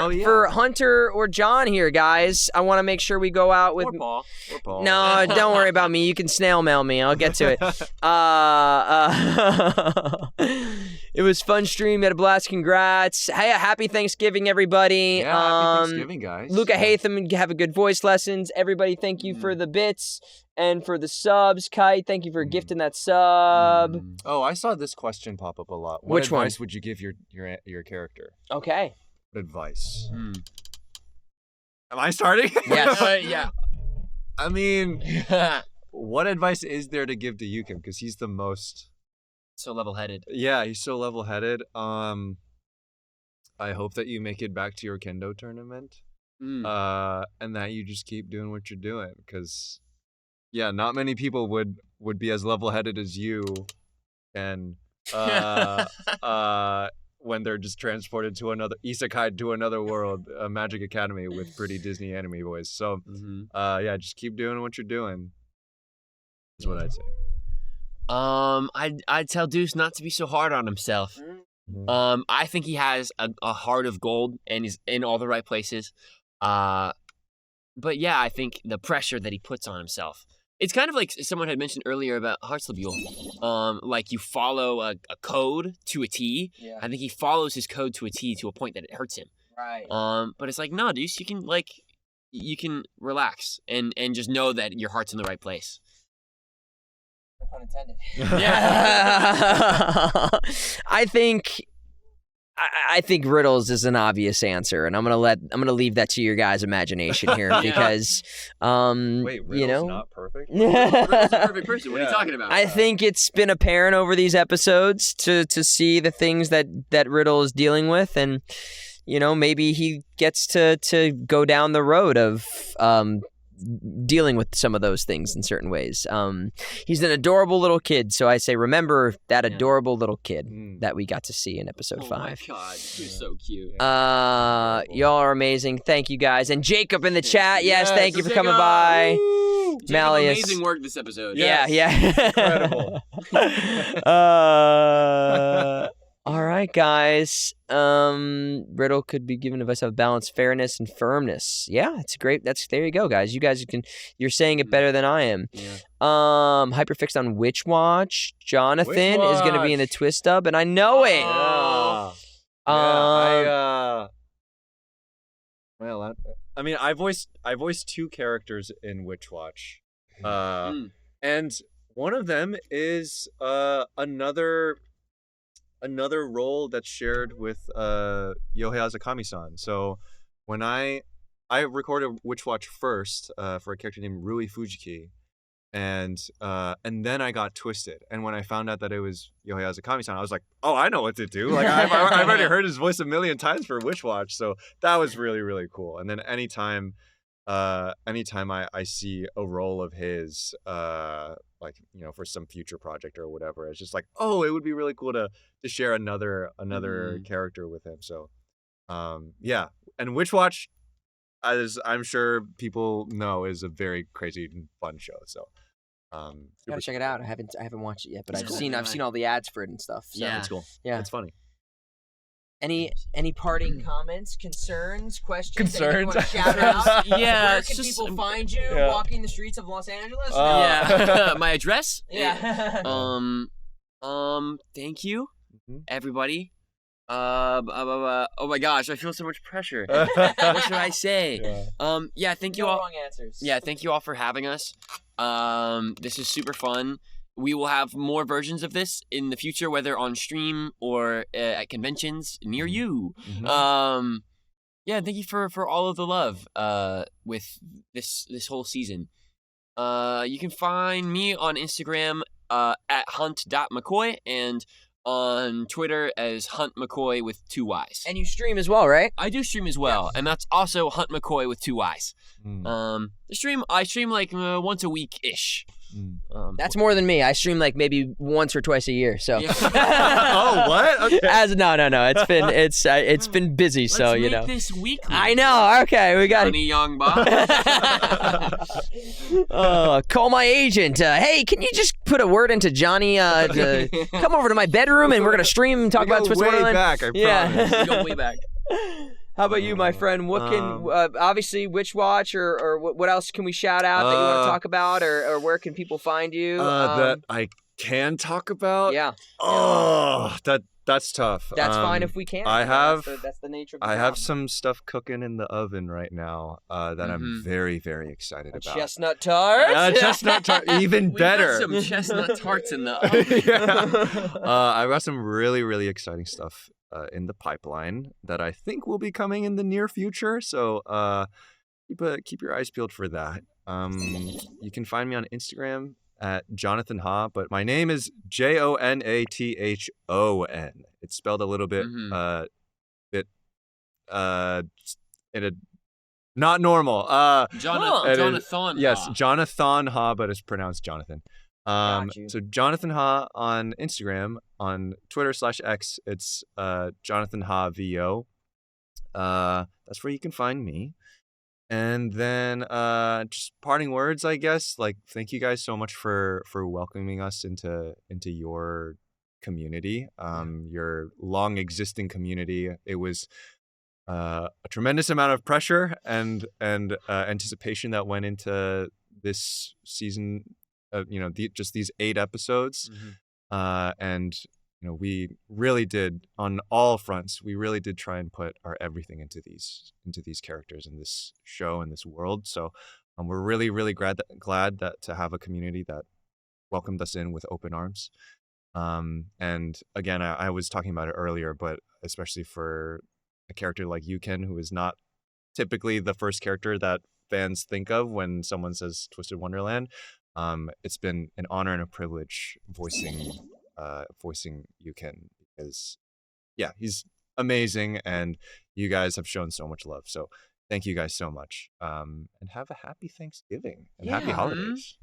Hunter or John here, guys? I want to make sure we go out with. Or Paul. No, don't worry about me. You can snail mail me. I'll get to it. It was fun stream. Had a blast. Congrats. Hey, happy Thanksgiving, everybody. Yeah, happy Thanksgiving, guys. Luca Hatham, have a good voice lessons. Everybody, thank you for the bits and for the subs. Kite, thank you for gifting that sub. Oh, I saw this question pop up a lot. What Which one? advice would you give your character? Okay. What advice? Am I starting? Yes. Yeah. I mean, what advice is there to give to Yuuken? Because he's the most. So level-headed. Yeah, he's so level-headed. I hope that you make it back to your kendo tournament, and that you just keep doing what you're doing. Because, not many people would be as level-headed as you, and when they're just transported to another isekai to another world, a magic academy with pretty Disney anime boys. So, just keep doing what you're doing. Is what I'd say. I'd tell Deuce not to be so hard on himself. I think he has a heart of gold and he's in all the right places. But yeah, I think the pressure that he puts on himself. It's kind of like someone had mentioned earlier about Hartslebule. Like you follow a code to a T. Yeah. I think he follows his code to a T to a point that it hurts him. Right. But it's like, no, Deuce, you can relax and just know that your heart's in the right place. No pun intended. Yeah. I think Riddles is an obvious answer, and I'm gonna leave that to your guys' imagination here because Wait, Riddle's not perfect? Riddle's a perfect person. What are you talking about? I think it's been apparent over these episodes to see the things that Riddle is dealing with, and maybe he gets to go down the road of dealing with some of those things in certain ways. He's an adorable little kid, so I say remember that adorable little kid that we got to see in episode 5. Oh my god, you're so cute. Y'all are amazing. Thank you guys. And Jacob in the chat, yes, thank you for coming Jacob. by. Jacob, Malleus. amazing work this episode. Yeah. Incredible. All right, guys. Riddle could be given advice of balance, fairness, and firmness. Yeah, it's great. There you go, guys. You guys you're saying it better than I am. Yeah. Hyperfixed on Witch Watch. Jonathan is going to be in the twist up, and I know it. I mean, I voiced 2 characters in Witch Watch, and one of them is another role that's shared with Yohei Azakami-san. So when I recorded Witch Watch first for a character named Rui Fujiki, and then I got twisted. And when I found out that it was Yohei Azakami-san, I was like, oh, I know what to do. Like I've already heard his voice a million times for Witch Watch, so that was really, really cool. And then anytime I see a role of his, for some future project or whatever, it's just like, oh, it would be really cool to share another character with him. So, and Witch Watch, as I'm sure people know, is a very crazy and fun show. So, Gotta check it out. I haven't watched it yet, but It's I've cool. seen all the ads for it and stuff. So. Yeah. It's cool. Yeah. It's funny. Any parting comments, concerns, questions? Concerns? Anything you want to shout out? Yeah, Where it's can just- people find you Yeah. walking the streets of Los Angeles? Yeah. My address? Yeah. Thank you, Mhm. everybody. Oh my gosh, I feel so much pressure. What should I say? Yeah. Thank No you all. wrong answers. Yeah, thank you all for having us. This is super fun. We will have more versions of this in the future, whether on stream or at conventions near you. Mhm. Yeah, thank you for all of the love with this whole season. You can find me on Instagram at hunt.mccoy and on Twitter as Hunt McCoy with 2 Y's. And you stream as well, right? I do stream as well, and that's also Hunt McCoy with 2 Y's. I stream like once a week ish. That's more than me. I stream like maybe once or twice a year. So. Yeah. Oh, what? Okay. No. It's been busy. So Let's you make know. this weekly. I know. Okay, we got Honey young boss. call my agent. Hey, can you just put a word into Johnny to come over to my bedroom and we're gonna stream and talk We about go Twisted way Wonderland? back, I Yeah. promise. Go way back. How about you, my friend? What can obviously Witch Watch or what else can we shout out that you want to talk about or where can people find you? That I can talk about. Yeah, Oh, that's tough. that's fine if we can. I have That's the nature of the I have job. some stuff cooking in the oven right now that I'm very, very excited about. Chestnut tart. Chestnut tart, even We better. got some chestnut tarts in the oven. Yeah. I've got some really, really exciting stuff in the pipeline that I think will be coming in the near future. So keep your eyes peeled for that. You can find me on Instagram at Jonathon Ha, but my name is Jonathon. It's spelled a little bit in a not normal. Jonathon. Yes, Ha. Jonathon Ha, but it's pronounced Jonathan. Got you. So Jonathon Ha on Instagram, on Twitter /X, it's Jonathon Ha VO. That's where you can find me. And then just parting words, I guess. Like, thank you guys so much for welcoming us into your community, your long existing community. It was a tremendous amount of pressure and anticipation that went into this season. Just these 8 episodes, and we really did on all fronts. We really did try and put our everything into these characters in this show and this world. So we're really, really glad that to have a community that welcomed us in with open arms. And again, I was talking about it earlier, but especially for a character like Yuuken, who is not typically the first character that fans think of when someone says Twisted Wonderland. It's been an honor and a privilege voicing Yuuken because, yeah, he's amazing, and you guys have shown so much love. So thank you guys so much, and have a happy Thanksgiving and happy holidays.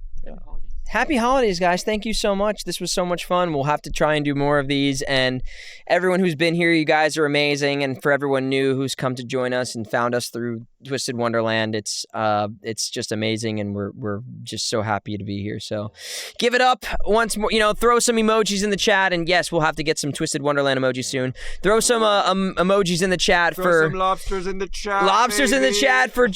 Happy holidays, guys. Thank you so much. This was so much fun. We'll have to try and do more of these. And everyone who's been here, you guys are amazing. And for everyone new who's come to join us and found us through Twisted Wonderland, it's just amazing. And we're just so happy to be here. So give it up once more. Throw some emojis in the chat. And yes, we'll have to get some Twisted Wonderland emojis soon. Throw some emojis in the chat Throw some lobsters in the chat. Lobsters in the chat for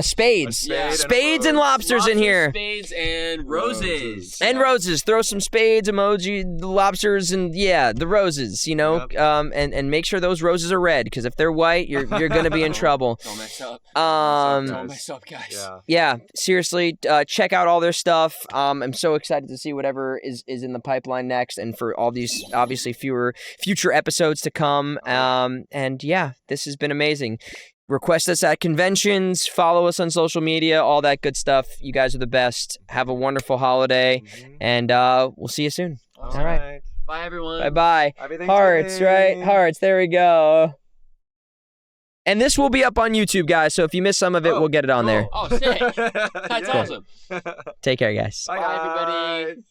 spades. Yeah. Spades and lobsters in here. Spades and roses. And roses. Throw some spades, emoji, the lobsters, and the roses. And make sure those roses are red, because if they're white, you're gonna be in trouble. Don't mess up. Don't mess up, guys. Yeah, seriously, check out all their stuff. I'm so excited to see whatever is in the pipeline next, and for all these obviously future episodes to come. And yeah, this has been amazing. Request us at conventions, follow us on social media, all that good stuff. You guys are the best. Have a wonderful holiday, and we'll see you soon. All right. Bye, everyone. Bye-bye. Hearts, right? Hearts. There we go. And this will be up on YouTube, guys, so if you miss some of it, we'll get it on there. Oh, sick. That's awesome. Take care, guys. Bye, everybody.